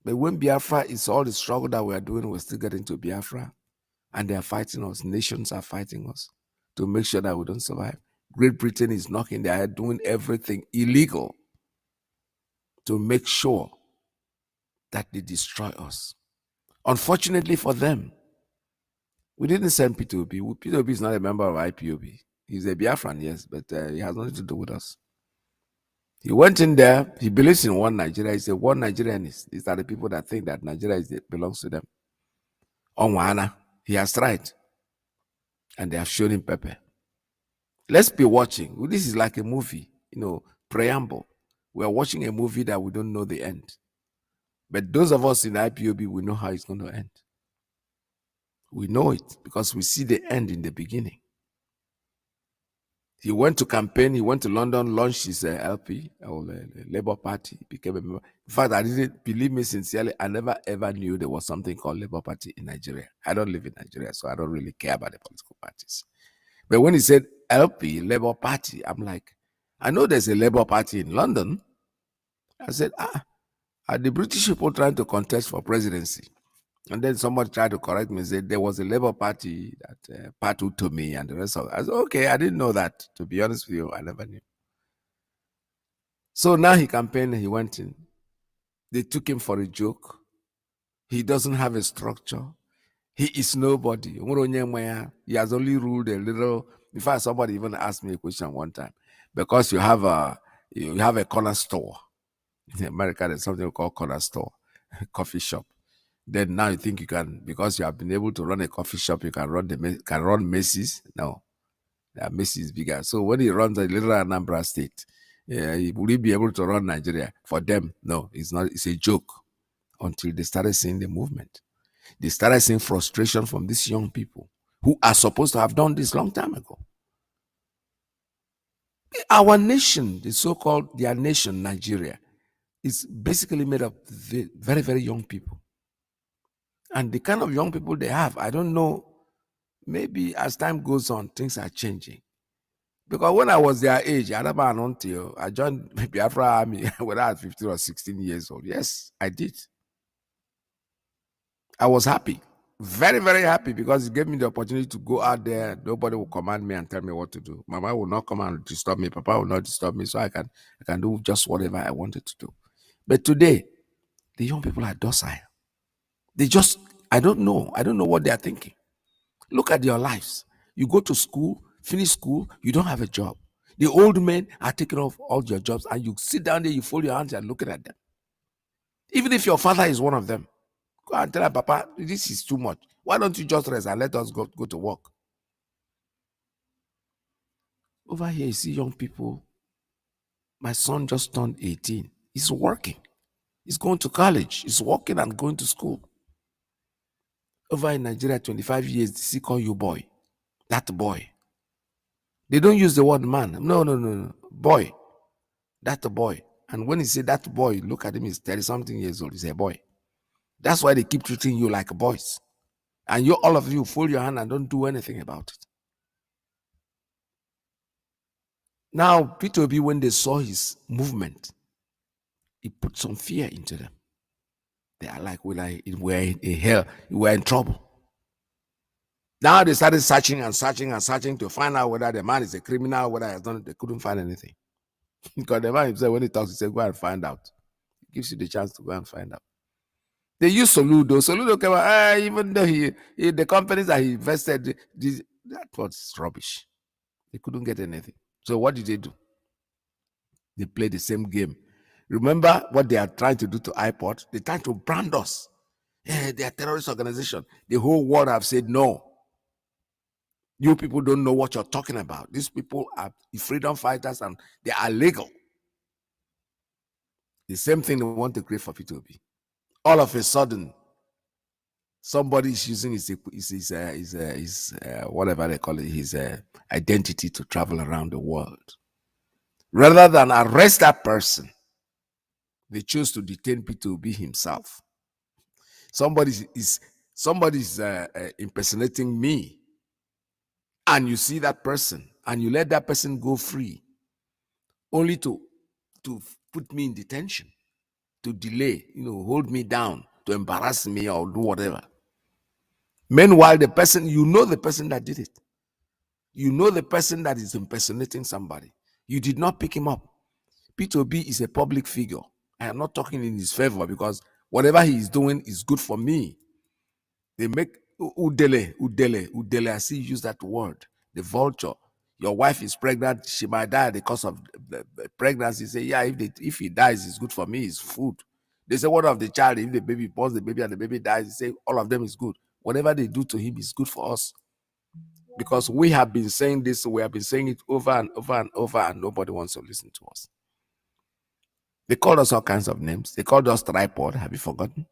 But when Biafra is all the struggle that we are doing, we're still getting to Biafra. And they are fighting us. Nations are fighting us to make sure that we don't survive. Great Britain is knocking their head, doing everything illegal to make sure that they destroy us. Unfortunately for them, we didn't send P2B. P2B is not a member of IPOB. He's a Biafran, yes, but he has nothing to do with us. He went in there. He believes in one Nigeria. He said, one Nigerianist. These are the people that think that Nigeria belongs to them. Onwana, he has tried. And they have shown him pepper. Let's be watching. This is like a movie, preamble. We are watching a movie that we don't know the end. But those of us in IPOB, we know how it's going to end. We know it because we see the end in the beginning. He went to campaign. He went to London, launched his LP, or Labour Party, became a member. In fact, I didn't, believe me sincerely, I never ever knew there was something called Labour Party in Nigeria. I don't live in Nigeria, so I don't really care about the political parties. But when he said LP, Labour Party, I'm like, I know there's a Labour Party in London. I said, are the British people trying to contest for presidency? And then somebody tried to correct me and said there was a Labour Party that parted to me and the rest of it. I said, okay, I didn't know that. To be honest with you, I never knew. So now he campaigned, he went in. They took him for a joke. He doesn't have a structure. He is nobody. He has only ruled a little. In fact, somebody even asked me a question one time. Because you have a corner store. In America, there's something called corner store, coffee shop. Then now you think you can, because you have been able to run a coffee shop, you can run Macy's. No, Macy's bigger. So when he runs a little Anambra state, will he be able to run Nigeria? For them, no, it's not. It's a joke. Until they started seeing the movement, they started seeing frustration from these young people who are supposed to have done this long time ago. Our nation, the so-called their nation, Nigeria, is basically made of very, very young people. And the kind of young people they have, I don't know, maybe as time goes on, things are changing. Because when I was their age, I joined Biafra Army when I was 15 or 16 years old. Yes, I did. I was happy. Very, very happy because it gave me the opportunity to go out there. Nobody will command me and tell me what to do. Mama will not come and disturb me. Papa will not disturb me. So I can do just whatever I wanted to do. But today, the young people are docile. They just, I don't know what they are thinking. Look at your lives. You go to school, finish school, you don't have a job. The old men are taking off all your jobs and you sit down there, you fold your hands and looking at them. Even if your father is one of them, go and tell him, Papa, this is too much. Why don't you just rest and let us go to work? Over here, you see young people. My son just turned 18. He's working. He's going to college. He's working and going to school. Over in Nigeria, 25 years, they still call you boy. That boy. They don't use the word man. No. Boy. That boy. And when he say that boy, look at him, he's 30-something years old. He's a boy. That's why they keep treating you like boys. And all of you fold your hand and don't do anything about it. Now, P2B, when they saw his movement, he put some fear into them. They are like, we're in hell, we're in trouble. Now they started searching to find out whether the man is a criminal, whether he has done it. They couldn't find anything. Because the man himself, when he talks, he said, go and find out. He gives you the chance to go and find out. They use Soludo. Soludo came out, even though the companies that he invested, that was rubbish. They couldn't get anything. So what did they do? They played the same game. Remember what they are trying to do to iPod? They're trying to brand us. Yeah, they are a terrorist organization. The whole world have said no. You people don't know what you're talking about. These people are freedom fighters and they are legal. The same thing they want to create for P2B. All of a sudden, somebody is using his whatever they call it, his identity to travel around the world. Rather than arrest that person, they choose to detain P2B himself. Somebody is impersonating me, and you see that person, and you let that person go free, only to put me in detention, to delay, hold me down, to embarrass me or do whatever. Meanwhile, the person, the person that did it. You know the person that is impersonating somebody. You did not pick him up. P2B is a public figure. I am not talking in his favor because whatever he is doing is good for me. They make udele. I see you use that word. The vulture. Your wife is pregnant. She might die because of the pregnancy. Say, yeah, if he dies, it's good for me. It's food. They say, what of the child? If the baby borns the baby and the baby dies, they say all of them is good. Whatever they do to him is good for us. Because we have been saying this, we have been saying it over and over and over, and nobody wants to listen to us. They called us all kinds of names. They called us tripod. Have you forgotten?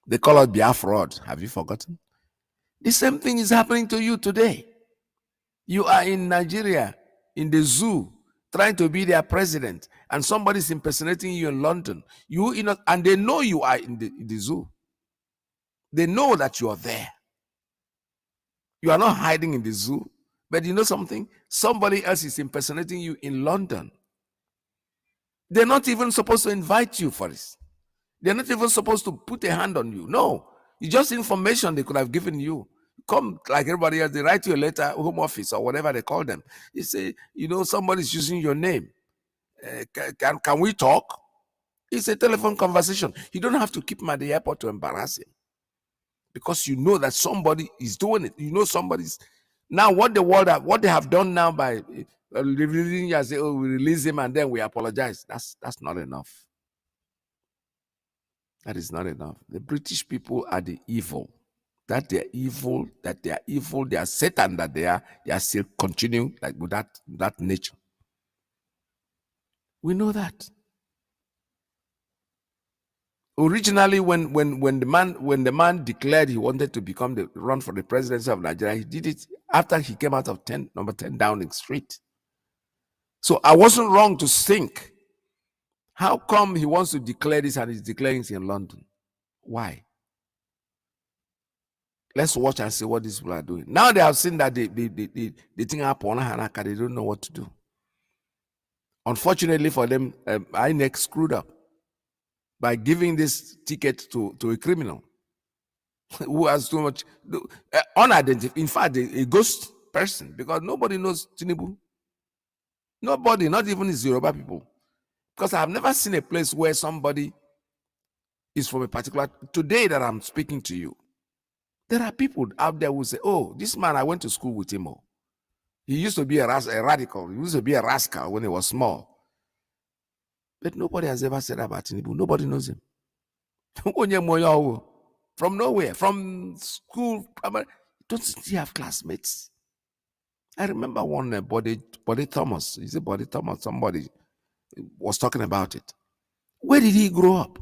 They call us Biafra. Have you forgotten? The same thing is happening to you today. You are in Nigeria, in the zoo, trying to be their president, and somebody's impersonating you in London. And they know you are in the zoo. They know that you are there. You are not hiding in the zoo. But you know something? Somebody else is impersonating you in London. They're not even supposed to invite you for this. They're not even supposed to put a hand on you. No. It's just information they could have given you. Come like everybody else. They write you a letter, home office, or whatever they call them. They say, somebody's using your name. Can we talk? It's a telephone conversation. You don't have to keep him at the airport to embarrass him. Because you know that somebody is doing it. You know somebody's. Now, what they have done now by revealing you and say, oh, we release him and then we apologize. That's not enough. That is not enough. The British people are the evil. That they are evil, they are Satan, that they are still continuing like with that nature. We know that. Originally, when the man declared he wanted to run for the presidency of Nigeria, he did it after he came out of number 10 Downing Street. So I wasn't wrong to think, how come he wants to declare this and he's declaring it in London? Why? Let's watch and see what these people are doing. Now they have seen that they think upon Hanaka, they don't know what to do. Unfortunately for them, INEC screwed up by giving this ticket to a criminal who has too much unidentified, in fact, a ghost person, because nobody knows Tinubu. Nobody, not even his Yoruba people. Because I have never seen a place where somebody is from a particular. Today that I'm speaking to you, there are people out there who say, oh, this man, I went to school with him. He used to be a radical. He used to be a rascal when he was small. But nobody has ever said about Tinubu. Nobody knows him. From nowhere, from school, don't he have classmates? I remember one Body Thomas. Is it Body Thomas? Somebody was talking about it. Where did he grow up?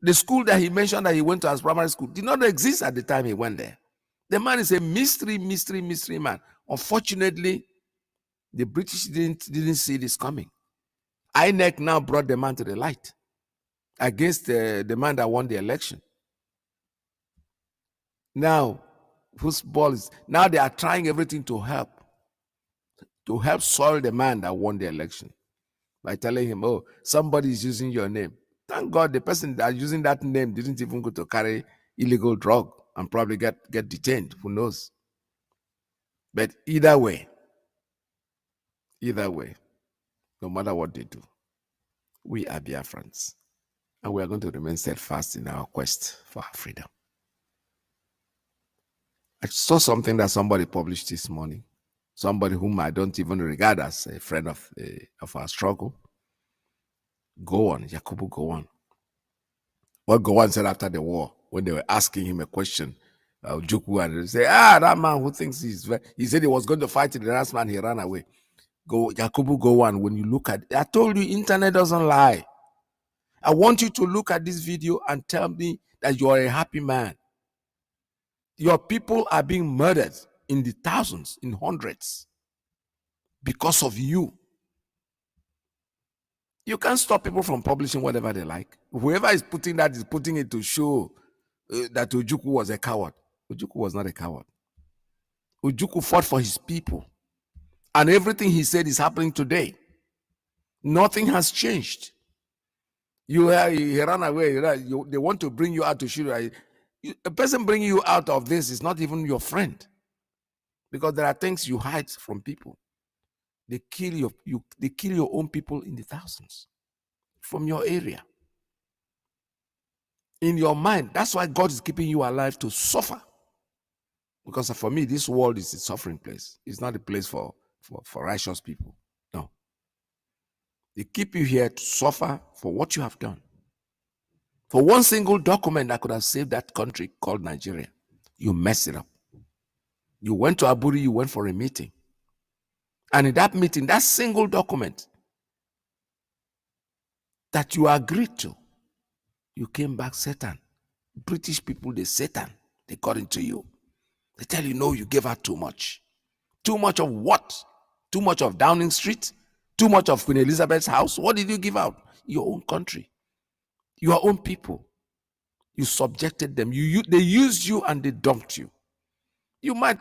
The school that he mentioned that he went to as primary school did not exist at the time he went there. The man is a mystery man. Unfortunately, the British didn't see this coming. INEC now brought the man to the light against the man that won the election. Now, whose ball is now they are trying everything to help soil the man that won the election by telling him, oh, somebody is using your name. Thank God the person that using that name didn't even go to carry illegal drug and probably get detained. Who knows? But either way, no matter what they do, we are Biafrans. And we are going to remain steadfast in our quest for our freedom. I saw something that somebody published this morning. Somebody whom I don't even regard as a friend of our struggle. Yakubu Gowon. What Gowon said after the war, when they were asking him a question, Ojukwu, and they say, that man who thinks he said he was going to fight the last man, he ran away. Yakubu Gowon, when you look at it, I told you, internet doesn't lie. I want you to look at this video and tell me that you are a happy man. Your people are being murdered in the thousands, in hundreds, because of you. You can't stop people from publishing whatever they like. Whoever is putting that is putting it to show that Ojukwu was a coward. Ojukwu was not a coward. Ojukwu fought for his people. And everything he said is happening today. Nothing has changed. You run away. They want to bring you out to shoot. A person bringing you out of this is not even your friend, because there are things you hide from people. They kill they kill your own people in the thousands from your area. In your mind, that's why God is keeping you alive to suffer. Because for me, this world is a suffering place. It's not a place for righteous people. No. They keep you here to suffer for what you have done. For one single document that could have saved that country called Nigeria, you mess it up. You went to Aburi, you went for a meeting. And in that meeting, that single document that you agreed to, you came back Satan. British people, they Satan. They got into you. They tell you, no, you gave out too much. Too much of what? Too much of Downing Street? Too much of Queen Elizabeth's house? What did you give out? Your own country. Your own people. You subjected them. They used you and they dumped you. You might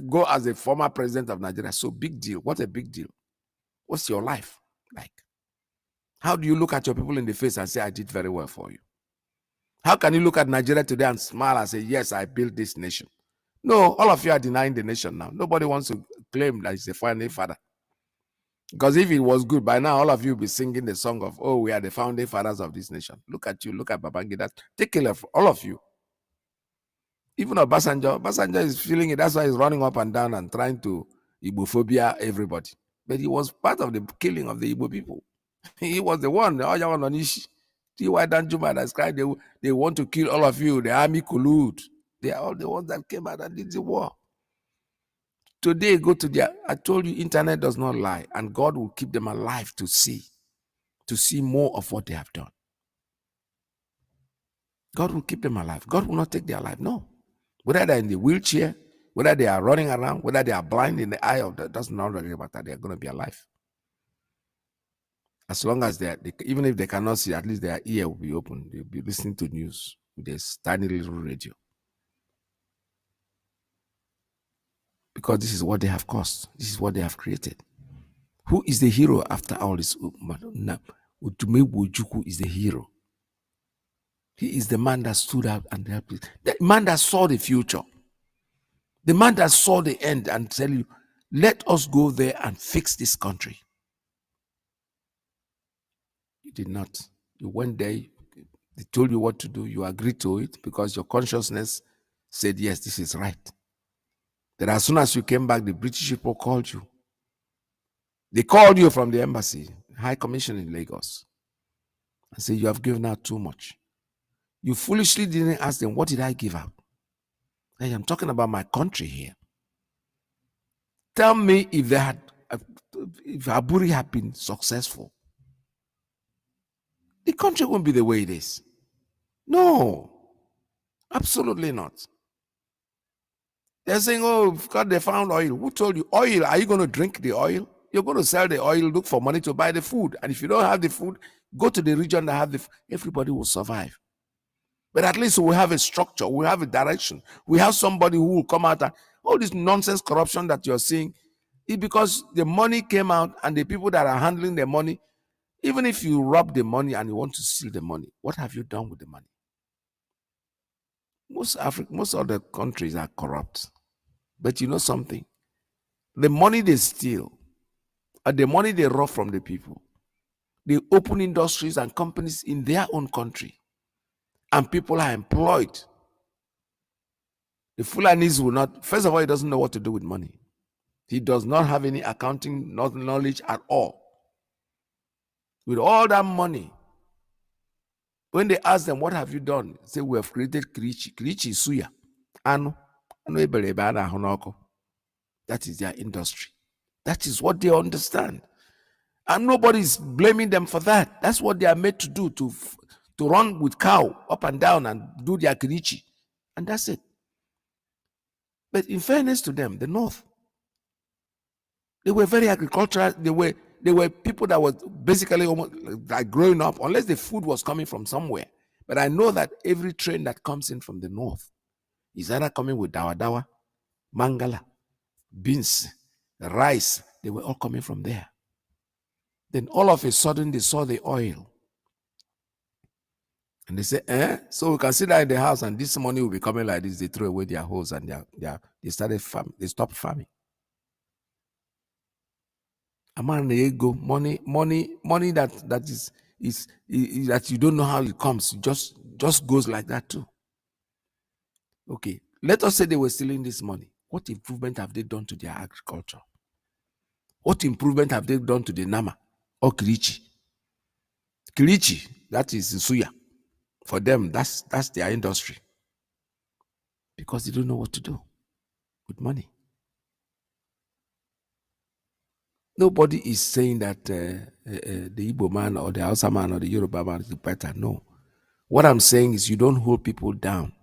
go as a former president of Nigeria. So big deal. What a big deal. What's your life like? How do you look at your people in the face and say, I did very well for you? How can you look at Nigeria today and smile and say, yes, I built this nation? No, all of you are denying the nation now. Nobody wants to claim that he's a founding father. Because if it was good, by now all of you will be singing the song of, oh, we are the founding fathers of this nation. Look at you, look at Babangida. Take care of all of you. Even Obasanjo is feeling it. That's why he's running up and down and trying to Igbophobia everybody. But he was part of the killing of the Igbo people. He was the one, Oyawan Onishi. T.Y. Danjuma that's cried, they want to kill all of you. The army collude. They are all the ones that came out and did the war. Today, go to their, I told you, internet does not lie, and God will keep them alive to see more of what they have done. God will keep them alive. God will not take their life, no. Whether they're in the wheelchair, whether they are running around, whether they are blind in the eye of that, doesn't really matter. They're going to be alive. As long as even if they cannot see, at least their ear will be open. They'll be listening to news with this tiny little radio. Because this is what they have caused. This is what they have created. Who is the hero after all this? Utume Wojuku is the hero. He is the man that stood out and helped. The man that saw the future. The man that saw the end and tell you, let us go there and fix this country. You did not. You went there, they told you what to do, you agreed to it because your consciousness said, yes, this is right. Then as soon as you came back, the British people called you. They called you from the embassy, High Commission in Lagos, and said, you have given out too much. You foolishly didn't ask them, what did I give out? Hey, I'm talking about my country here. Tell me if if Aburi had been successful, the country won't be the way it is. No, absolutely not. They're saying, oh, because they found oil. Who told you oil? Are you going to drink the oil? You're going to sell the oil, look for money to buy the food. And if you don't have the food, go to the region that have the food. Everybody will survive. But at least we have a structure. We have a direction. We have somebody who will come out and all this nonsense corruption that you're seeing is because the money came out and the people that are handling the money, even if you rob the money and you want to steal the money, what have you done with the money? Most other countries are corrupt. But you know something? The money they steal and the money they rob from the people, they open industries and companies in their own country. And people are employed. The Fulanis will not, first of all, he doesn't know what to do with money. He does not have any accounting knowledge at all. With all that money, when they ask them, what have you done? They say, we have created Kirichi. Kirichi is suya. That is their industry. That is what they understand. And nobody's blaming them for that. That's what they are made to do, to run with cow up and down and do their Kirichi. And that's it. But in fairness to them, the North, they were very agricultural. They were people that was basically almost like growing up, unless the food was coming from somewhere. But I know that every train that comes in from the North is either coming with dawa dawa, mangala, beans, rice. They were all coming from there. Then all of a sudden they saw the oil. And they say, so we can sit there in the house and this money will be coming like this. They throw away their hoes and they started farming. They stopped farming. A man go money that is that you don't know how it comes. It just goes like that too. Okay, let us say they were stealing this money. What improvement have they done to their agriculture? What improvement have they done to the Nama or Kirichi? Kirichi, that is Suya. For them, that's their industry. Because they don't know what to do with money. Nobody is saying that the Igbo man or the Hausa man or the Yoruba man is better. No. What I'm saying is you don't hold people down.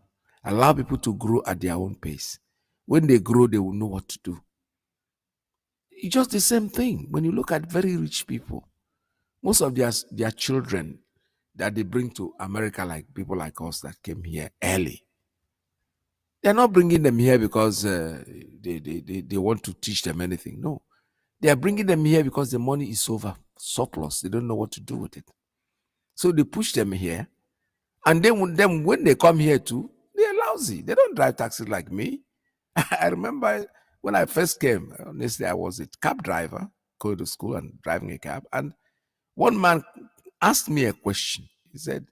Allow people to grow at their own pace. When they grow, they will know what to do. It's just the same thing. When you look at very rich people, most of their children that they bring to America, like people like us that came here early, they're not bringing them here because they want to teach them anything. No. They are bringing them here because the money is surplus. They don't know what to do with it. So they push them here. And then when they come here too, they're lousy. They don't drive taxis like me. I remember when I first came, honestly, I was a cab driver, going to school and driving a cab. And one man asked me a question. He said,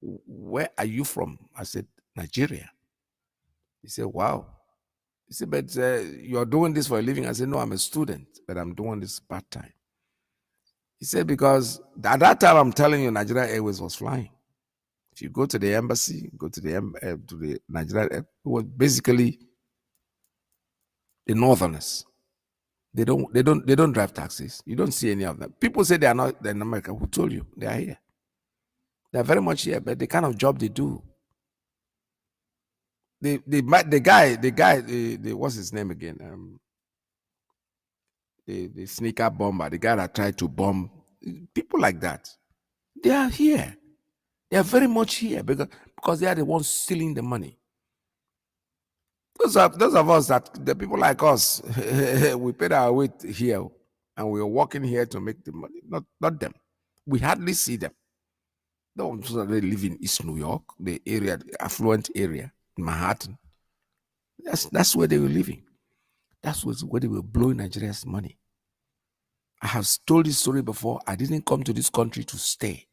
"Where are you from?" I said, "Nigeria." He said, "Wow." He said, "But you're doing this for a living?" I said, "No, I'm a student, but I'm doing this part-time." He said, "Because at that time, I'm telling you, Nigeria Airways was flying. If you go to the embassy, go to the Nigeria, it was basically the northerners. They don't drive taxis. You don't see any of them. People say they are not in America. Who told you? They are here. They're very much here, but the kind of job they do. The guy, what's his name again? The sneaker bomber, the guy that tried to bomb people like that. They are here. They are very much here because they are the ones stealing the money. Those of us that the people like us, we paid our weight here and we are working here to make the money. Not them. We hardly see them. Those they live in East New York, the area, the affluent area, Manhattan. That's where they were living. That's where they were blowing Nigeria's money. I have told this story before. I didn't come to this country to stay.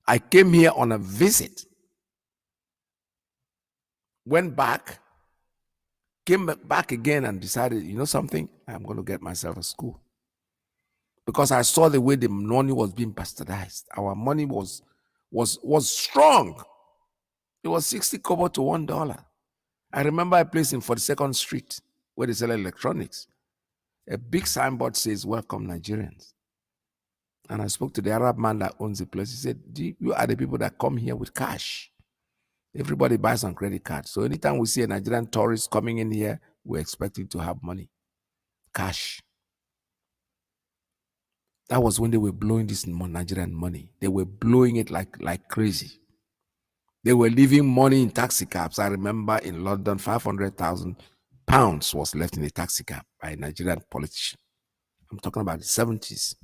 I came here on a visit. Went back, came back again and decided, you know something? I'm going to get myself a school. Because I saw the way the money was being bastardized. Our money was strong. It was 60 kobo to $1. I remember a place in 42nd Street where they sell electronics. A big signboard says, "Welcome Nigerians." And I spoke to the Arab man that owns the place. He said, "You are the people that come here with cash. Everybody buys on credit card. So anytime we see a Nigerian tourist coming in here, we're expecting to have money, cash." That was when they were blowing this Nigerian money. They were blowing it like crazy. They were leaving money in taxi cabs. I remember in London, 500,000 pounds was left in a taxi cab by a Nigerian politician. I'm talking about the 70s.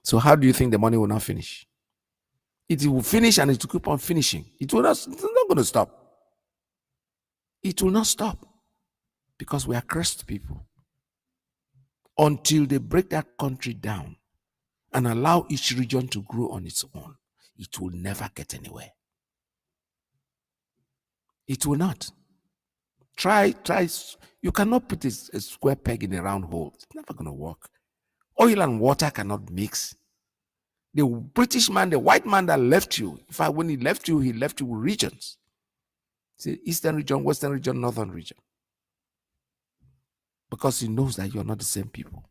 So how do you think the money will not finish? It will finish and it will keep on finishing. It's not going to stop. It will not stop because we are cursed people. Until they break that country down and allow each region to grow on its own, it will never get anywhere. It will not. Try. You cannot put a square peg in a round hole. It's never going to work. Oil and water cannot mix. The British man, the white man that left you, in fact, when he left you with regions. See, Eastern region, Western region, Northern region. Because he knows that you're not the same people.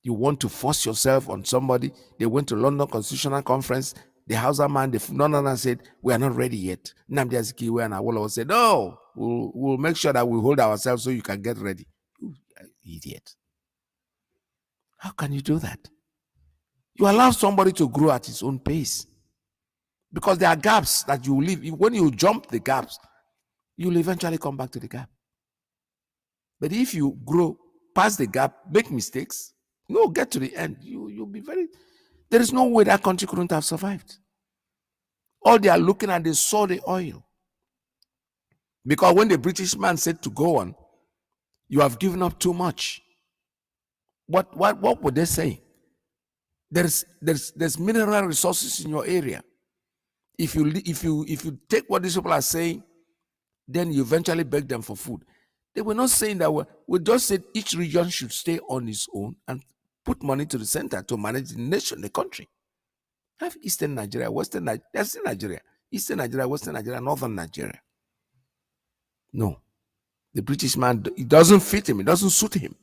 You want to force yourself on somebody. They went to London Constitutional Conference. The Hausa man, the Northern said, "We are not ready yet." Nnamdi Azikiwe and Awolowo said, "No, we'll make sure that we hold ourselves so you can get ready." You idiot. How can you do that? You allow somebody to grow at his own pace. Because there are gaps that you leave. When you jump the gaps, you'll eventually come back to the gap. But if you grow past the gap, make mistakes, no, get to the end, you'll be very... There is no way that country couldn't have survived. All they are looking at, they saw the oil. Because when the British man said to go on, you have given up too much. What were they saying? There's mineral resources in your area. If you take what these people are saying, then you eventually beg them for food. They were not saying that. We just said each region should stay on its own and put money to the center to manage the nation, the country. Have Eastern Nigeria, Western Nigeria, that's Nigeria, Eastern Nigeria, Western Nigeria, Northern Nigeria. No. The British man, it doesn't fit him. It doesn't suit him.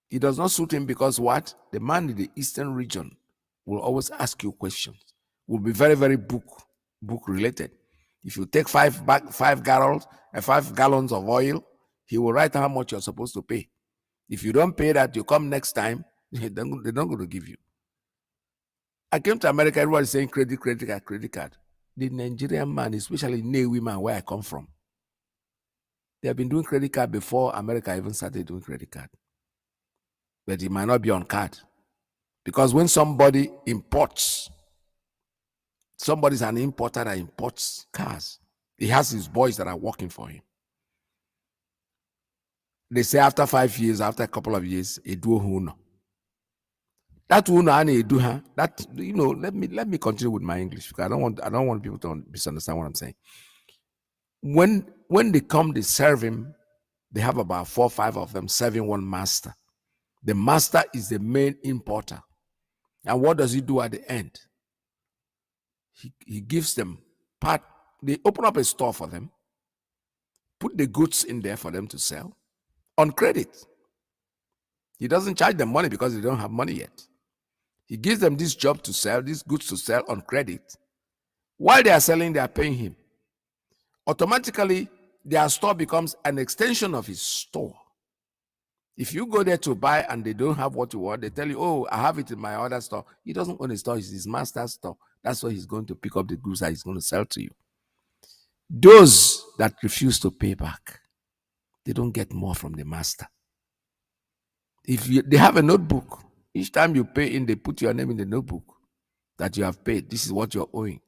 It does not suit him because what? The man in the Eastern region will always ask you questions. Will be very, very book related. If you take 5 gallons of oil, he will write how much you're supposed to pay. If you don't pay that, you come next time, they're not going to give you. I came to America, everyone is saying credit card. The Nigerian man, especially Navy man, where I come from, they have been doing credit card before America even started doing credit card. But it might not be on card. Because when somebody imports, somebody's an importer that imports cars, he has his boys that are working for him. They say after 5 years, after a couple of years, he do huno. That huno and he do that, you know, let me continue with my English because I don't want people to misunderstand what I'm saying. When they come, they serve him, they have about 4 or 5 of them serving one master. The master is the main importer. And what does he do at the end? He gives them part, they open up a store for them, put the goods in there for them to sell on credit. He doesn't charge them money because they don't have money yet. He gives them this job to sell, these goods to sell on credit. While they are selling, they are paying him. Automatically, their store becomes an extension of his store. If you go there to buy and they don't have what you want, they tell you, oh, I have it in my other store. He doesn't own a store, it's his master's store. That's why he's going to pick up the goods that he's going to sell to you. Those that refuse to pay back, they don't get more from the master. If they have a notebook, each time you pay in, they put your name in the notebook that you have paid. This is what you're owing.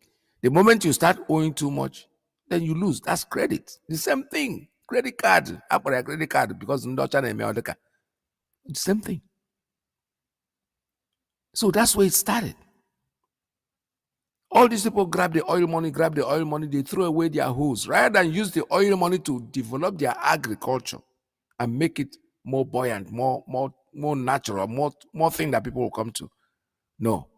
The moment you start owing too much, then you lose. That's credit. The same thing. Credit card. After a credit card, because the same thing. So that's where it started. All these people grab the oil money, they throw away their hoes rather than use the oil money to develop their agriculture and make it more buoyant, more natural, more thing that people will come to. No,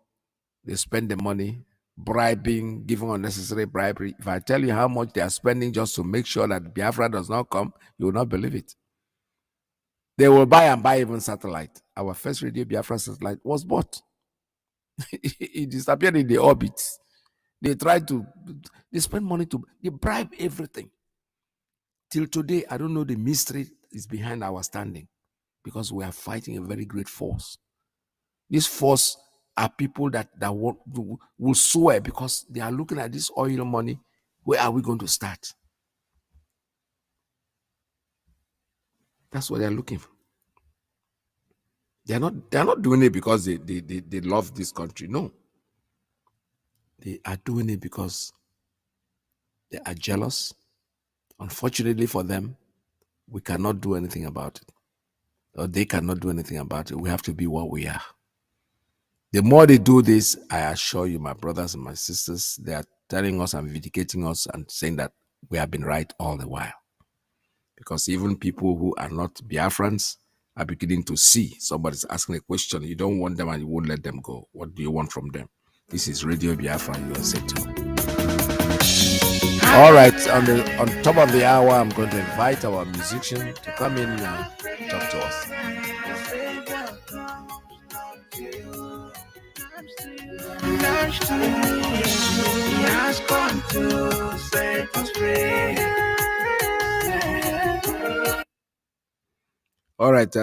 they spend the money bribing, giving unnecessary bribery. If I tell you how much they are spending just to make sure that Biafra does not come, you will not believe it. They will buy even satellite. Our first radio Biafra satellite was bought. It disappeared in the orbit. They spend money they bribe everything. Till today, I don't know the mystery is behind our standing because we are fighting a very great force. This force are people that will swear because they are looking at this oil money. Where are we going to start? That's what they're looking for. They're not doing it because they love this country. No. They are doing it because they are jealous. Unfortunately for them, we cannot do anything about it. Or they cannot do anything about it. We have to be what we are. The more they do this, I assure you, my brothers and my sisters, they are telling us and vindicating us and saying that we have been right all the while. Because even people who are not Biafrans are beginning to see somebody's asking a question. You don't want them and you won't let them go. What do you want from them? This is Radio Biafra USA 2. All right, on top of the hour, I'm going to invite our musician to come in and talk to us. All right,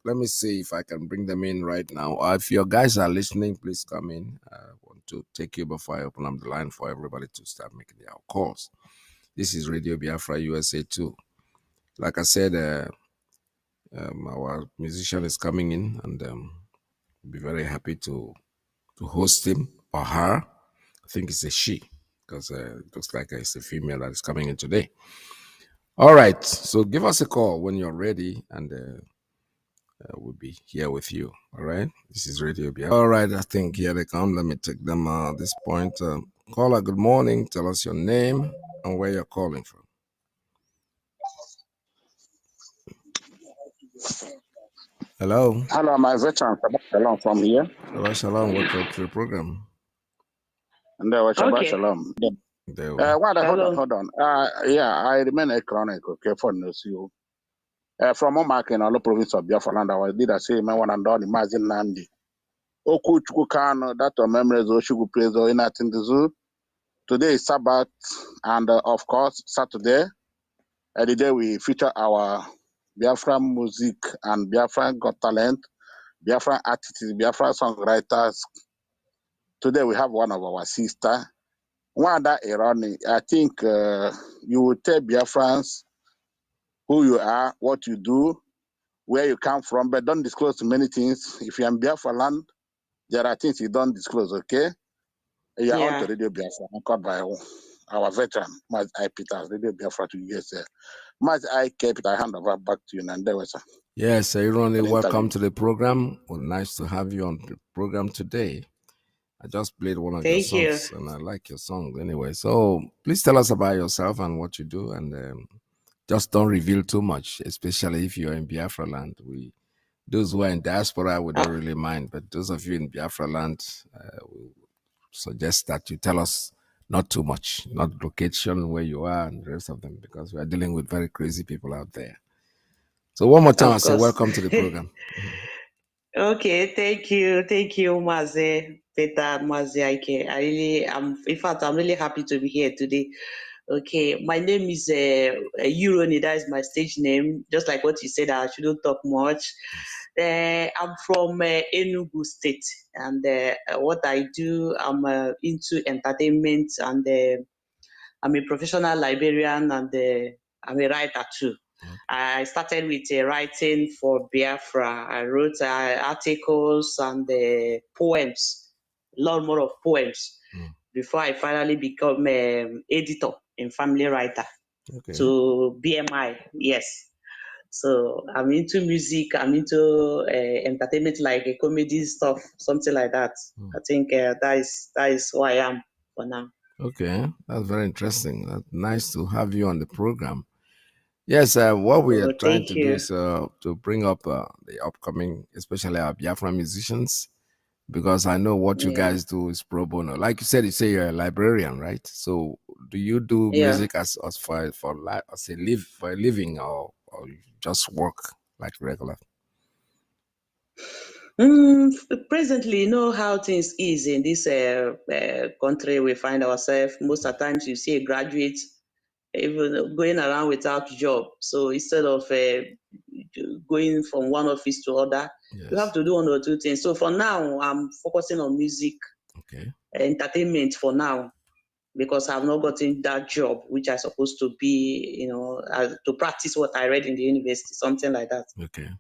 let me see if I can bring them in right now. If your guys are listening, please come in. I want to take you before I open up the line for everybody to start making their calls. This is Radio Biafra USA 2. Like I said, our musician is coming in, and be very happy to host him or her. think it's a she, because it looks like it's a female that is coming in today. All right, so give us a call when you're ready, and we'll be here with you. All right, this is Radio Biafra. All right, I think here they come. Let me take them at this point. Caller, good morning. Tell us your name and where you're calling from. Hello. Hello, my veteran, Shalom from here. Shabbat shalom. Welcome to the program. And there was Shabbat Okay. Shalom. There Hold on. Yeah, I remain a chronic, okay, for news you. From Omak in all the province of Biafra land, I did a say, man, one and done, imagine Nnamdi. Oku Kanu, that memories of Shugu plays or in the zoo. Today is Sabbath, and of course, Saturday. The day we feature our Biafra music and Biafra got talent, Biafra artists, Biafra songwriters. Today we have one of our sister. One that irony, I think you will tell Biafrans who you are, what you do, where you come from, but don't disclose many things. If you're in Biafra land, there are things you don't disclose, okay? You're on to Radio Biafra, anchored by our veteran, Mazi Iyke Radio Biafra to USA. Mazi Iyke, I hand over back to you, Nandewesa. Yes, Irony, welcome to the program. Well, nice to have you on the program today. I just played one of your songs, and I like your song anyway. So please tell us about yourself and what you do, and just don't reveal too much, especially if you're in Biafra land. Those who are in diaspora, we don't really mind, but those of you in Biafra land, we suggest that you tell us not too much, not location, where you are, and the rest of them, because we are dealing with very crazy people out there. So one more time, I say welcome to the program. Okay, thank you, Mazi Peter, Mazi Iyke. In fact, I'm really happy to be here today. Okay, my name is Uroni, that is my stage name. Just like what you said, I shouldn't talk much. I'm from Enugu State, and what I do, I'm into entertainment, and I'm a professional librarian, and I'm a writer too. I started with writing for Biafra. I wrote articles and poems, a lot more of poems, before I finally become editor in Family Writer to BMI. Yes. So I'm into music, I'm into entertainment, like a comedy stuff, something like that. I think that is who I am for now. Okay, that's very interesting. That's nice to have you on the program. Yes, what we are trying to do is to bring up the upcoming, especially our Biafra musicians, because I know what you guys do is pro bono. Like you said, you say you're a librarian, right? So do you do music as for a living, or you just work like regular? Presently, you know how things is in this country we find ourselves. Most of the times you see a graduate even going around without job. So instead of going from one office to other, you have to do one or two things. So for now, I'm focusing on music, entertainment for now, because I've not gotten that job, which I'm supposed to be, to practice what I read in the university, something like that. Okay.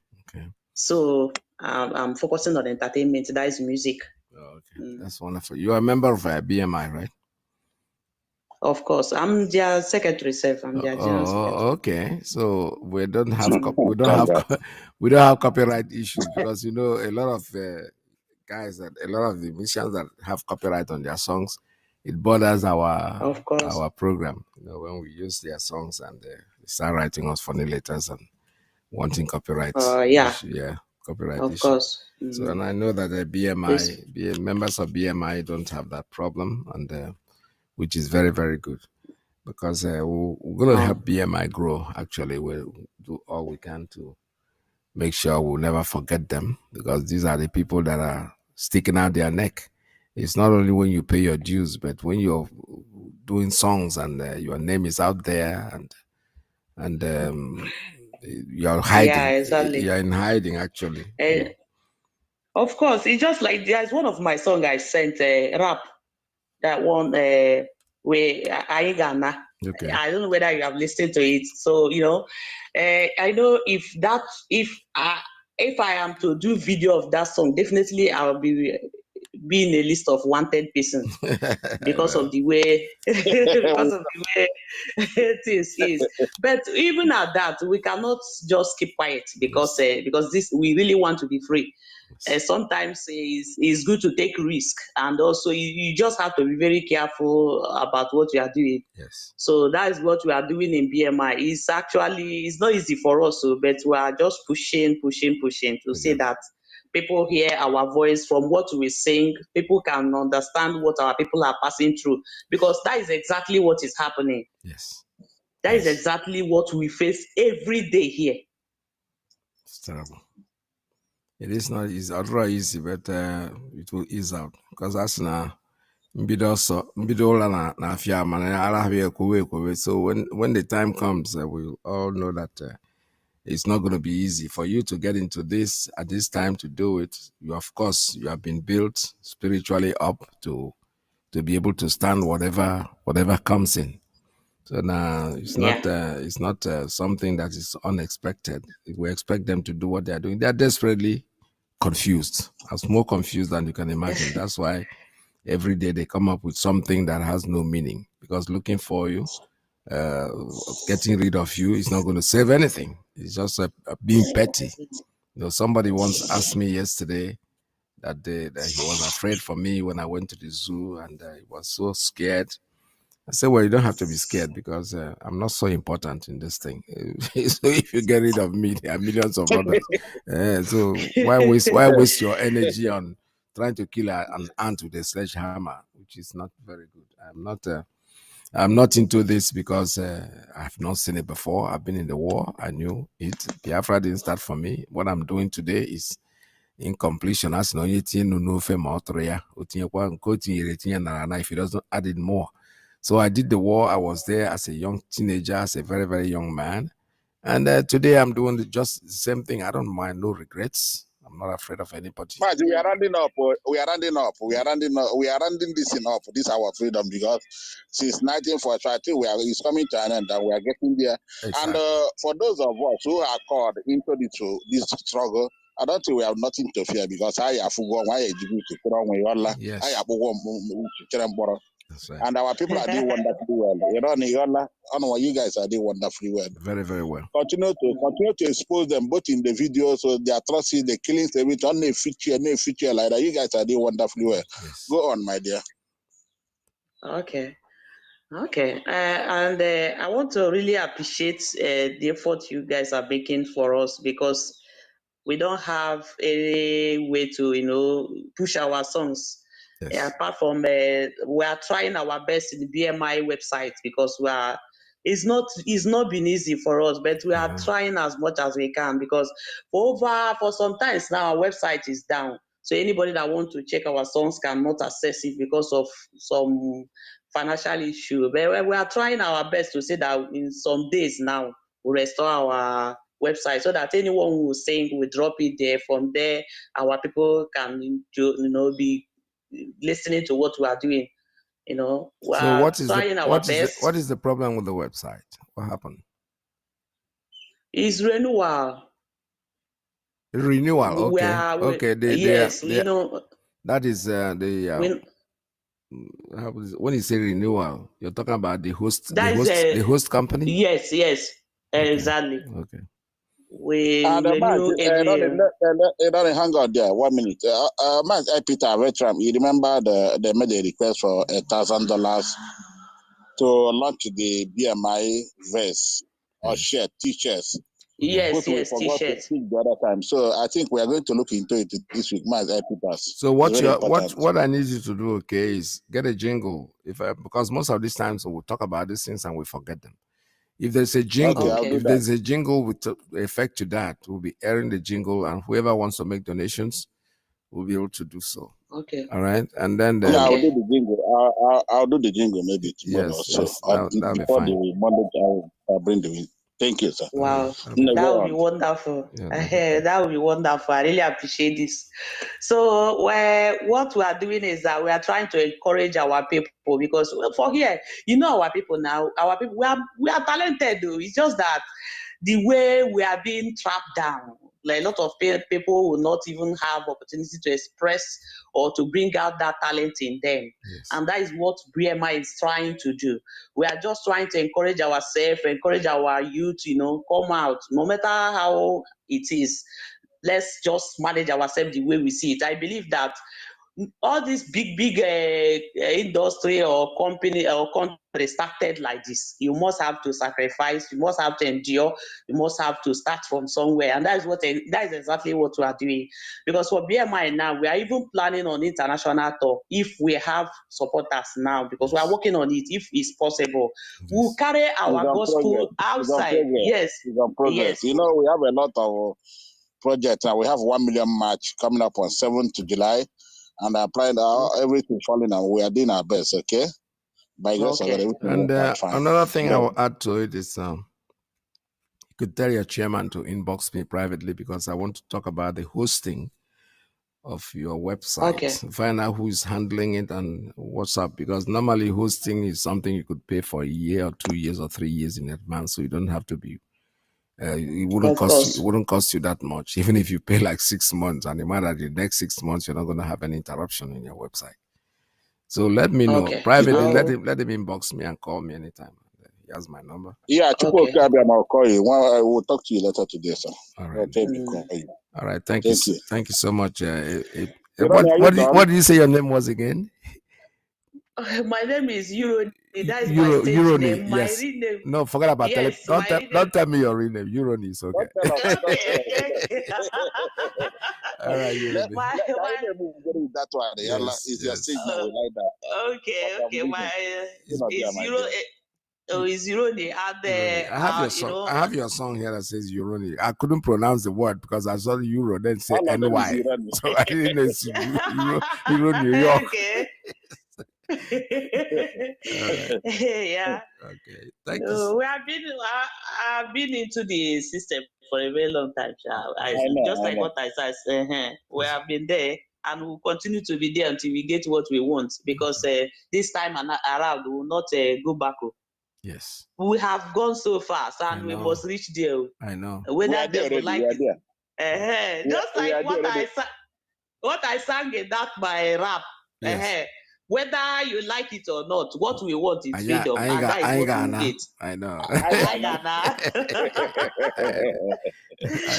So I'm focusing on entertainment. That is music. That's wonderful. You are a member of BMI, right? Of course, I'm their secretary, self. I'm their general secretary. Okay. So we don't have copyright issues, because a lot of guys, that a lot of the musicians that have copyright on their songs, it bothers our program. When we use their songs and they start writing us funny letters and wanting copyright. Copyright issue. Course. So, and I know that the BMI members of BMI don't have that problem, and which is very, very good, because we're going to help BMI grow. Actually, we'll do all we can to make sure we'll never forget them, because these are the people that are sticking out their neck. It's not only when you pay your dues, but when you're doing songs and your name is out there, and you're hiding. Yeah, exactly. You're in hiding, actually. Of course, it's just like there's one of my songs I sent rap, that one where Aigana. Okay. I don't know whether you have listened to it. So I know if I am to do video of that song, definitely I'll be be in a list of wanted persons because of the way because of the way things is. But even at that, we cannot just keep quiet because this we really want to be free. Sometimes it's good to take risk, and also you just have to be very careful about what you are doing. Yes. So that is what we are doing in BMI. It's not easy for us, but we are just pushing to say that people hear our voice from what we sing. People can understand what our people are passing through, because that is exactly what is happening. Yes. That is exactly what we face every day here. It's terrible. It is not easy. Although easy, but it will ease out, because that's now. So when the time comes, we'll all know that it's not going to be easy for you to get into this at this time to do it. You, of course, you have been built spiritually up to be able to stand whatever comes in. So now it's not something that is unexpected. We expect them to do what they are doing. They are desperately confused. I was more confused than you can imagine. That's why every day they come up with something that has no meaning, because looking for you, getting rid of you is not going to save anything. It's just being petty. Somebody once asked me yesterday that he was afraid for me when I went to the zoo, and he was so scared. I said, well, you don't have to be scared, because I'm not so important in this thing. So if you get rid of me, there are millions of others. So why waste your energy on trying to kill an ant with a sledgehammer, which is not very good. I'm not into this because I've not seen it before. I've been in the war. I knew it. Biafra didn't start for me. What I'm doing today is in completion. As no if he doesn't add it more. So I did the war. I was there as a young teenager, as a very, very young man. And today I'm doing just the same thing. I don't mind, no regrets. I'm not afraid of anybody. Mazi, we are rounding up. We are rounding up. We are rounding this in up. This is our freedom, because since 1945, I think it's coming to an end, and we are getting there. Exactly. And for those of us who are called into this struggle, I don't think we have nothing to fear, because I have Yes. That's right. And our people are doing wonderfully well. I know you guys are doing wonderfully well. Very, very well. Continue to expose them, both in the videos, so the atrocities, the killings, everything, on a feature like that. You guys are doing wonderfully well. Yes. Go on, my dear. Okay. And I want to really appreciate the effort you guys are making for us, because we don't have any way to push our songs. Yes. Apart from we are trying our best in the BMI website, because it's not been easy for us, but we are trying as much as we can, because for some times now our website is down. So anybody that wants to check our songs cannot access it because of some financial issue. But we are trying our best to say that in some days now we'll restore our website, so that anyone who sing will drop it there. From there, our people can be listening to what we are doing. We So are trying our best. what is the problem with the website? What happened? It's renewal. Renewal. Okay. That is when you say renewal, you're talking about the host company. Yes, exactly. Okay. We renew every. Hang on there 1 minute. Peter Vetram, you remember they made a request for $1,000 to launch the BMI verse or share t-shirts. Yes, we forgot to t-shirts. speak the other time. So I think we are going to look into it this week. So what I need you to do, okay, is get a jingle. Because most of these times we'll talk about these things and we forget them. If there's a jingle, there's a jingle with effect to that, we'll be airing the jingle, and whoever wants to make donations will be able to do so. Okay. All right, and then I'll do the jingle. I'll do the jingle maybe tomorrow. Yes, that'll be fine. The Monday, I'll bring the win. Thank you, sir. Wow, that would be wonderful. That would be wonderful. I really appreciate this. So what we are doing is that we are trying to encourage our people, because for here, our people now, we are talented though. It's just that the way we are being trapped down, a lot of people will not even have opportunity to express or to bring out that talent in them. Yes. And that is what BMI is trying to do. We are just trying to encourage ourselves, encourage our youth, come out, no matter how it is. Let's just manage ourselves the way we see it. I believe that all these big industry or company or country started like this. You must have to sacrifice, you must have to endure, you must have to start from somewhere, and that is exactly what we are doing. Because for BMI now, we are even planning on international tour if we have supporters now, because we are working on it. If it's possible, we'll carry our gospel outside. Yes, it's on progress. yes. We have a lot of projects, and we have 1 million march coming up on 7th July. And applying everything falling, and we are doing our best, okay? By grace of God, everything and will fine. another thing I will add to it is you could tell your chairman to inbox me privately, because I want to talk about the hosting of your website. Okay. Find out who is handling it and what's up, because normally hosting is something you could pay for a year or 2 years or 3 years in advance, so you don't have to be it wouldn't cost you that much, even if you pay like 6 months, and it might that the next 6 months you're not going to have any interruption in your website. So let me know privately. Let him inbox me and call me anytime. He has my number. Yeah, okay. I'll call you. I will talk to you later today, sir. All right. All right. Thank you. Thank you so much. What did you say your name was again? My name is Eurony. That is my stage name. My real name. No, forget about don't tell me your real name. Eurony is okay. Okay. All right, Eurony. That one. Is your stage name? We like that. Okay. Is Euro. Oh, is Eurony. I have your song. I have your song here that says Eurony. I couldn't pronounce the word because I saw the Euro, then say NY. So I didn't know it's Euro New York. Okay. Yeah. Okay. Thank you. I've been into the system for a very long time. What I said. We have been there, and we'll continue to be there until we get what we want. Because this time around, we will not go back. Yes. We have gone so fast, and we must reach there. I know. Whether they will like it. Just like what I sang in that my rap. Yes. Whether you like it or not, what we want is freedom, and that is what we get. I know. I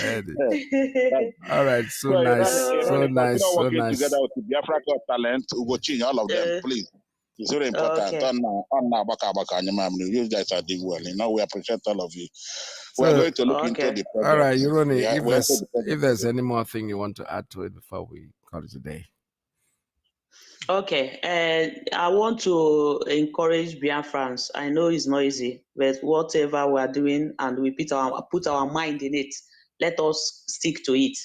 heard it. All right, so nice. Together with the Biafra talent, we will change all of them, please. It's very important. You guys are doing well. We appreciate all of you. We're going to look into the project. All right, Eurony, if there's any more thing you want to add to it before we call it today. Okay, I want to encourage Biafrans. I know it's not easy, but whatever we are doing and we put our mind in it, let us stick to it.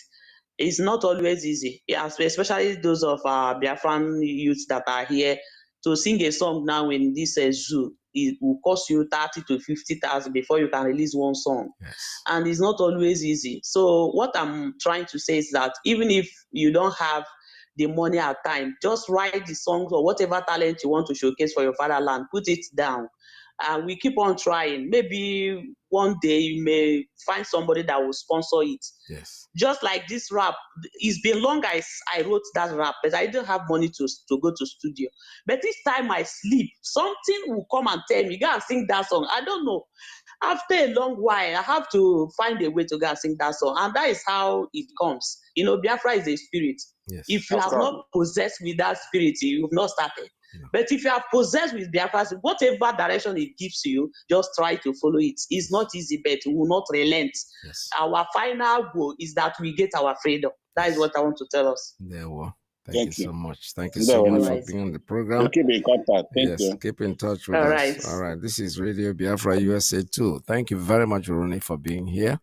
It's not always easy, especially those of our Biafran youths that are here. To sing a song now in this zoo, it will cost you 30 to 50,000 before you can release one song. Yes. And it's not always easy. So what I'm trying to say is that even if you don't have the money at time, just write the songs or whatever talent you want to showcase for your fatherland, put it down. And we keep on trying. Maybe one day you may find somebody that will sponsor it. Yes. Just like this rap, it's been long I wrote that rap, but I didn't have money to go to studio. But each time I sleep, something will come and tell me, go and sing that song. I don't know. After a long while, I have to find a way to go and sing that song. And that is how it comes. Biafra is a spirit. Yes. If you have not possessed with that spirit, you've not started. No. But if you have possessed with Biafra, whatever direction it gives you, just try to follow it. It's not easy, but we will not relent. Yes. Our final goal is that we get our freedom. That is what I want to tell us. There we Thank you so much. Thank you so much for being on the program. We'll keep in contact. Thank you. Keep in touch with us. All right. This is Radio Biafra USA 2. Thank you very much, Ronnie, for being here.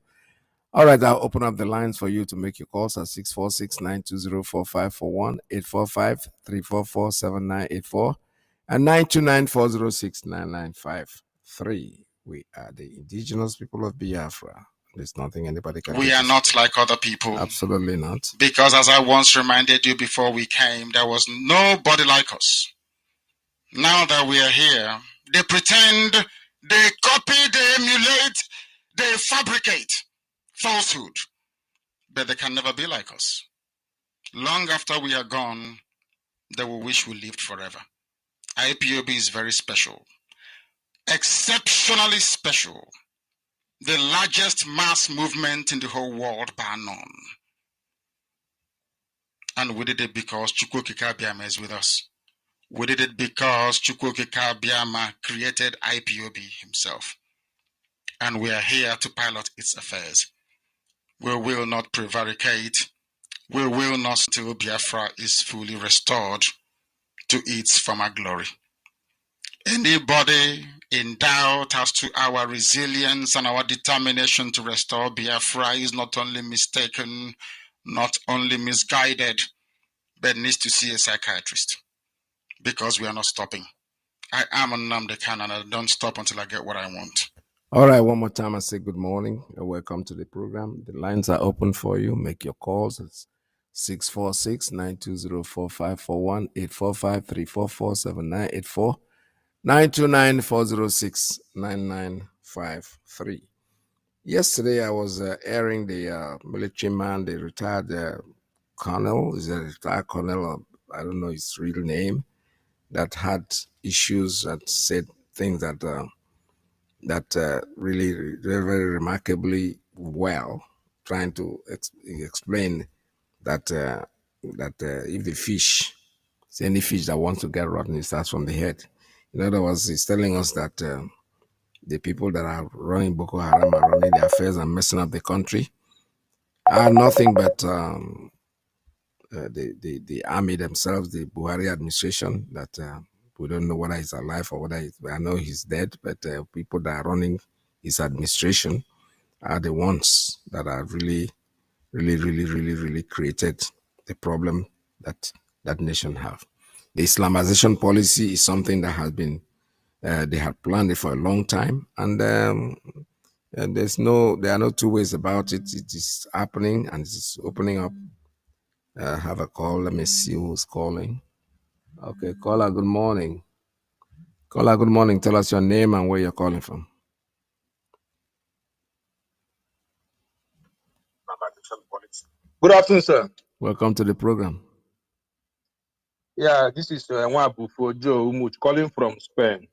All right, I'll open up the lines for you to make your calls at 646-920-4541, 845-344-7984, and 929-406-9953. We are the indigenous people of Biafra. There's nothing anybody can do. We are not like other people. Absolutely not. Because as I once reminded you before we came, there was nobody like us. Now that we are here, they pretend, they copy, they emulate, they fabricate falsehood. but they can never be like us. Long after we are gone, they will wish we lived forever. IPOB is very special, exceptionally special, the largest mass movement in the whole world bar none. And we did it because Chukwokika Abiyama is with us. We did it because Chukwokika Abiyama created IPOB himself. And we are here to pilot its affairs. We will not prevaricate. We will not till Biafra is fully restored to its former glory. Anybody in doubt as to our resilience and our determination to restore Biafra is not only mistaken, not only misguided, but needs to see a psychiatrist, because we are not stopping. I am Nnamdi Kanu, and I don't stop until I get what I want. All right, one more time I say good morning and welcome to the program. The lines are open for you. Make your calls. It's 646-920-4541, 845-344-7984, 929-406-9953. Yesterday I was airing the military man, the retired colonel, is a retired colonel, I don't know his real name, that had issues, that said things that really very, very remarkably well, trying to explain that if the fish, it's any fish that wants to get rotten, it starts from the head. In other words, he's telling us that the people that are running Boko Haram are running their affairs and messing up the country are nothing but the army themselves, the Buhari administration, that we don't know whether he's alive or whether I know he's dead, but people that are running his administration are the ones that are really created the problem that that nation have. The Islamization policy is something that has been, they have planned it for a long time, and there are no two ways about it. It is happening and it's opening up. Have a call. Let me see who's calling. Okay, caller, good morning. Caller, good morning. Tell us your name and where you're calling from. Good afternoon, sir. Welcome to the program. Yeah, this is Nwabu Joe Umuch calling from Spain.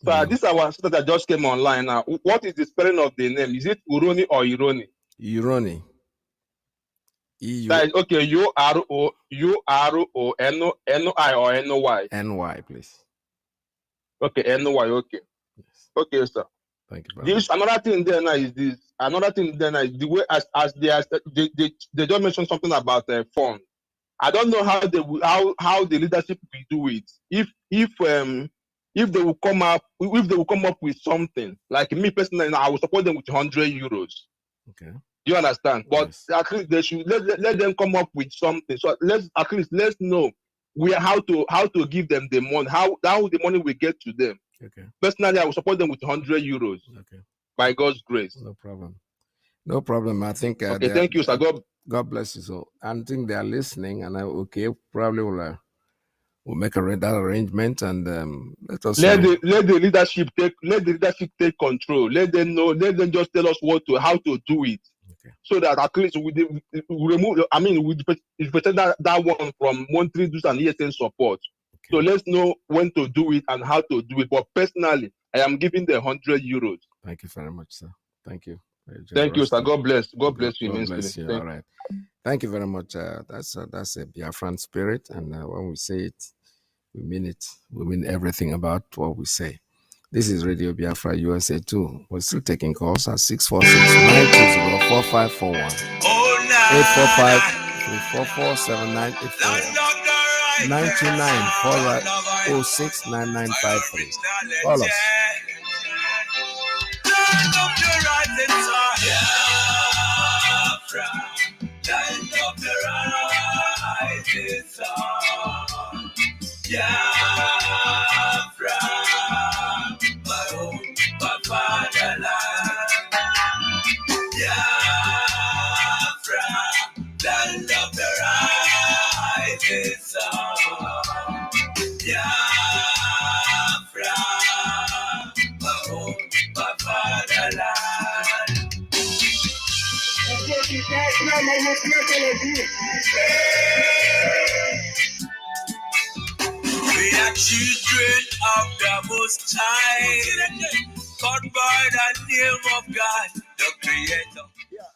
So this is our sister that just came online now. What is the spelling of the name? Is it Uroni or Ironi? Ironi. That is okay. U-R-O-N-O-N-I or N-O-Y? N-Y, please. Okay, N-O-Y. Okay. Yes. Okay, sir. Thank you very much. Another thing there now is this. Another thing there now is the way as they just mentioned something about fund. I don't know how they will, how the leadership will do it. If they will come up with something, like me personally, I will support them with 100 euros. Okay. Do you understand? But yes, at least they should let them come up with something. So let's know how to give them the money, how the money will get to them. Okay. Personally, I will support them with 100 euros. Okay. By God's grace. No problem. No problem. I think. Okay. Thank you, sir. God bless you. So I think they are listening, and probably will make that arrangement, and let the leadership take control. Let them know. Let them just tell us how to do it, okay, so that at least we remove. I mean, we present that one from monthly dues and ESN support. Okay. So let's know when to do it and how to do it. But personally, I am giving the 100 euros. Thank you very much, sir. Thank you. Thank you, sir. God bless. God bless you immensely. Bless you. All right. Thank you very much. That's a Biafran spirit, and when we say it, we mean it. We mean everything about what we say. This is Radio Biafra USA 2. We're still taking calls at 646-920-4541, 845-344-7984, 929-406-9953. Call us. Biafra, land of the rising sun. Biafra, my home, my fatherland. Biafra, land of the rising sun. Biafra, my home, my fatherland. We are children of the Most High, called by the name of God, the Creator.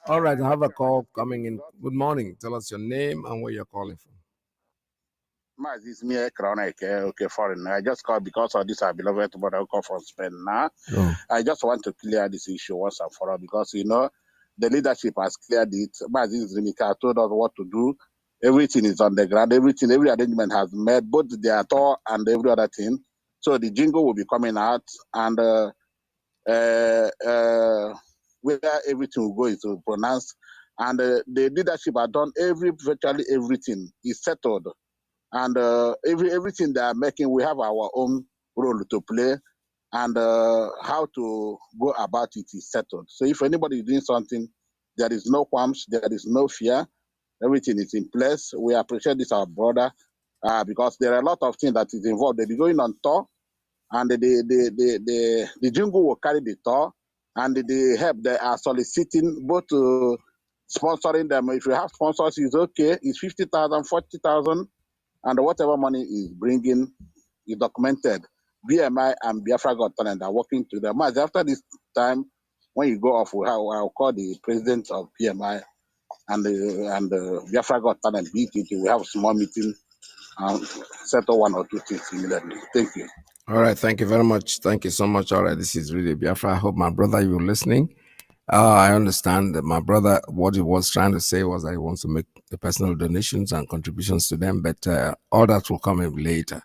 All right, I have a call coming in. Good morning. Tell us your name and where you're calling from. Mazi Iyke Mazi, okay, foreign. I just called because of this, our beloved brother who come from Spain now. Oh. I just want to clear this issue once and for all because, you know, the leadership has cleared it. Mazi Iyke told us what to do. Everything is on the ground. Every arrangement has made, both the author and every other thing. So the jingle will be coming out and where everything will go is pronounced. And the leadership have done virtually everything is settled. And everything they are making, we have our own role to play, and how to go about it is settled. So if anybody is doing something, there is no qualms, there is no fear, everything is in place. We appreciate this, our brother, because there are a lot of things that is involved. They'll be going on tour, and the jingle will carry the tour, and the help they are soliciting both sponsoring them. If you have sponsors, it's okay. It's 50,000, 40,000. And whatever money is bringing is documented. BMI and Biafra Got Talent are working together. After this time, when you go off, I'll call the president of PMI and Biafra Got Talent, BTT. We have a small meeting and settle one or two things immediately. Thank you. All right, thank you very much. Thank you so much. All right, this is really Biafra. I hope my brother, you're listening. I understand that my brother, what he was trying to say was that he wants to make the personal donations and contributions to them, but all that will come in later.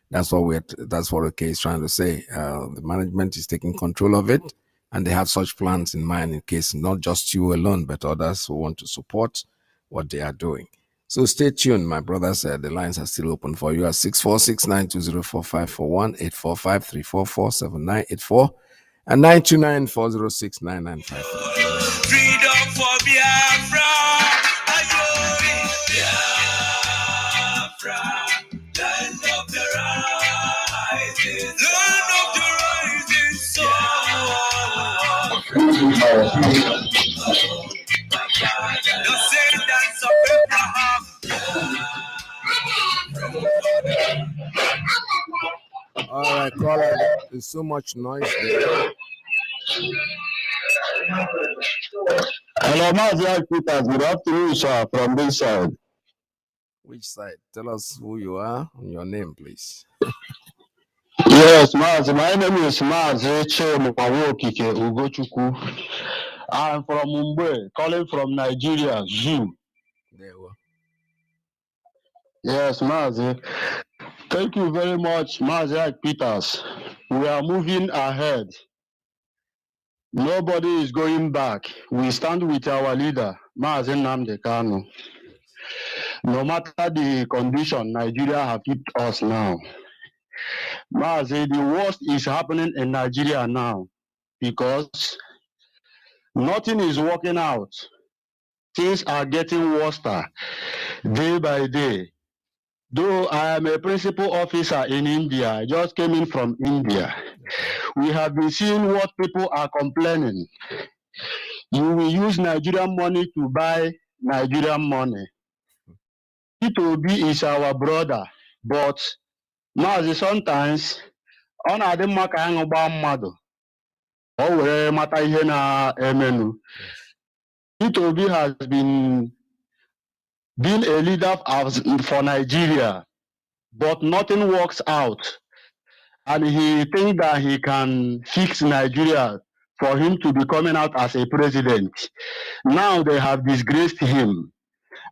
That's what the case is trying to say. The management is taking control of it, and they have such plans in mind in case not just you alone, but others who want to support what they are doing. So stay tuned, my brothers. The lines are still open for you at 646-920-4541, 845-344-7984. And 929-406-9953. Freedom for Biafra, Biafra, land of the rising sun. The descendants of Abraham. All right, caller, there's so much noise there. Hello, Mazi Iyke. Good afternoon, sir, from this side. Which side? Tell us who you are and your name, please. Yes, Mazi. My name is Mazi Iyke Mazi. I'm from Mumbai, calling from Nigeria, Zoo. There we go. Yes, Mazi. Thank you very much, Mazi Iyke. We are moving ahead. Nobody is going back. We stand with our leader, Mazi Nnamdi Kanu. No matter the condition Nigeria have hit us now. Mazi, the worst is happening in Nigeria now because nothing is working out. Things are getting worse day by day. Though I am a principal officer in India, I just came in from India. We have been seeing what people are complaining. You will use Nigerian money to buy Nigerian money. P2B is our brother, but Mazi, sometimes ọ na-adị mma ka anyị gbaa mmadụ o were mata ihe na-emenu. P2B has been a leader for Nigeria, but nothing works out. And he thinks that he can fix Nigeria for him to be coming out as a president. Now they have disgraced him.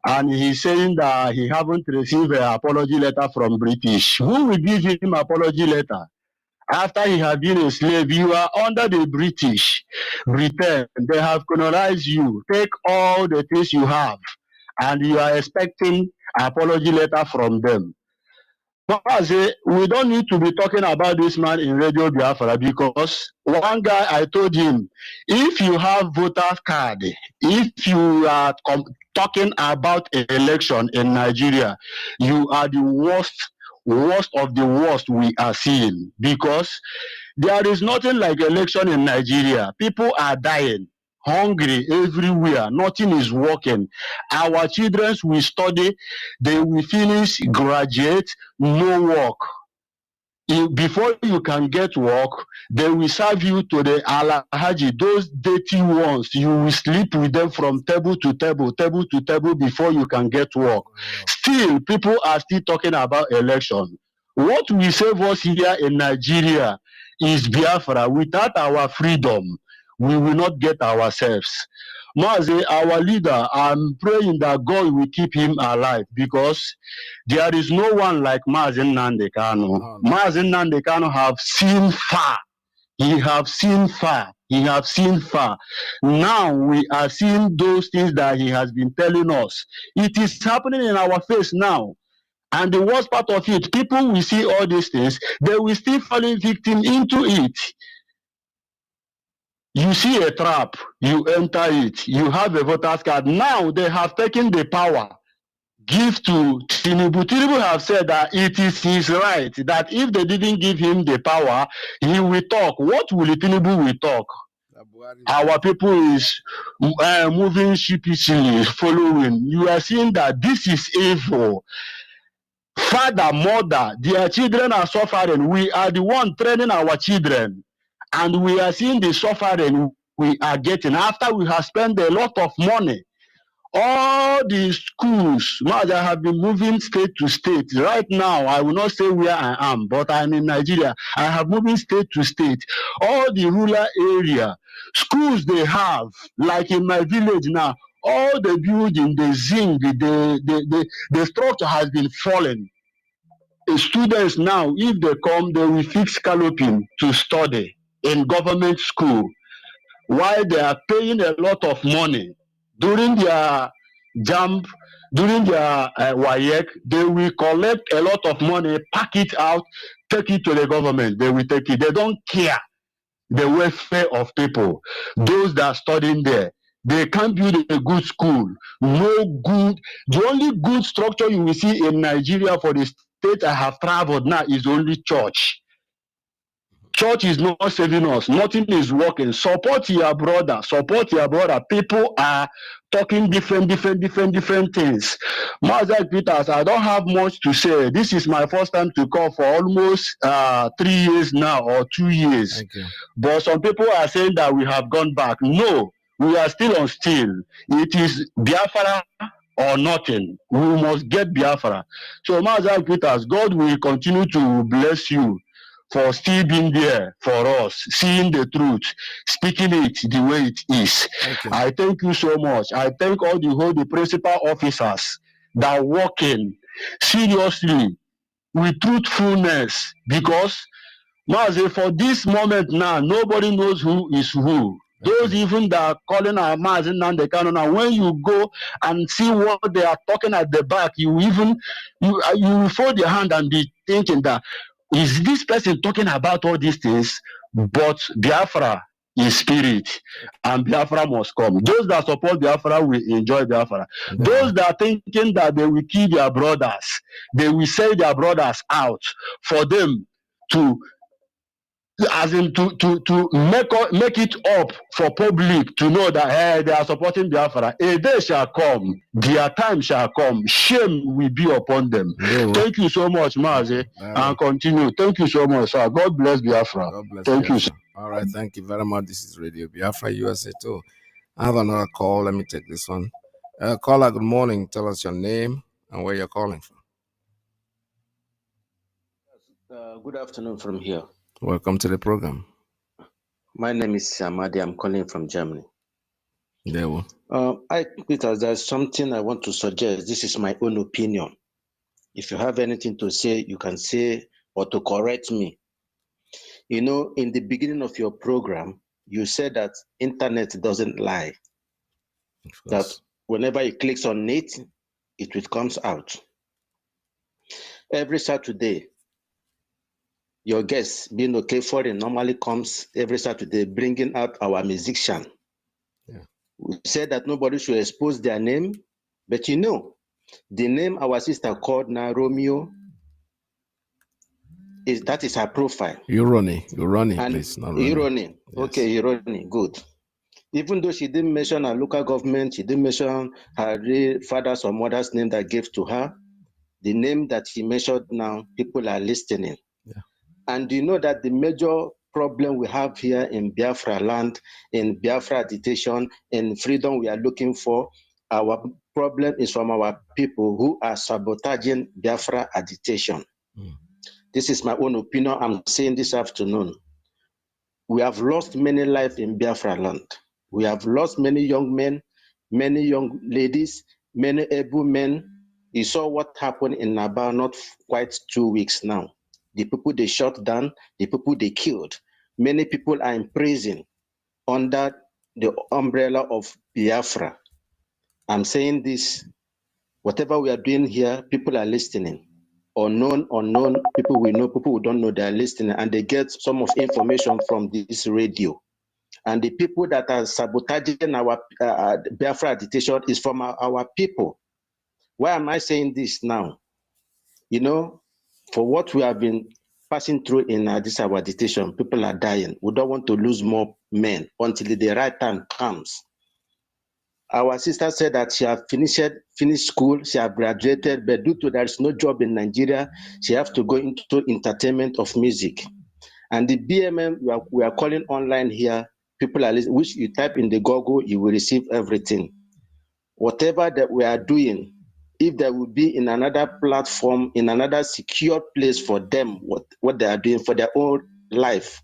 And he's saying that he haven't received an apology letter from British. Who will give him apology letter? After he had been a slave, you are under the British. Britain, they have colonized you. Take all the things you have, and you are expecting an apology letter from them. Mazi, we don't need to be talking about this man in Radio Biafra because one guy, I told him, if you have voter card, if you are talking about an election in Nigeria, you are the worst of the worst we are seeing because there is nothing like election in Nigeria. People are dying. hungry everywhere. Nothing is working. Our children will study, they will finish, graduate, no work. Before you can get work, they will serve you to the Alhaji, those dirty ones. You will sleep with them from table to table, table to table before you can get work. Still, people are still talking about election. What will save us here in Nigeria is Biafra. Without our freedom, we will not get ourselves. Mazi, our leader, I'm praying that God will keep him alive, because there is no one like Mazi Kanu. Mazi Kanu have seen far. He have seen far. He have seen far. Now we are seeing those things that he has been telling us. It is happening in our face now. And the worst part of it, people will see all these things, they will still fall victim into it. You see a trap, you enter it, you have a voter's card. Now they have taken the power, give to Tinubu. Tinubu have said that it is his right, that if they didn't give him the power, he will talk. What will Tinubu will talk? Our people is moving sheepishly, following. You are seeing that this is evil. Father, mother, their children are suffering. We are the one training our children. And we are seeing the suffering we are getting after we have spent a lot of money. All the schools, I have been moving state to state. Right now, I will not say where I am, but I'm in Nigeria. I have moving state to state. All the rural area, schools they have, like in my village now, all the building, the zinc, the structure has been falling. The students now, if they come, they will fix scalloping to study in government school, while they are paying a lot of money during their jump, during their WAEC, they will collect a lot of money, pack it out, take it to the government. They will take it. They don't care the welfare of people. Those that are studying there, they can't build a good school. No good. The only good structure you will see in Nigeria for the state I have traveled now is only church. Church is not saving us. Nothing is working. Support your brother. Support your brother. People are talking different things. Mazi Peters, I don't have much to say. This is my first time to call for almost 3 years now, or 2 years. Thank you. But some people are saying that we have gone back. No, we are still on still. It is Biafra or nothing. We must get Biafra. So Mazi Peters, God will continue to bless you for still being there for us, seeing the truth, speaking it the way it is. I thank you so much. I thank all the principal officers that are working seriously with truthfulness, because Mazi, for this moment now, nobody knows who is who. Those even that are calling our Mazi Kanu now, when you go and see what they are talking at the back, you will fold your hand and be thinking that, is this person talking about all these things? But Biafra is spirit, and Biafra must come. Those that support Biafra will enjoy Biafra. Those that are thinking that they will kill their brothers, they will sell their brothers out for them to, as in to make it up for public to know that, hey, they are supporting Biafra. A day shall come, their time shall come, shame will be upon them. Thank you so much, Mazi, and continue. Thank you so much, sir. God bless Biafra. God bless Thank Biafra. you, sir. All right, thank you very much. This is Radio Biafra USA too. I have another call. Let me take this one. Caller, good morning. Tell us your name and where you're calling from. Good afternoon from here. Welcome to the program. My name is Amadi. I'm calling from Germany. There we Peter, there's something I want to suggest. This is my own opinion. If you have anything to say, you can say, or to correct me. You know, in the beginning of your program, you said that internet doesn't lie. That whenever it clicks on it, it comes out. Every Saturday, your guest, being okay for it, normally comes every Saturday, bringing out our musician. Yeah. We said that nobody should expose their name, but you know, the name our sister called now Romeo, that is her profile. Irony, please. Not Ronnie. Irony. Yes. Okay, irony, good. Even though she didn't mention her local government, she didn't mention her real father's or mother's name that gave to her. The name that she mentioned now, people are listening. Yeah. And you know that the major problem we have here in Biafra land, in Biafra agitation, in freedom we are looking for, our problem is from our people who are sabotaging Biafra agitation. Mm. This is my own opinion. I'm saying this afternoon. We have lost many lives in Biafra land. We have lost many young men, many young ladies, many able men. You saw what happened in Naba not quite 2 weeks now. The people they shot down, the people they killed. Many people are in prison under the umbrella of Biafra. I'm saying this, whatever we are doing here, people are listening. Unknown, people we know, people who don't know, they are listening, and they get some of information from this radio. And the people that are sabotaging our Biafra agitation is from our people. Why am I saying this now? You know, for what we have been passing through in this our agitation, people are dying. We don't want to lose more men until the right time comes. Our sister said that she have finished school, she have graduated, but due to there is no job in Nigeria, she have to go into entertainment of music. And the BMM we are calling online here, people are listening, which you type in the Google, you will receive everything. Whatever that we are doing, if there will be in another platform, in another secure place for them, what they are doing for their own life,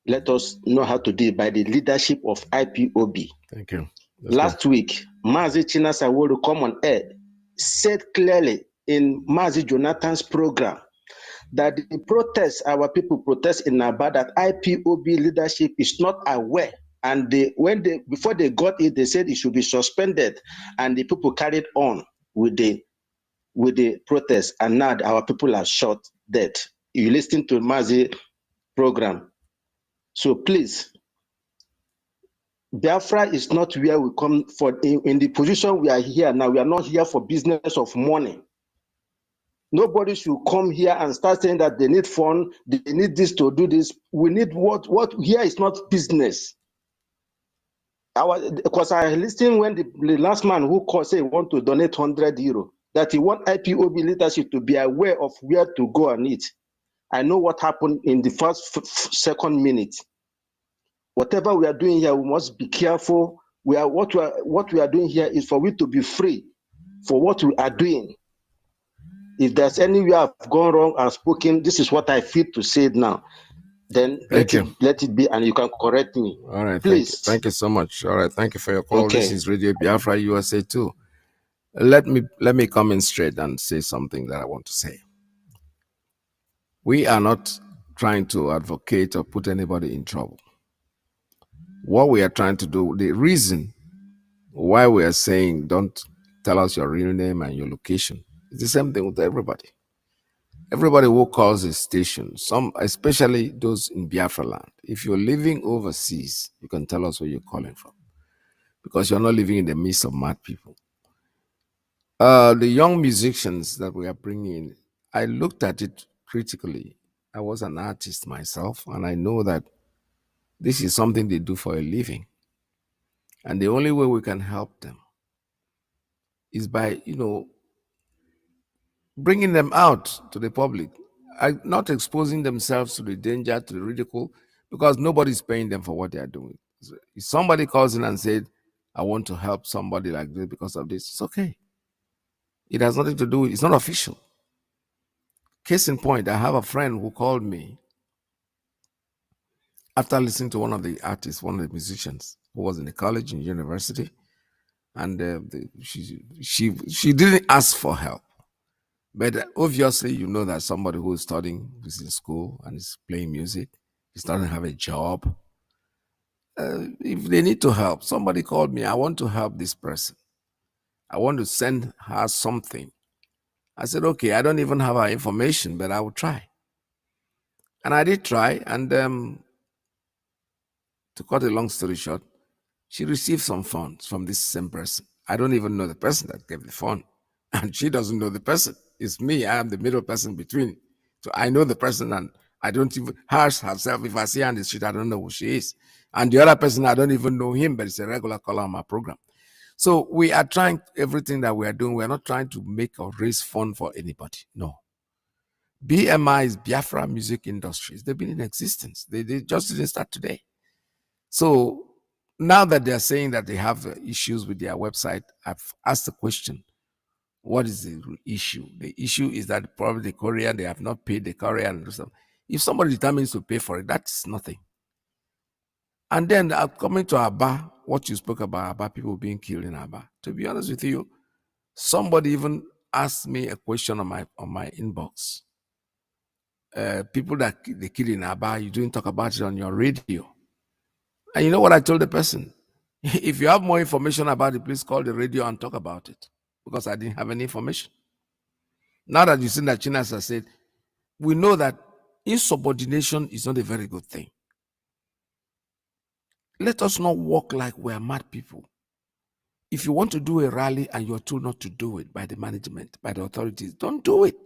let us know how to do it by the leadership of IPOB. Thank you. Last week, Mazi Chinasa come on air, said clearly in Mazi Jonathan's program that the protest, our people protest in Naba, that IPOB leadership is not aware. And before they got it, they said it should be suspended. And the people carried on with the protest. And now our people are shot dead. You listen to Mazi program. So please, Biafra is not where we come for. In the position we are here now, we are not here for business of money. Nobody should come here and start saying that they need fund, they need this to do this. We need what here is not business. Because I listened when the last man who called say he want to donate €100, that he want IPOB leadership to be aware of where to go and eat. I know what happened in the second minute. Whatever we are doing here, we must be careful. What we are doing here is for we to be free for what we are doing. If there's anywhere I've gone wrong and spoken, this is what I feel to say now. Then let it be, and you can correct me. All right, please. Thank you so much. All right, thank you for your call. Okay. This is Radio Biafra USA 2. Let me come in straight and say something that I want to say. We are not trying to advocate or put anybody in trouble. What we are trying to do, the reason why we are saying don't tell us your real name and your location, it's the same thing with everybody. Everybody who calls a station, especially those in Biafra land, if you're living overseas, you can tell us where you're calling from, because you're not living in the midst of mad people. The young musicians that we are bringing in, I looked at it critically. I was an artist myself, and I know that this is something they do for a living. And the only way we can help them is by, bringing them out to the public, not exposing themselves to the danger, to the ridicule, because nobody's paying them for what they are doing. So if somebody calls in and said, I want to help somebody like this because of this, it's okay. It has nothing to do, it's not official. Case in point, I have a friend who called me after listening to one of the artists, one of the musicians who was in the college, in university, and she didn't ask for help. But obviously, you know that somebody who is studying, who's in school and is playing music, he doesn't have a job. If they need to help, somebody called me, I want to help this person. I want to send her something. I said, okay, I don't even have her information, but I will try. And I did try, and to cut a long story short, she received some funds from this same person. I don't even know the person that gave the fund, and she doesn't know the person. It's me. I am the middle person between. So I know the person, and I don't even, herself, if I see her on the street, I don't know who she is. And the other person, I don't even know him, but it's a regular caller on my program. So we are trying everything that we are doing. We are not trying to make or raise fund for anybody. No. BMI is Biafra Music Industries. They've been in existence. They just didn't start today. So now that they're saying that they have issues with their website, I've asked the question, what is the issue? The issue is that probably the courier, they have not paid the courier. And stuff. If somebody determines to pay for it, that's nothing. And then coming to Aba, what you spoke about people being killed in Aba. To be honest with you, somebody even asked me a question on my inbox. People that they killed in Aba, you didn't talk about it on your radio. And you know what I told the person? If you have more information about it, please call the radio and talk about it. Because I didn't have any information. Now that you've seen that China has said, we know that insubordination is not a very good thing. Let us not walk like we're mad people. If you want to do a rally and you're told not to do it by the management, by the authorities, don't do it.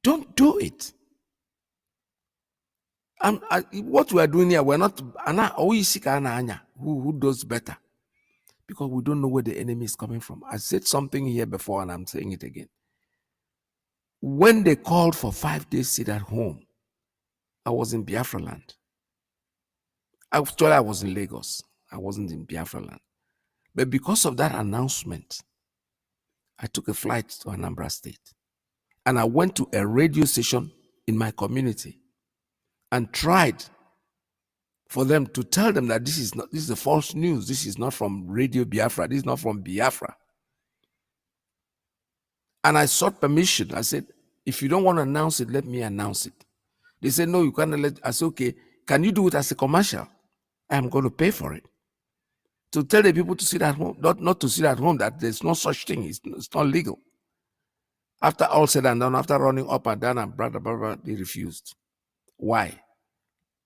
Don't do it. And what we are doing here, we're not, who does better? Because we don't know where the enemy is coming from. I said something here before and I'm saying it again. When they called for 5 days sit at home, I was in Biafra land. Actually, I was in Lagos. I wasn't in Biafra land. But because of that announcement, I took a flight to Anambra State. And I went to a radio station in my community and tried for them to tell them that this is a false news. This is not from Radio Biafra. This is not from Biafra. And I sought permission. I said, if you don't want to announce it, let me announce it. They said, no, you can't let. I said, okay, can you do it as a commercial? I'm going to pay for it. To tell the people to sit at home, not to sit at home, that there's no such thing. It's not legal. After all said and done, after running up and down and blah, blah, blah, blah, they refused. Why?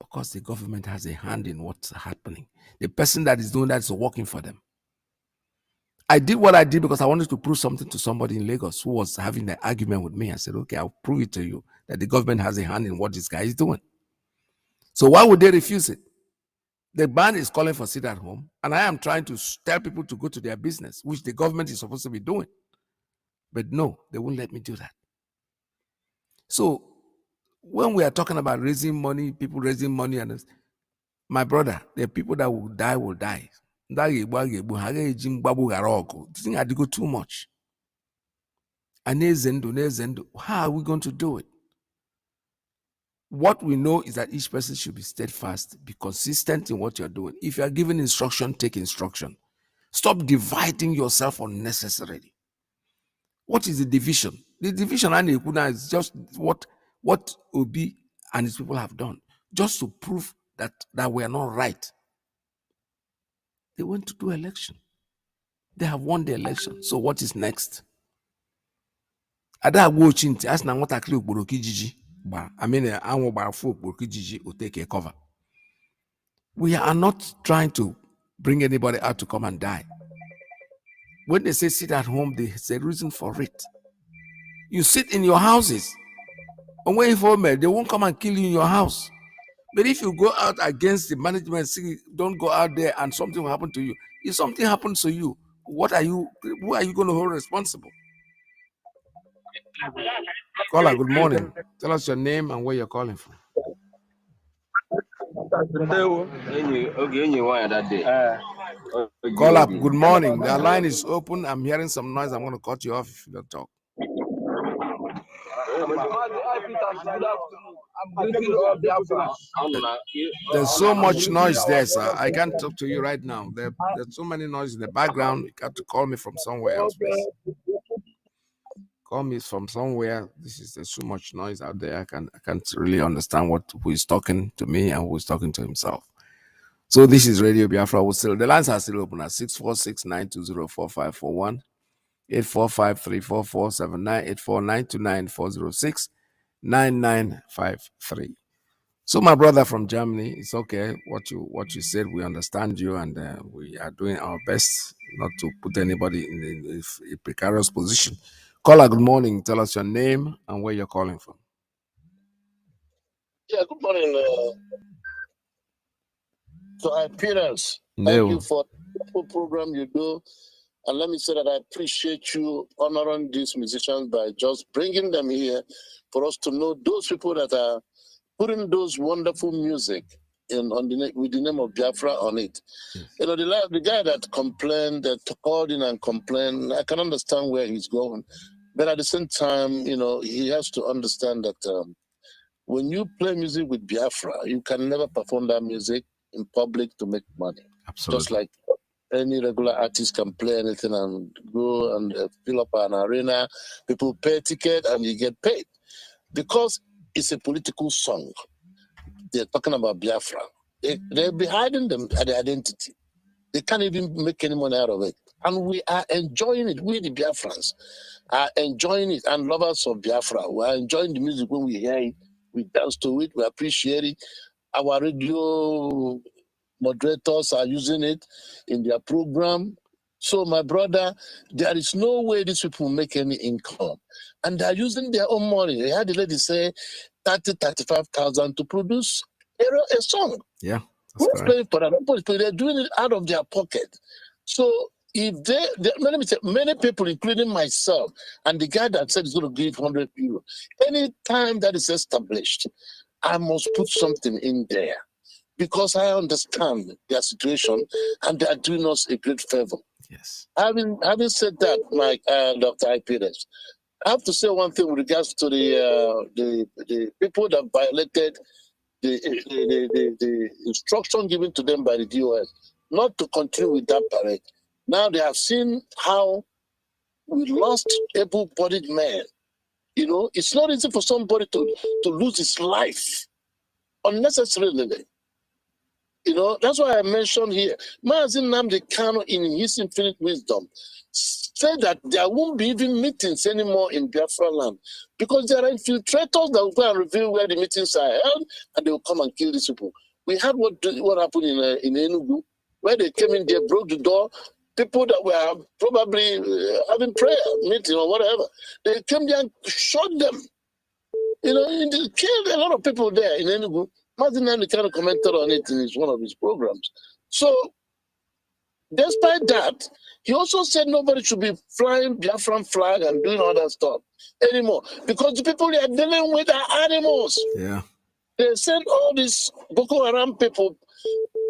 Because the government has a hand in what's happening. The person that is doing that is working for them. I did what I did because I wanted to prove something to somebody in Lagos who was having an argument with me. I said, okay, I'll prove it to you that the government has a hand in what this guy is doing. So why would they refuse it? The ban is calling for sit at home, and I am trying to tell people to go to their business, which the government is supposed to be doing. But no, they won't let me do that. So when we are talking about raising money, people raising money, and my brother, the people that will die will die. This thing had to go too much. How are we going to do it? What we know is that each person should be steadfast, be consistent in what you're doing. If you are given instruction, take instruction. Stop dividing yourself unnecessarily. What is the division? The division is just what Obi and his people have done, just to prove that we are not right. They went to do election. They have won the election. So what is next? Ada watching as na what akli ogboroki jiji. I mean, will take a cover. We are not trying to bring anybody out to come and die. When they say sit at home, there's a reason for it. You sit in your houses. And when they won't come and kill you in your house. But if you go out against the management, don't go out there and something will happen to you. If something happens to you, who are you going to hold responsible? Caller, good morning. Tell us your name and where you're calling from. Call up. Good morning. The line is open. I'm hearing some noise. I'm going to cut you off if you don't talk. There's so much noise there, sir. I can't talk to you right now. There's so many noise in the background. You got to call me from somewhere else, please. Call me from somewhere. There's so much noise out there. I can't really understand who is talking to me and who is talking to himself. So this is Radio Biafra. The lines are still open at 646-920-4541, 845-344-7984, 929-406-9953. So my brother from Germany, it's okay. What you said, we understand you, and we are doing our best not to put anybody in a precarious position. Caller, good morning. Tell us your name and where you're calling from. Yeah, good morning. So I parents, thank you for the program you do. And let me say that I appreciate you honoring these musicians by just bringing them here for us to know those people that are putting those wonderful music with the name of Biafra on it. Yes. You know, the guy that complained, that called in and complained, I can understand where he's going. But at the same time, you know, he has to understand that when you play music with Biafra, you can never perform that music in public to make money. Absolutely. Just like any regular artist can play anything and go and fill up an arena. People pay a ticket and you get paid. Because it's a political song. They're talking about Biafra. They're hiding them at the identity. They can't even make any money out of it. And we are enjoying it. We, the Biafrans, are enjoying it. And lovers of Biafra, we are enjoying the music when we hear it. We dance to it. We appreciate it. Our radio moderators are using it in their program. So, my brother, there is no way these people make any income. And they're using their own money. I had the lady say 35,000 to produce a song. Yeah. Who's paying for that? They're doing it out of their pocket. So, if let me say, many people, including myself, and the guy that said he's going to give 100 euros, any time that is established, I must put something in there. Because I understand their situation and they are doing us a great favor. Yes. Having said that, my Dr. Iyke, I have to say one thing with regards to the people that violated the instruction given to them by the DOS, not to continue with that parade. Now they have seen how we lost able-bodied men. You know, it's not easy for somebody to lose his life unnecessarily. You know, that's why I mentioned here, Mazi Nnamdi Kanu, in his infinite wisdom, said that there won't be even meetings anymore in Biafra land because there are infiltrators that will go and reveal where the meetings are held and they will come and kill these people. We had what happened in Enugu, where they came in there, broke the door, people that were probably having prayer meeting or whatever, they came there and shot them. You know, they killed a lot of people there in Enugu. Mazi Nnamdi kind of commented on it in one of his programs. So, despite that, he also said nobody should be flying Biafran flag and doing all that stuff anymore because the people they are dealing with are animals. Yeah. They send all these Boko Haram people,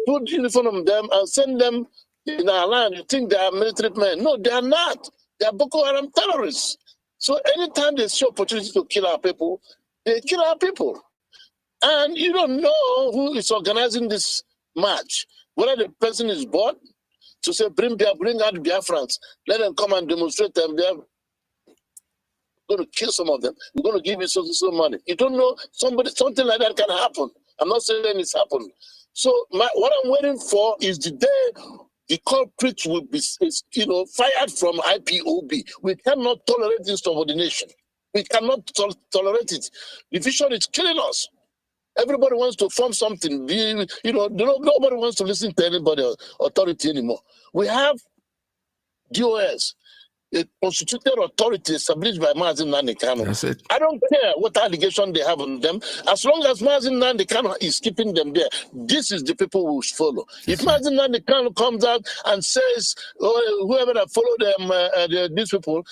put uniform on them and send them in our land. You think they are military men. No, they are not. They are Boko Haram terrorists. So anytime they see opportunity to kill our people, they kill our people. And you don't know who is organizing this march. Whether the person is bought to say, bring out Biafrans, let them come and demonstrate them. They're going to kill some of them. We're going to give you so money. You don't know something like that can happen. I'm not saying it's happened. So what I'm waiting for is the day the culprits will be, fired from IPOB. We cannot tolerate insubordination. We cannot tolerate it. Division is killing us. Everybody wants to form something. Nobody wants to listen to anybody authority anymore. We have DOS, a constituted authority established by Mazi Nnamdi Kanu. That's it. I don't care what allegation they have on them. As long as Mazi Nnamdi Kanu is keeping them there, this is the people who will follow. If Mazi Nnamdi Kanu comes out and says, whoever that follow them, these people,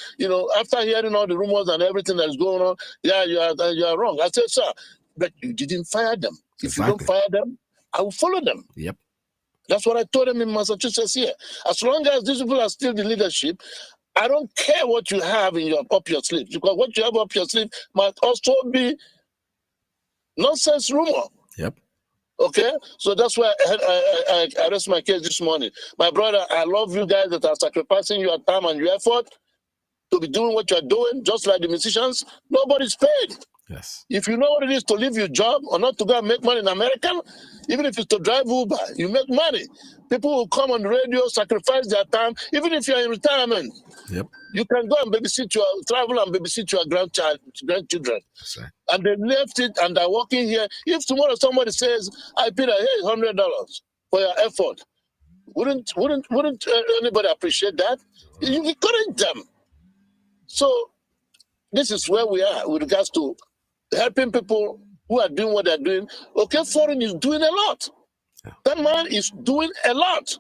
after hearing all the rumors and everything that's going on, yeah, you are wrong. I said, sir, but you didn't fire them. If you don't fire them, I will follow them. Yep. That's what I told them in Massachusetts here. As long as these people are still the leadership, I don't care what you have up your sleeve, because what you have up your sleeve might also be nonsense rumor. Yep. Okay? So that's why I rest my case this morning. My brother, I love you guys that are sacrificing your time and your effort to be doing what you're doing, just like the musicians. Nobody's paid. Yes. If you know what it is to leave your job or not to go and make money in America, even if it's to drive Uber, you make money. People will come on the radio, sacrifice their time, even if you're in retirement. Yep. You can go and travel and babysit your grandchildren. That's right. And they left it and they're working here. If tomorrow somebody says, I paid $100 for your effort, wouldn't anybody appreciate that? You encourage them. So this is where we are with regards to helping people who are doing what they're doing. Okay, foreign is doing a lot. That man is doing a lot.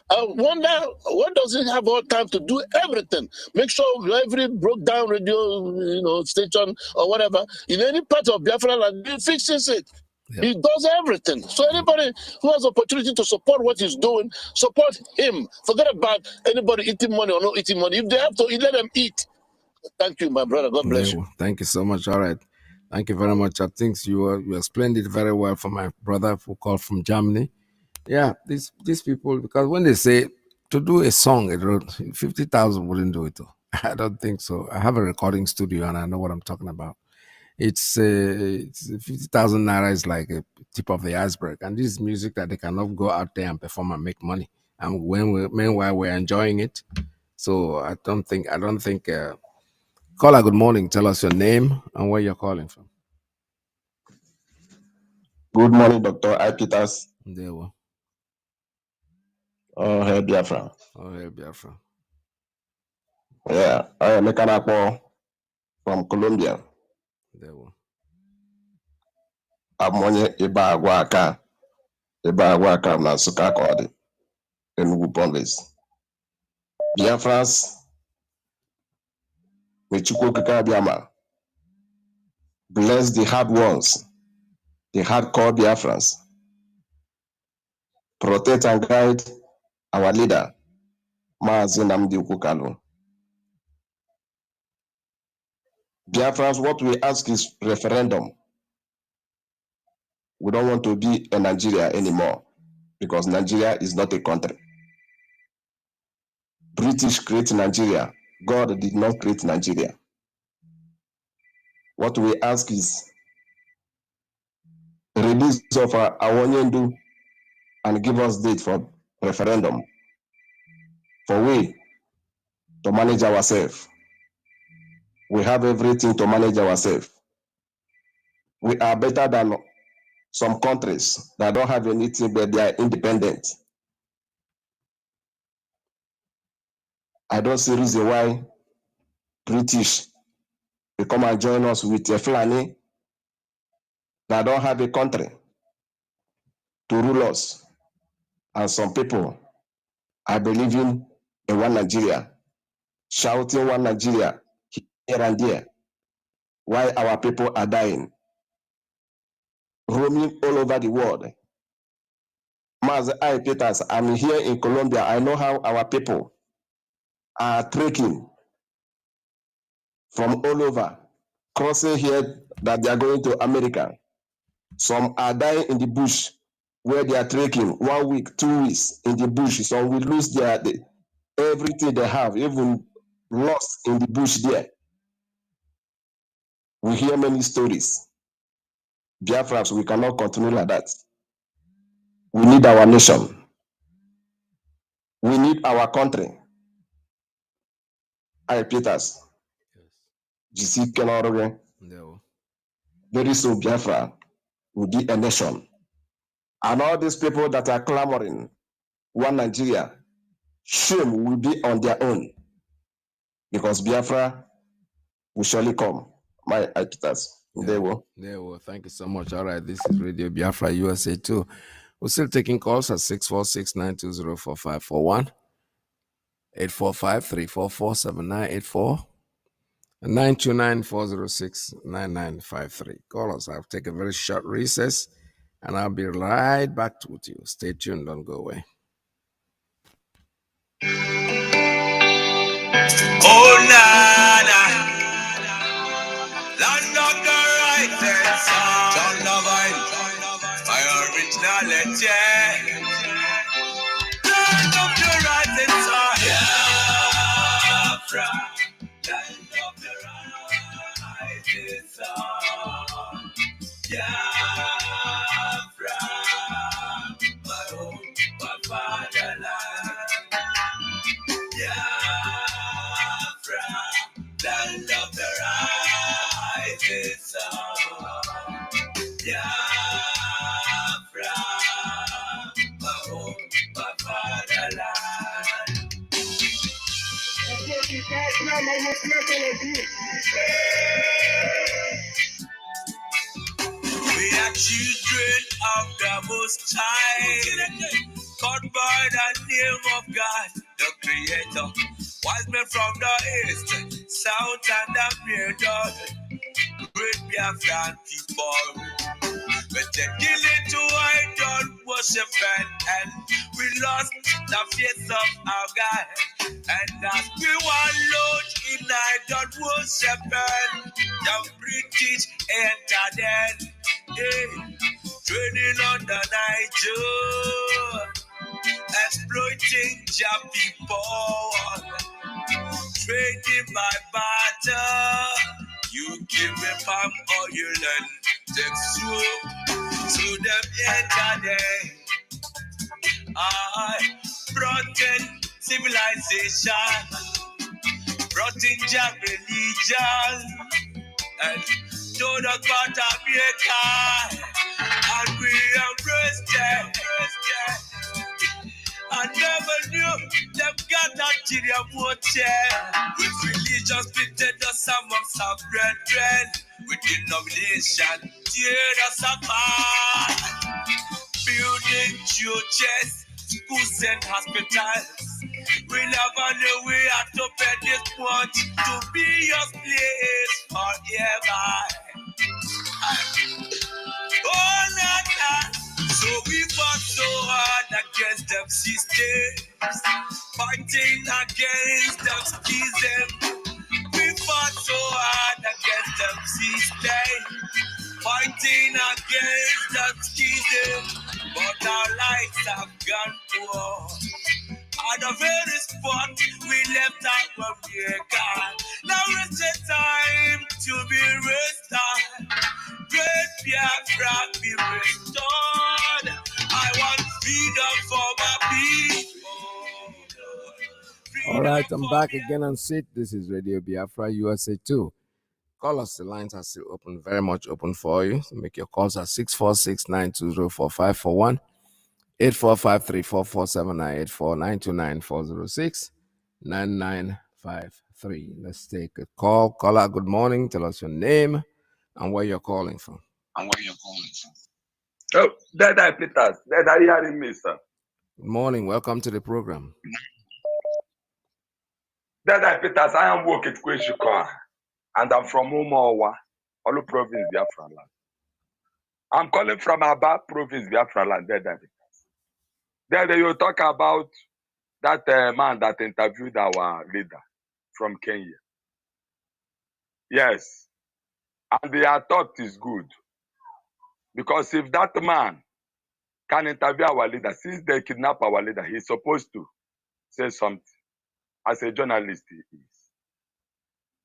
I wonder, what does he have all time to do everything? Make sure every broke down radio, station or whatever in any part of Biafra land, he fixes it. Yep. He does everything. So anybody who has opportunity to support what he's doing, support him. Forget about anybody eating money or not eating money. If they have to eat, let them eat. Thank you, my brother. God bless you. Thank you so much. All right. Thank you very much. I think you explained it very well for my brother who called from Germany. Yeah, these people, because when they say to do a song, 50,000 wouldn't do it. Though. I don't think so. I have a recording studio and I know what I'm talking about. It's 50,000 naira is like a tip of the iceberg, and this is music that they cannot go out there and perform and make money. And meanwhile we're enjoying it. So I don't think. Caller, good morning. Tell us your name and where you're calling from. Good morning, Dr. Peters. There we. Oh, hey, Biafra. Oh, hey, Biafra. Yeah, I am Mekanakpo from Colombia. There we. I'm onye Iba Agwaka na Nsukka ka ọ dị Enugu province. Biafrans, may Chukwu Okike Abiama bless the hard ones, the hardcore Biafrans. Protect and guide our leader, Mazi Nnamdi Kanu. Biafrans, what we ask is referendum. We don't want to be in Nigeria anymore because Nigeria is not a country. British create Nigeria. God did not create Nigeria. What we ask is release of our Awanyendu and give us date for referendum for we to manage ourselves. We have everything to manage ourselves. We are better than some countries that don't have anything but they are independent. I don't see reason why British will come and join us with a Fulani that don't have a country to rule us. And some people are believing in one Nigeria, shouting one Nigeria here and there, while our people are dying, roaming all over the world. Mazi Iyke Peters, I'm here in Colombia. I know how our people are trekking from all over, crossing here that they are going to America. Some are dying in the bush where they are trekking 1 week, 2 weeks in the bush. Some will lose everything they have, even lost in the bush there. We hear many stories. Biafrans, we cannot continue like that. We need our nation. We need our country. Iyke Peters. Yes. Very soon Biafra will be a nation. And all these people that are clamoring one Nigeria, shame will be on their own. Because Biafra will surely come. My Iyke Peters. There we. Thank you so much. All right, this is Radio Biafra USA 2. We're still taking calls at 646-920-4541, 845-344-7984, and 929-406-9953. Call us. I'll take a very short recess, and I'll be right back with you. Stay tuned. Don't go away. Oh, nana. Land of the righteous son. John Lovine. My originality. Land of the rising sun. Biafra. Land of the rising sun. Biafra. My home, my fatherland. Biafra. Land of the rising sun. Biafra. My home, my fatherland. We are children of the Most High, called by the name of God, the Creator. Wise men from the east, south, and the middle, great Biafran people. But they killing to idol worship and we lost the face of our God. And as we were lost in idol worship and the British entered in, trading on the Niger, exploiting your people, trading by barter. You give me palm oil and take soup. To them enter I brought in civilization, brought in their religion, and told us about America, and we embraced them. I never knew them got a Tyrian water. With religion splitted us amongst our brethren, with denomination teared us apart. Building churches, schools and hospitals. We never knew we had to pay this much to be your place forever. Oh, nah. So we fought so hard against them systems, fighting against them schism. We fought so hard against them systems, fighting against them schism. But our lives have gone poor. At the very spot we left our America. Now is the time to be restored. Great Biafra be restored. I want freedom for my people. All right, I'm back again on Sit. This is Radio Biafra USA 2. Call us, the lines are still open, very much open for you. So make your calls at 646-920-4541, 845-3447-94-929-406-9953. Let's take a call. Caller, good morning. Tell us your name and where you're calling from. Oh, Dada Peters, Dada hearing me, sir. Good morning. Welcome to the program. Dada Peters, I am working at Kweshukwa, and I'm from Umowa, Olu Province, Biafra land. I'm calling from Aba Province, Biafra land, Dada Peters. Dada, you talk about that man that interviewed our leader from Kenya. Yes, and their thought is good. Because if that man can interview our leader, since they kidnap our leader, he's supposed to say something. As a journalist, he is.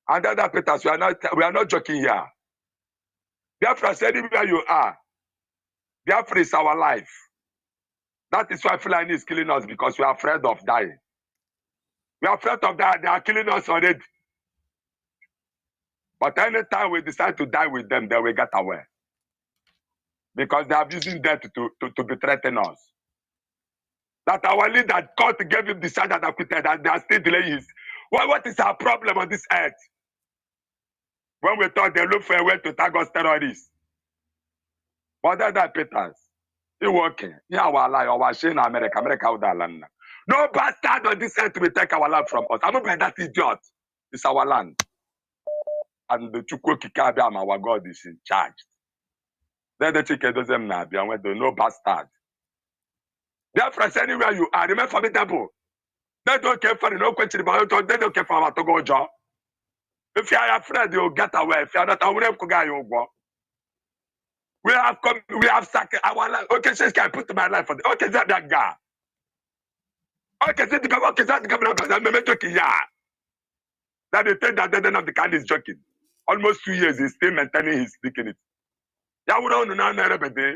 And Dada Peters, we are not joking here. Biafra, anywhere you are, Biafra is our life. That is why Fulani is killing us, because we are afraid of dying. We are afraid of dying. They are killing us already. But anytime we decide to die with them, they will get away. Because they are using death to be threatening us. That our leader, God gave him the charge that acquitted, and they are still delaying his. What is our problem on this earth? When we thought they look for a way to tag us terrorists. But that Peters, he working. Yeah, our life, our shame in America would have land. No bastard on this earth will take our land from us. I'm not by that idiot. It's our land. And the Chukwu Kikabiam, our God, is in charge. Then the chicken doesn't matter, and when no bastard. Therefore, anywhere you are, remain formidable. They don't care for no question about it, they don't care for our to go job. If you are afraid, you'll get away. If you are not aware, you'll go. We have sacked our life. Okay, so can I put my life on it? Okay, that guy. Okay, so that government, I'm joking, yeah. That they think that the end of the can is joking. Almost 2 years, he's still maintaining his dignity. Yeah, we don't know now, every day.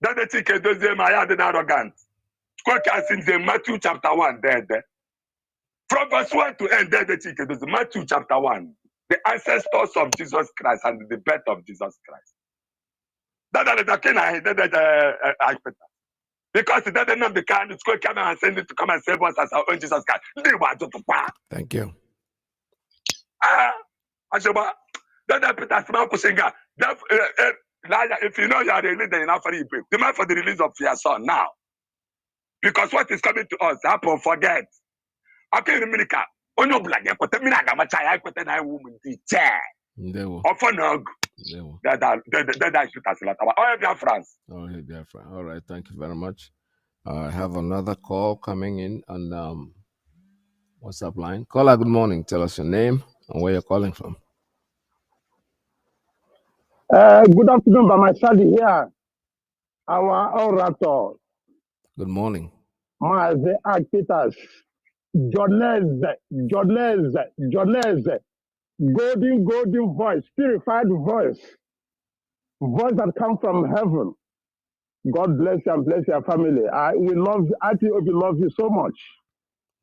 That the chicken does them, I had an arrogant. Since Matthew chapter 1, there. From verse 1 to end, there the chicken does Matthew chapter 1. The ancestors of Jesus Christ and the birth of Jesus Christ. That is the king I because he doesn't have the kind of come and send it to come and save us as our own Jesus Christ. Thank you. Ashoba, that Peter Simanko singer. If you know you are a leader in Africa, demand for the release of your son now. Because what is coming to us, Apple forget. Okay, in America, on your black, you put a minute, I'm a child, I put an woman, the chair. Often, that I shoot as a lot. Oh, Biafrans. Oh, hey, Biafra. All right, thank you very much. I have another call coming in on WhatsApp line. Caller, good morning. Tell us your name and where you're calling from. Good afternoon, by my side here. Our orator, Good morning. Mazi Iyke Mazi, golden voice, purified voice that comes from heaven. God bless you and bless your family. We love you so much.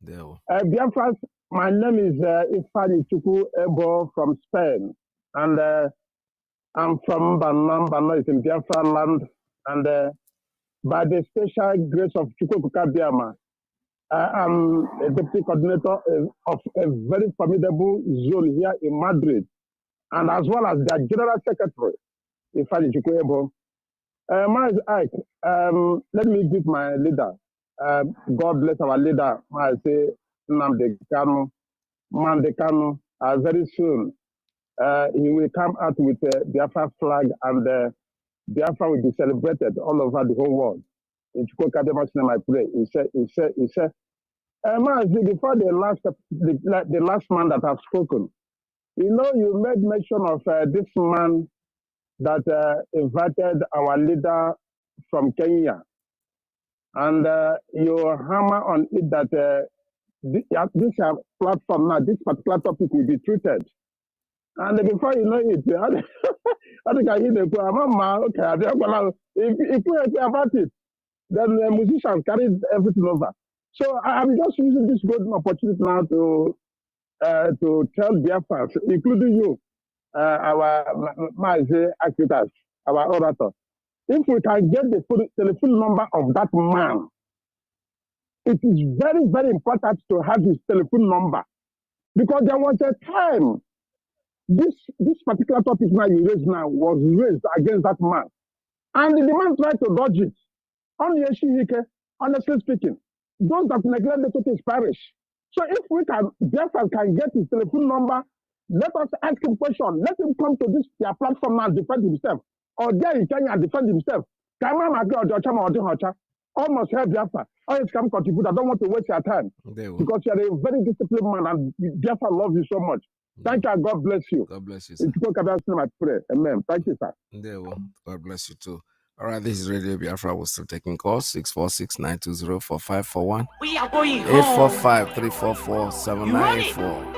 Biafra, my name is Ifani Chukwu Ebo from Spain, and I'm from Banam, it's in Biafra land, and by the special grace of Chukwu Biama, I am a deputy coordinator of a very formidable zone here in Madrid, and as well as the general secretary, Ifani Chukwu Ebo. Mazi Iyke, let me greet my leader. God bless our leader, Mazi Nnamdi Kanu. Kanu. Very soon, he will come out with the Biafra flag, and Biafra will be celebrated all over the whole world. In Chukwuka name, I pray. He said, Mazi, before the last man that have spoken, you made mention of this man that invited our leader from Kenya, and you hammer on it that this platform now, this particular topic will be treated. And before you know it, I think I hear the okay, if you about it, then the musicians carried everything over. So I'm just using this golden opportunity now to tell Biafrans, including you, our Mazi Iyke, our orator, if we can get the telephone number of that man, it is very, very important to have his telephone number, because there was a time this particular topic now you raised now was raised against that man, and the man tried to dodge it. Honestly speaking, those that neglect the topic perish. So if we can, Biafra can get his telephone number, let us ask him question. Let him come to this their platform now and defend himself, or there in Kenya and defend himself. Almost help Biafra. Always come contribute. I don't want to waste your time because you are a very disciplined man and Biafra loves you so much. Thank you. God bless you. God bless you, sir. I pray. Amen. Thank you, sir. God bless you too. All right, this is Radio Biafra. We're still taking calls. 646-920-4541. 845-344-7984.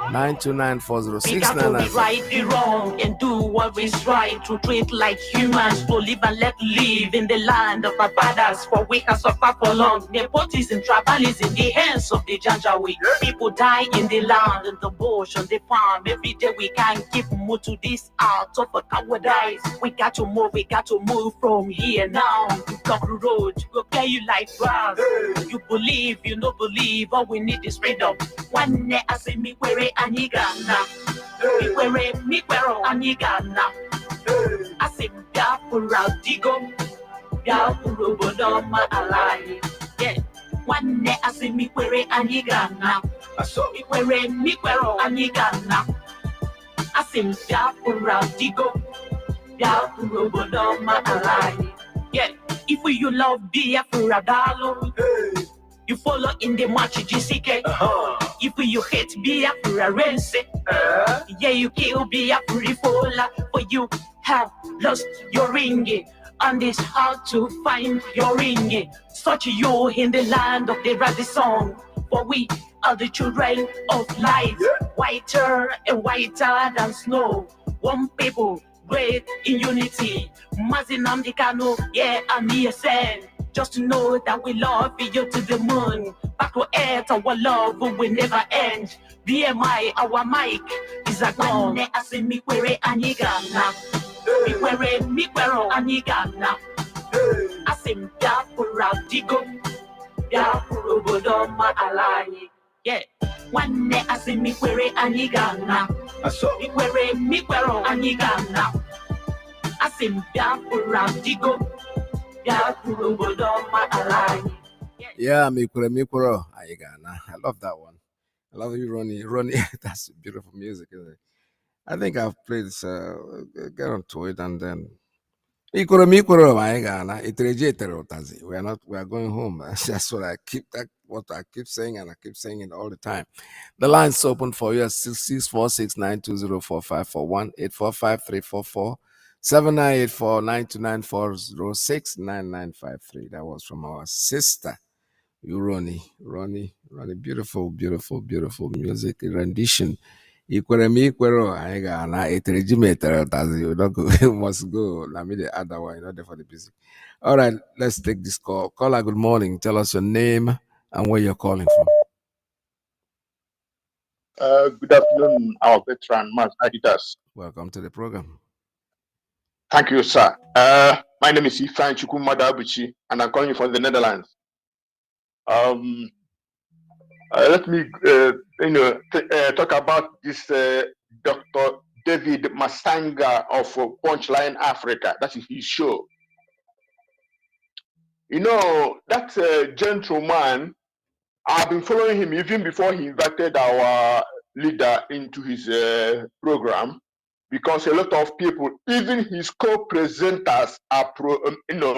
929-406-994. Right the wrong and do what is right, to treat like humans, to live and let live in the land of our fathers, for we can suffer for long. Nepotism, tribalism in the hands of the Janjaweed. People die in the land, in the bush, on the farm. Every day we can't keep move to this out of a cowardice. We got to move from here now. You block the road, go pay you like grass. You believe, you don't believe, all we need is freedom. One day I see me where Anigana, mi quero Anigana. I say Biafra digo, Biafra bodoma alai. Yeah, one day I say mi quere Anigana. Mi quero Anigana. I say Biafra digo, Biafra bodoma alai. Yeah, if you love Biafra dalo. You follow in the march, GCK. If you hate Biafra, Rense. Yeah, you kill Biafra, for you have lost your ring. And it's hard to find your ring. Such you in the land of the Radisson. For we are the children of light, whiter and whiter than snow. One people, great in unity. Mazi Nnamdi Kanu, yeah, and ESN. Just to know that we love you to the moon. Back to earth, our love will never end. BMI, our mic is a gun. I say mi quere Anigana. Mi quero Anigana. I say Biafra digo. Biafra bodoma alai. Yeah. One day I say mi quere Anigana. Mi quero Anigana. Asim Biafra Digo, Biafra Bodoma Alai. Yeah, Mikuro. I love that one. I love you, Ronnie. Ronnie, that's beautiful music, isn't it? I think I've played this, get onto it, and then Mikuro, we are going home. That's what I keep saying, and I keep saying it all the time. The line's open for you at 646-920-4541, 845-344-7984-929-406-9953. That was from our sister. You, Ronnie, beautiful, beautiful, beautiful music rendition. Ikwere m ikwere, anyị ga-ana etereji m etere ụtazi, you must go. Let me the other one, not there for the music. All right, let's take this call. Caller, good morning. Tell us your name and where you're calling from. Good afternoon, our veteran, Mazi Adidas. Welcome to the program. Thank you, sir. My name is Iyke Mazi Alozie, and I'm calling you from the Netherlands. Let me, talk about this Dr. David Masanga of Punchline Africa. That is his show. You know, that gentleman, I've been following him even before he invited our leader into his program, because a lot of people, even his co-presenters, are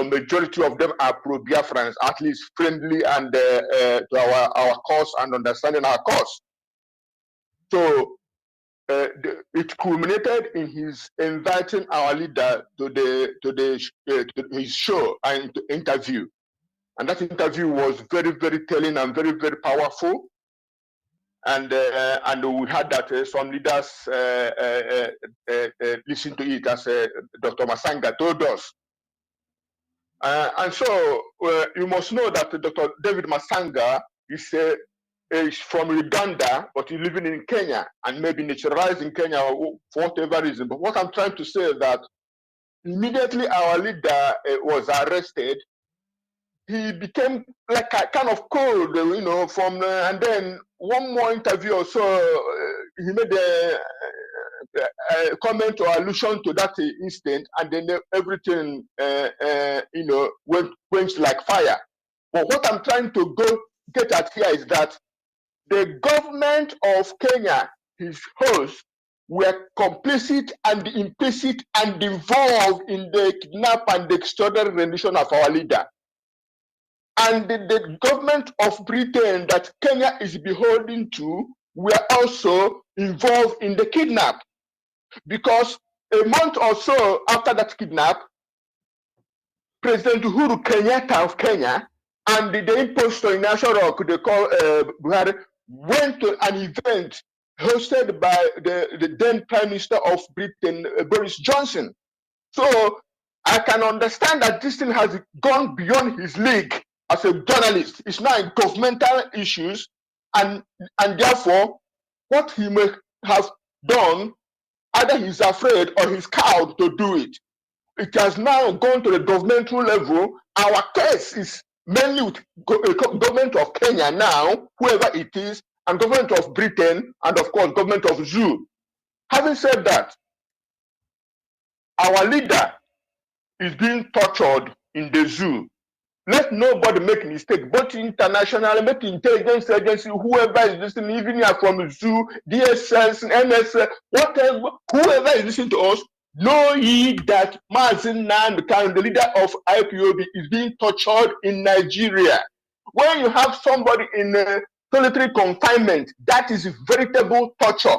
majority of them are pro-Biafrans, at least friendly and to our cause and understanding our cause. So it culminated in his inviting our leader to his show and to interview. And that interview was very, very telling and very, very powerful. And we had that some leaders listened to it, as Dr. Masanga told us. And so you must know that Dr. David Masanga is from Uganda, but he's living in Kenya and maybe naturalized in Kenya for whatever reason. But what I'm trying to say is that immediately our leader was arrested, he became like kind of cold, from and then one more interview or so, he made a comment or allusion to that incident, and then everything, went like fire. But what I'm trying to get at here is that the government of Kenya, his hosts, were complicit and implicit and involved in the kidnap and the extraordinary rendition of our leader. And the government of Britain that Kenya is beholden to were also involved in the kidnap, because a month or so after that kidnap, President Uhuru Kenyatta of Kenya and the impostor in Inexorable, they call Buhari, went to an event hosted by the then Prime Minister of Britain, Boris Johnson. So I can understand that this thing has gone beyond his league as a journalist. It's not governmental issues, and therefore what he may have done, either he's afraid or he's cowed to do it. It has now gone to the governmental level. Our case is mainly with government of Kenya now, whoever it is, and government of Britain, and of course government of Zoo. Having said that, our leader is being tortured in the zoo. Let nobody make mistake, both international, make intelligence agency, whoever is listening, even here from Zoo, DSS, NSS, whatever, whoever is listening to us, know ye that Mazi Iyke, the leader of IPOB, is being tortured in Nigeria. When you have somebody in solitary confinement, that is veritable torture.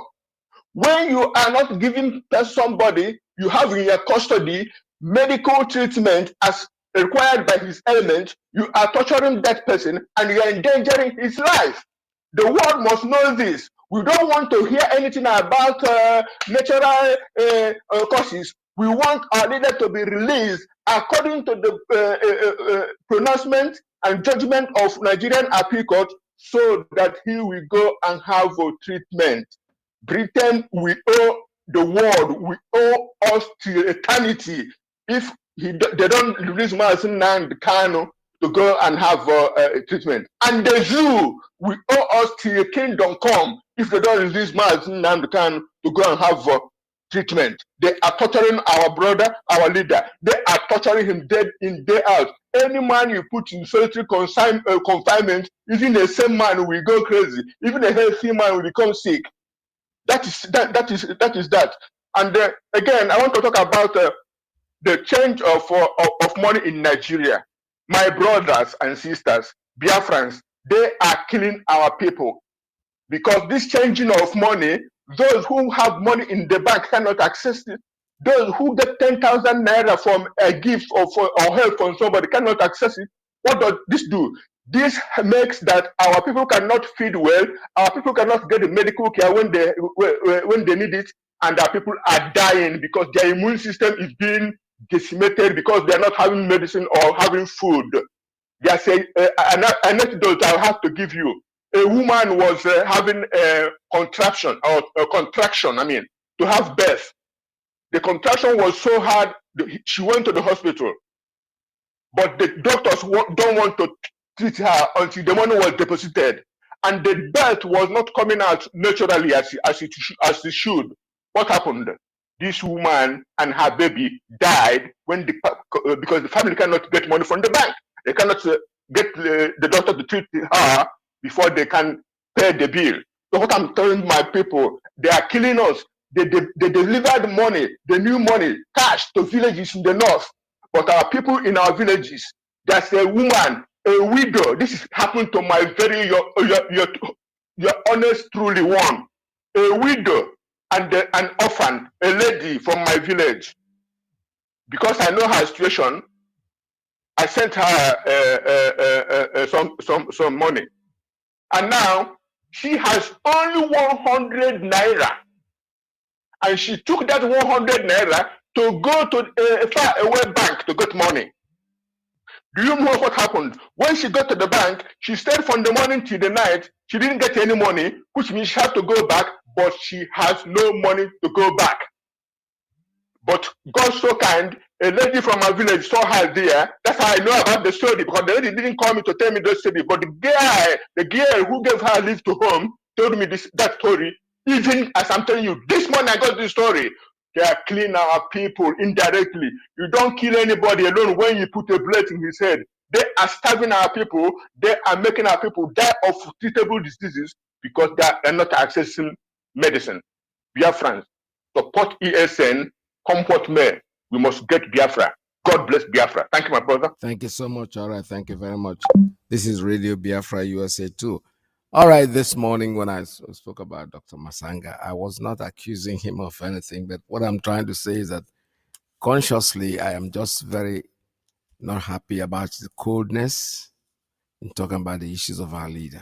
When you are not giving somebody you have in your custody medical treatment as required by his ailment, you are torturing that person and you are endangering his life. The world must know this. We don't want to hear anything about natural causes. We want our leader to be released according to the pronouncement and judgment of Nigerian Appeal Court, so that he will go and have a treatment. Britain, we owe the world, we owe us to eternity. If they don't release Mazi Iyke Kanu to go and have a treatment, and the Zoo, we owe us till kingdom come if they don't release Mazi Iyke Kanu to go and have treatment. They are torturing our brother, our leader. They are torturing him day in, day out. Any man you put in solitary confinement, even the same man will go crazy. Even a healthy man will become sick. That is that. And again, I want to talk about the change of money in Nigeria. My brothers and sisters, Biafrans, they are killing our people because this changing of money, those who have money in the bank cannot access it. Those who get 10,000 naira from a gift or help from somebody cannot access it. What does this do? This makes that our people cannot feed well. Our people cannot get the medical care when they need it, and our people are dying because their immune system is being decimated because they are not having medicine or having food. There's an anecdote I'll have to give you. A woman was having a contraction, to have birth. The contraction was so hard, she went to the hospital. But the doctors don't want to treat her until the money was deposited. And the birth was not coming out naturally as it should. What happened? This woman and her baby died because the family cannot get money from the bank. They cannot get the doctor to treat her before they can pay the bill. So what I'm telling my people, they are killing us. They delivered money, the new money, cash to villages in the north. But our people in our villages, there's a woman, a widow. This is happened to my very your honest, truly one, a widow and an orphan, a lady from my village. Because I know her situation, I sent her some money, and now she has only 100 naira, and she took that 100 naira to go to a far away bank to get money. Do you know what happened? When she got to the bank, she stayed from the morning till the night. She didn't get any money, which means she had to go back, but she has no money to go back. But God so kind, a lady from my village saw her there. That's how I know about the story, because the lady didn't call me to tell me the story. But the girl who gave her leave to home told me that story. Even as I'm telling you, this morning I got this story. They are killing our people indirectly. You don't kill anybody alone when you put a bullet in his head. They are starving our people. They are making our people die of treatable diseases because they are not accessing medicine. Biafrans, support ESN, comfort me. We must get Biafra. God bless Biafra. Thank you, my brother. Thank you so much. All right. Thank you very much. This is Radio Biafra USA 2. All right. This morning, when I spoke about Dr. Masanga, I was not accusing him of anything, but what I'm trying to say is that consciously, I am just very not happy about the coldness in talking about the issues of our leader.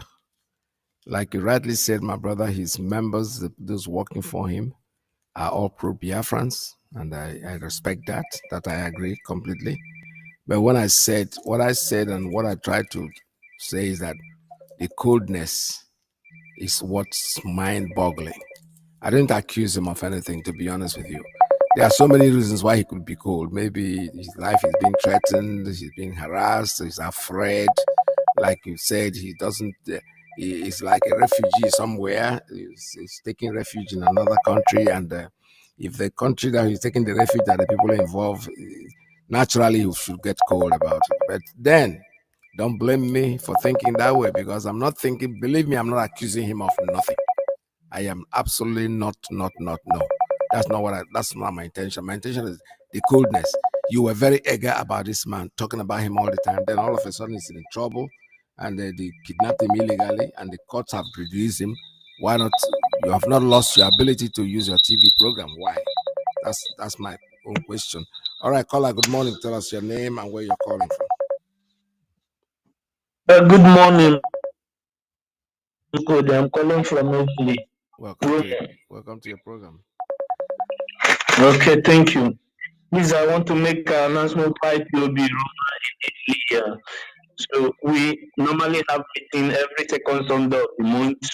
Like you rightly said, my brother, his members, those working for him, are all pro-Biafrans, and I respect that I agree completely. But when I said what I said and what I tried to say is that the coldness is what's mind-boggling. I didn't accuse him of anything, to be honest with you. There are so many reasons why he could be cold. Maybe his life is being threatened, he's being harassed, he's afraid. Like you said, he doesn't, he's like a refugee somewhere. He's taking refuge in another country. And if the country that he's taking the refuge that the people involved, naturally he should get cold about it. But then, don't blame me for thinking that way, because I'm not thinking, believe me, I'm not accusing him of nothing. I am absolutely not, no. That's not my intention. My intention is the coldness. You were very eager about this man, talking about him all the time. Then all of a sudden he's in trouble, and they kidnapped him illegally, and the courts have released him. Why not? You have not lost your ability to use your TV program. Why? That's my own question. All right, caller, good morning. Tell us your name and where you're calling from. Good morning. Good. I'm calling from Italy. Welcome to your program. Okay, thank you. Please, I want to make an announcement by IPOB in Italy. So we normally have meeting every second Sunday of the month,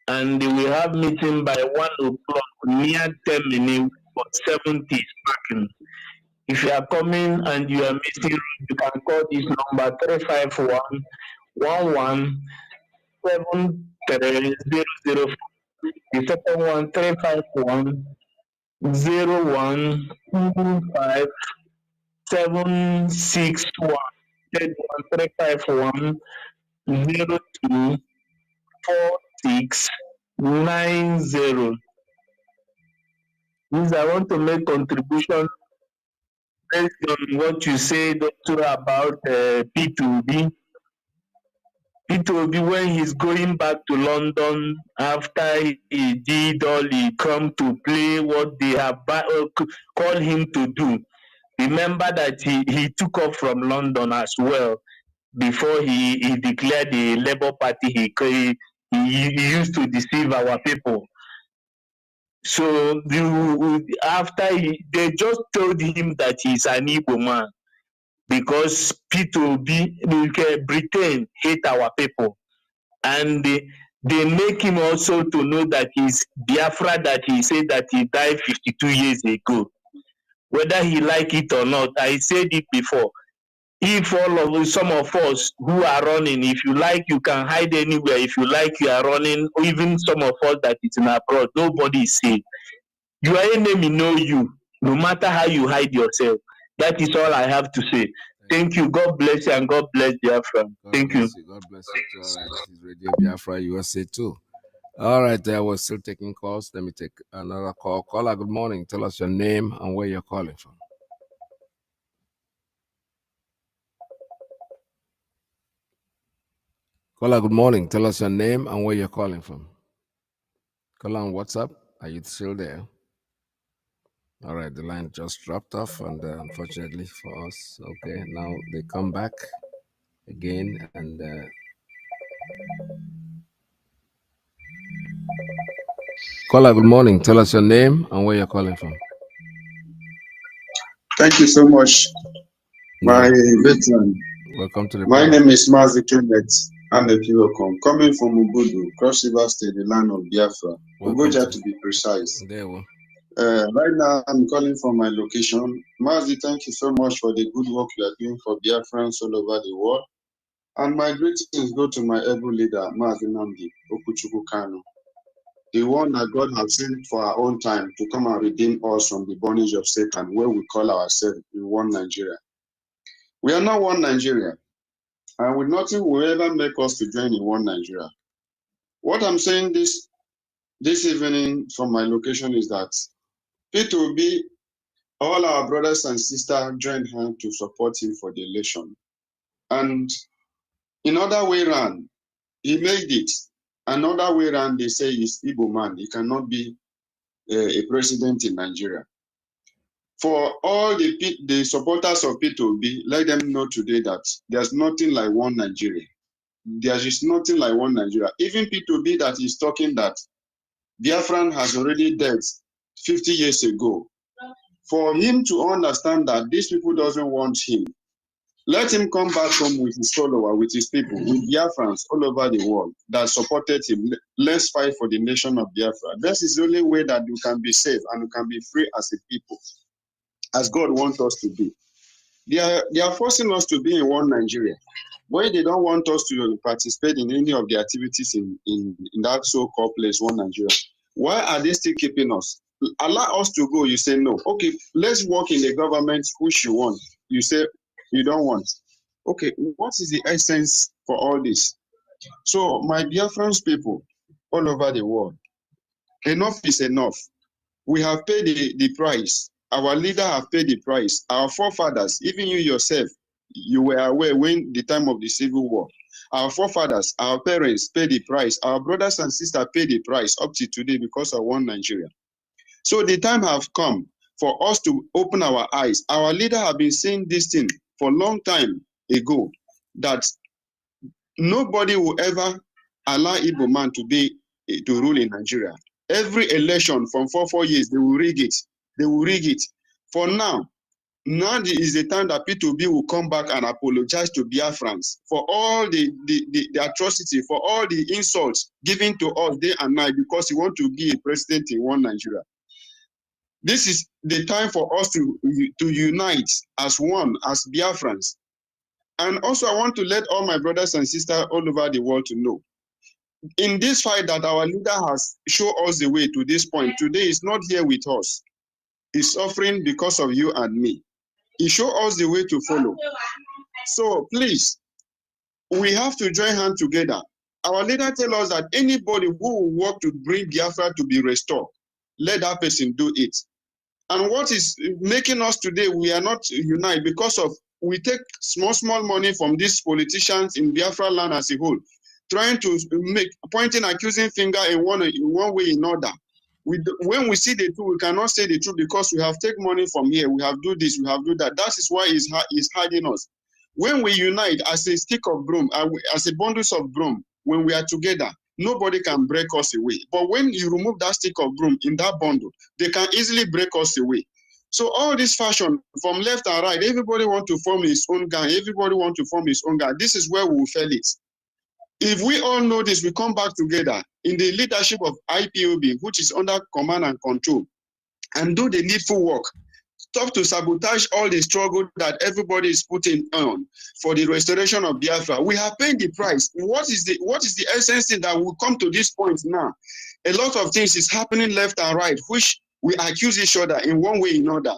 and we have meeting by 1 o'clock near 10 minutes for 70 parking. If you are coming and you are missing, you can call this number 351 11 73004. The second one 351 0125 761 351 024690. Please, I want to make contribution based on what you said also about P2B. P2B, when he's going back to London after he did all he come to play what they have called him to do. Remember that he took off from London as well before he declared the Labour Party. He used to deceive our people. So they just told him that he's an Igbo man because P2B, Britain hate our people, and they make him also to know that he's Biafra, that he said that he died 52 years ago. Whether he like it or not, I said it before. If some of us who are running, if you like, you can hide anywhere. If you like, you are running. Even some of us that is in abroad, nobody is safe. Your enemy know you, no matter how you hide yourself. That is all I have to say. Thank you. God bless you and God bless Biafra. Thank you. God bless you too. All right, this is Radio Biafra USA too. All right, I was still taking calls. Let me take another call. Caller, good morning. Tell us your name and where you're calling from. Caller, good morning. Tell us your name and where you're calling from. Caller on WhatsApp, are you still there? All right, the line just dropped off, and unfortunately for us, okay, now they come back again, and caller, good morning. Tell us your name and where you're calling from. Thank you so much, my veteran. Welcome to the My program. name is Mazi Iyke Mazi. I'm a Pirokom, coming from Ubudu, Cross River State, the land of Biafra. Ugoja to be precise. There we Right now, I'm calling from my location. Mazi, thank you so much for the good work you are doing for Biafrans all over the world. And my greetings go to my able leader, Mazi Nnamdi, Kanu, the one that God has sent for our own time to come and redeem us from the bondage of Satan, where we call ourselves in one Nigeria. We are not one Nigeria, and with nothing will ever make us to join in one Nigeria. What I'm saying this evening from my location is that P2B, all our brothers and sisters joined hands to support him for the election. And in other way around, he made it. Another way around, they say he's Igbo man. He cannot be a president in Nigeria. For all the supporters of P2B, let them know today that there's nothing like one Nigeria. There is nothing like one Nigeria. Even P2B that is talking that Biafran has already died 50 years ago. For him to understand that these people doesn't want him, let him come back home with his follower, with his people, with Biafrans all over the world that supported him. Let's fight for the nation of Biafra. This is the only way that you can be safe and you can be free as a people, as God wants us to be. They are forcing us to be in one Nigeria. Why they don't want us to participate in any of the activities in that so-called place, one Nigeria? Why are they still keeping us? Allow us to go, you say no. Okay, let's work in the government which you want. You say you don't want. Okay, what is the essence for all this? So my Biafrans people all over the world, enough is enough. We have paid the price. Our leader have paid the price. Our forefathers, even you yourself, you were aware when the time of the Civil War. Our forefathers, our parents paid the price. Our brothers and sisters paid the price up to today because of one Nigeria. So the time have come for us to open our eyes. Our leader have been saying this thing for a long time ago, that nobody will ever allow Igbo man to rule in Nigeria. Every election from 4 years, they will rig it. They will rig it. For now is the time that P2B will come back and apologize to Biafrans for all the atrocity, for all the insults given to us day and night because he wants to be a president in one Nigeria. This is the time for us to unite as one, as Biafrans. And also I want to let all my brothers and sisters all over the world to know, in this fight that our leader has shown us the way to this point, today is not here with us. is suffering because of you and me. He showed us the way to follow. So please, we have to join hands together. Our leader tell us that anybody who will work to bring Biafra to be restored, let that person do it. And what is making us today, we are not united because of we take small money from these politicians in Biafra land as a whole, trying to pointing accusing finger in one way or another. When we see the truth, we cannot say the truth because we have taken money from here, we have do this, we have do that. That is why it's hiding us. When we unite as a stick of broom, as a bundles of broom, when we are together, nobody can break us away. But when you remove that stick of broom in that bundle, they can easily break us away. So all this fashion from left and right, everybody want to form his own gang, everybody want to form his own gang. This is where we will fail it. If we all know this, we come back together in the leadership of IPOB, which is under command and control, and do the needful work. Stop to sabotage all the struggle that everybody is putting on for the restoration of Biafra. We have paid the price. What is the essence that will come to this point now? A lot of things is happening left and right, which we accuse each other in one way or another.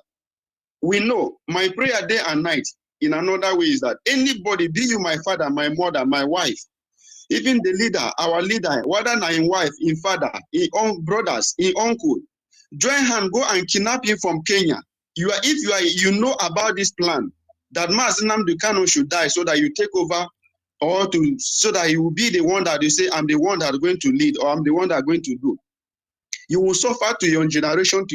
We know my prayer day and night in another way is that anybody, be you my father, my mother, my wife, even the leader, our leader, whether not in wife, in father, in own brothers, in uncle, join hand, go and kidnap him from Kenya. If you know about this plan that Mazi Nnamdi should die so that you take over, so that he will be the one that you say, I'm the one that is going to lead, or I'm the one that is going to do. You will suffer to your generation.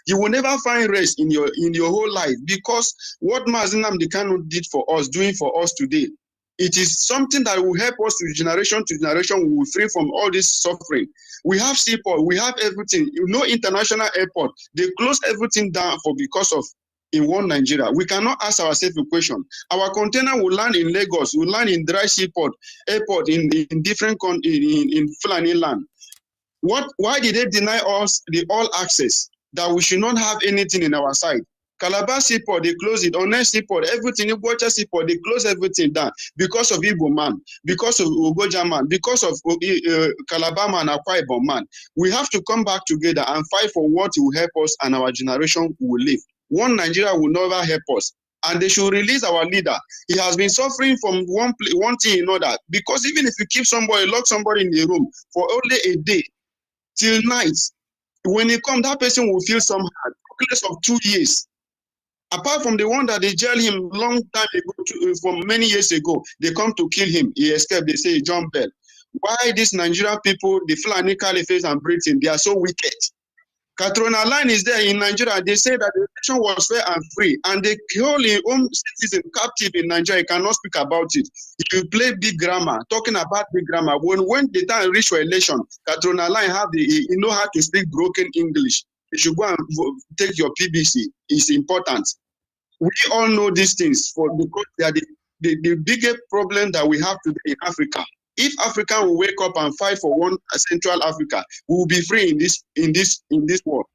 You will never find rest in your whole life, because what Mazi Nnamdi did for us, doing for us today, it is something that will help us to generation. We will free from all this suffering. We have seaport, we have everything. No international airport. They close everything down because of in one Nigeria. We cannot ask ourselves a question. Our container will land in Lagos, will land in dry seaport, airport in different in Fulani land. Why did they deny us the all access that we should not have anything in our side? Calabar Seaport, they close it. Ones Seaport, everything, Igbocha Seaport, they close everything down because of Igbo man, because of Ogoja man, because of Calabar man, Akwa Ibom man. We have to come back together and fight for what will help us and our generation will live. One Nigeria will never help us. And they should release our leader. He has been suffering from one thing or another. Because even if you keep somebody, lock somebody in the room for only a day, till night, when he comes, that person will feel somehow, less of 2 years. Apart from the one that they jailed him long time ago, from many years ago, they come to kill him. He escaped. They say John Bell. Why these Nigerian people, the Fulani Caliphate and Britain, they are so wicked? Katrina line is there in Nigeria. They say that the election was fair and free, and they hold their own citizen captive in Nigeria. You cannot speak about it. If you play big grammar, talking about big grammar, when the time reach for election, Katrina line know how to speak broken English. You should go and take your PBC. It's important. We all know these things because they are the biggest problem that we have today in Africa. If Africa will wake up and fight for one Central Africa, we will be free in this world.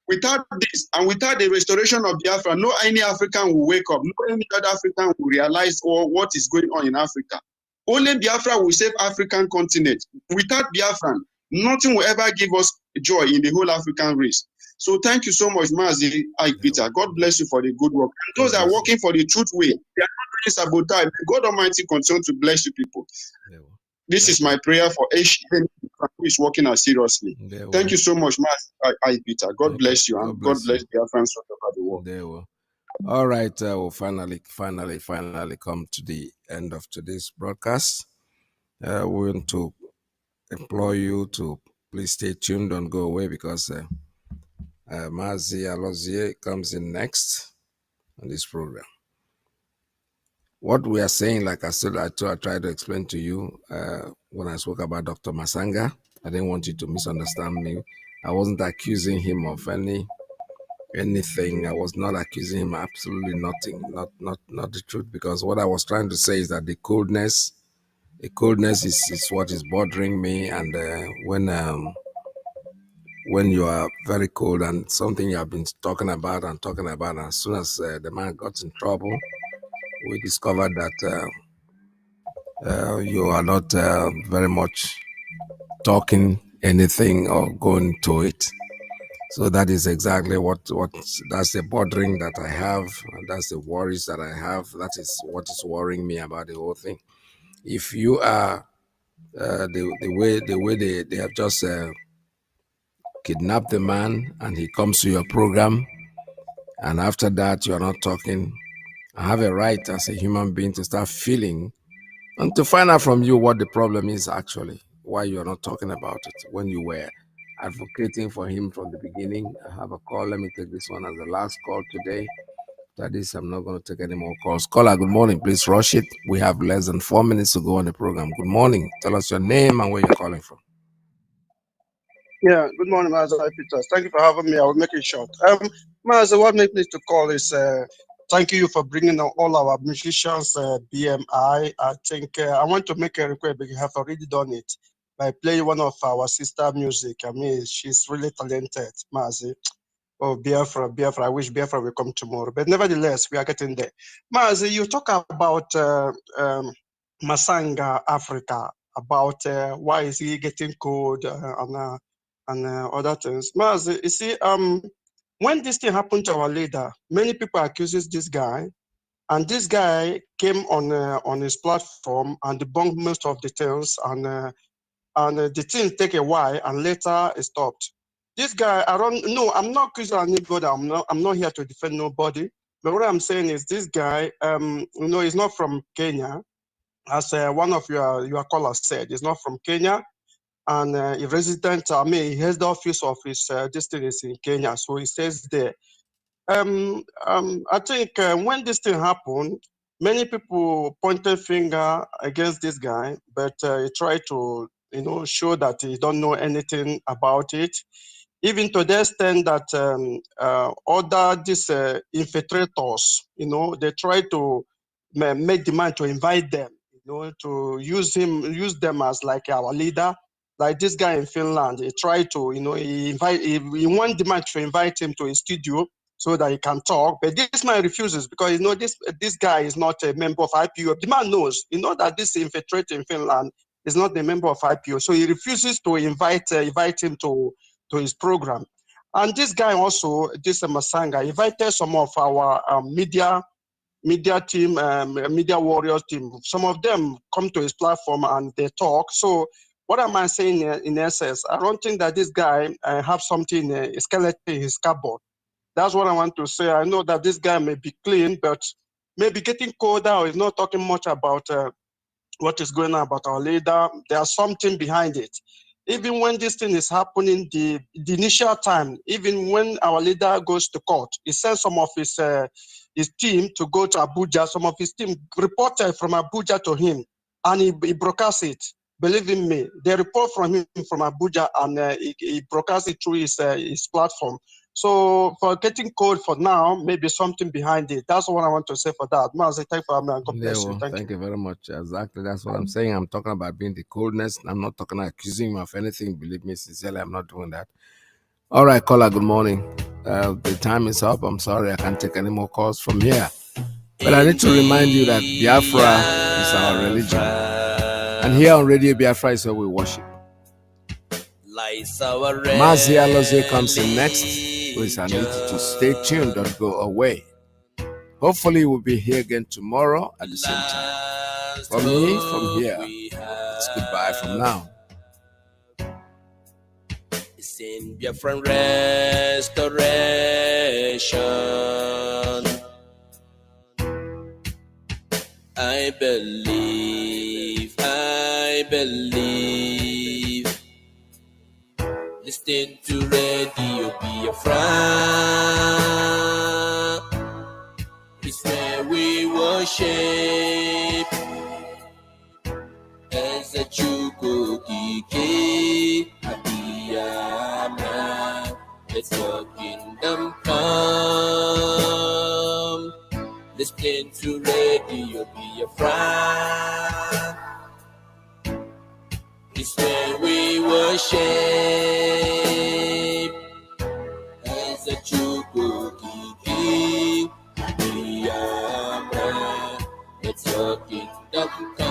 Without this and without the restoration of Biafra, no any African will wake up, no any other African will realize what is going on in Africa. Only Biafra will save African continent. Without Biafra, nothing will ever give us joy in the whole African race. So thank you so much, Mazi Iyke Peter. God bless you for the good work. And those that are working for the truth way, they are not doing sabotage. God Almighty continue to bless you people. This is my prayer for Asian who is working as seriously. Thank you so much, Mazi Iyke Peter. God bless you, and God bless Biafrans all over the world. There will. All right, we'll finally come to the end of today's broadcast. We want to implore you to please stay tuned, don't go away, because Mazi Alozie comes in next on this program. What we are saying, like I said, I tried to explain to you when I spoke about Dr. Masanga. I didn't want you to misunderstand me. I wasn't accusing him of anything. I was not accusing him absolutely nothing, not the truth, because what I was trying to say is that the coldness is what is bothering me. And when you are very cold and something you have been talking about, and as soon as the man got in trouble, we discovered that you are not very much talking anything or going to it. So that is exactly what that's the bordering that I have, and that's the worries that I have. That is what is worrying me about the whole thing. If you are the way they have just kidnapped the man and he comes to your program, and after that you are not talking, I have a right as a human being to start feeling and to find out from you what the problem is actually, why you're not talking about it when you were advocating for him from the beginning. I have a call. Let me take this one as the last call today. That is, I'm not going to take any more calls. Caller, good morning. Please rush it. We have less than 4 minutes to go on the program. Good morning. Tell us your name and where you're calling from. Yeah, good morning, Mazi Peters. Thank you for having me. I will make it short. Mazi, what made me to call is thank you for bringing all our musicians, BMI. I think I want to make a request, but you have already done it by playing one of our sister music. I mean, she's really talented, Mazi. Oh, Biafra, Biafra. I wish Biafra will come tomorrow. But nevertheless, we are getting there. Mazi, you talk about Masanga, Africa, about why is he getting cold and other things. Mazi, you see, when this thing happened to our leader, many people accuses this guy, and this guy came on his platform and debunked most of the things, and the thing take a while, and later it stopped. This guy, I don't know. I'm not accusing anybody. I'm not here to defend nobody. But what I'm saying is, this guy, he's not from Kenya, as one of your callers said. He's not from Kenya, and a resident. I mean, he has the office of his district is in Kenya, so he stays there. I think when this thing happened, many people pointed finger against this guy, but he tried to, show that he don't know anything about it. Even to the extent that other these infiltrators, they try to make demand to invite them, to use them as like our leader. Like this guy in Finland, he tried to, he want demand to invite him to his studio so that he can talk. But this man refuses because this guy is not a member of IPO. The man knows, that this infiltrator in Finland is not a member of IPO, so he refuses to invite him to his program. And this guy also, this Masanga, invited some of our media team, media warriors team. Some of them come to his platform and they talk. So what am I saying in essence? I don't think that this guy have something, a skeleton in his cupboard. That's what I want to say. I know that this guy may be clean, but maybe getting colder or is not talking much about what is going on about our leader. There's something behind it. Even when this thing is happening, the initial time, even when our leader goes to court, he sends some of his team to go to Abuja. Some of his team reported from Abuja to him, and he broadcasts it. Believe in me, they report from him from Abuja, and he broadcasts it through his platform. So for getting cold for now, maybe something behind it. That's what I want to say for that. Mazi, thank you for having me. God bless you. Thank you very much. Exactly. That's what I'm saying. I'm talking about being the coldness. I'm not talking about accusing him of anything. Believe me, sincerely, I'm not doing that. All right, caller, good morning. The time is up. I'm sorry I can't take any more calls from here. But I need to remind you that Biafra is our religion. And here on Radio Biafra is where we worship. Mazi Alozie comes in next. Please, I need you to stay tuned. Don't go away. Hopefully, we'll be here again tomorrow at the same time. From me, from here, it's goodbye from now. It's in Biafran restoration. I believe. Listen to Radio Biafra. It's where we worship. As a Iyke Abiyama, let your kingdom come. Listen to Radio Biafra. It's where we worship. As a Iyke Abiyama, let your kingdom come.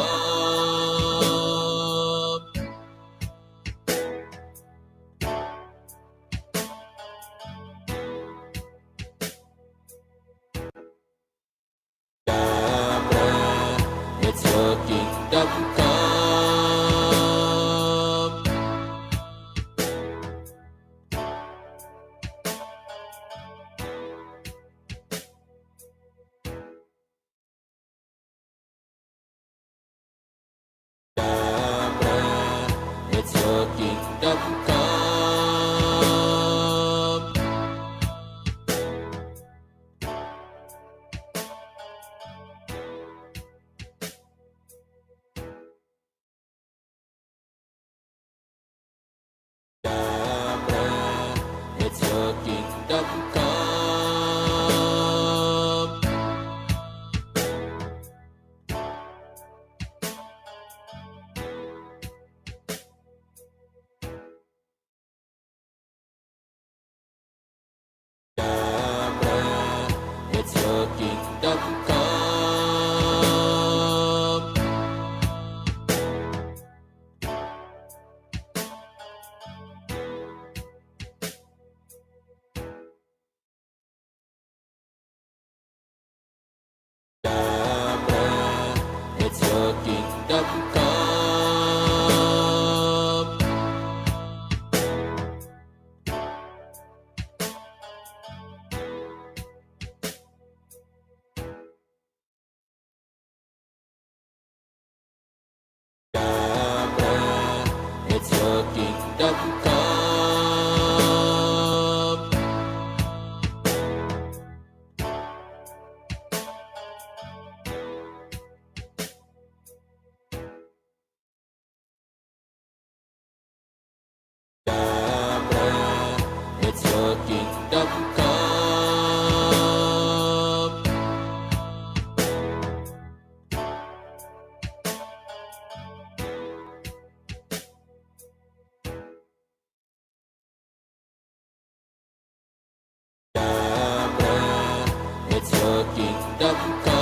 It's your kingdom come. It's your kingdom come. It's your kingdom come. It's your kingdom come.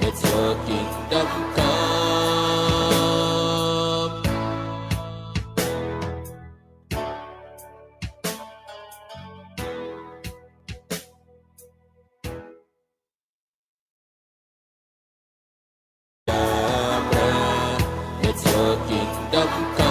It's your kingdom come. It's your kingdom come.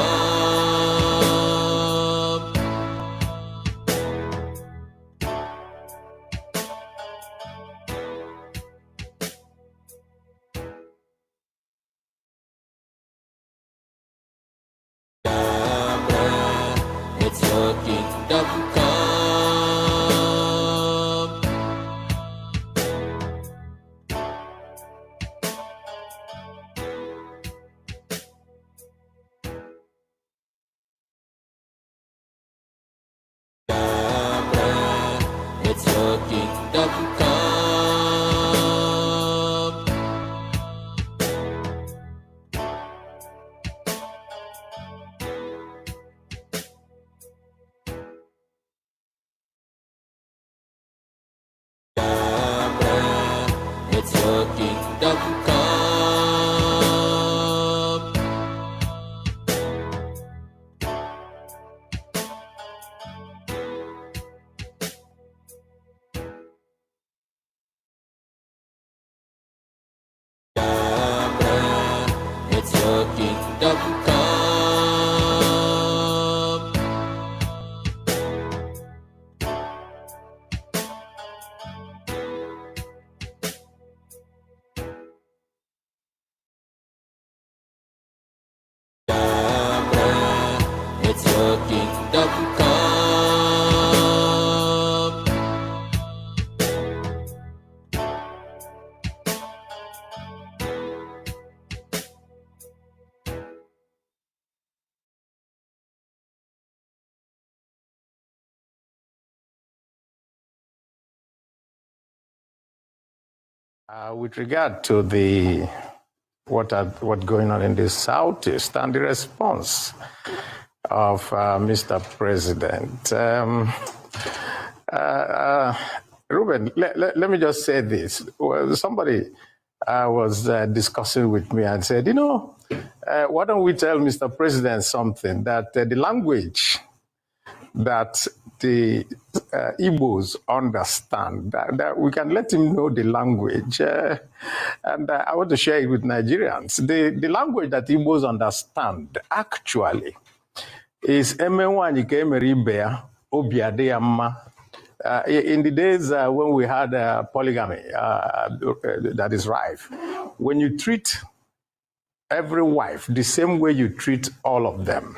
It's your kingdom come. It's your kingdom come. It's your kingdom come. It's your kingdom come. It's your kingdom come. With regard to what's going on in the Southeast and the response of Mr. President, Ruben, let me just say this. Well, somebody was discussing with me and said, why don't we tell Mr. President something, that the language that the Igbos understand, that we can let him know the language. And I want to share it with Nigerians. The language that Igbos understand actually is Emenwanyike Emeribea Obiadeyama. In the days when we had polygamy that is rife, when you treat every wife the same way you treat all of them,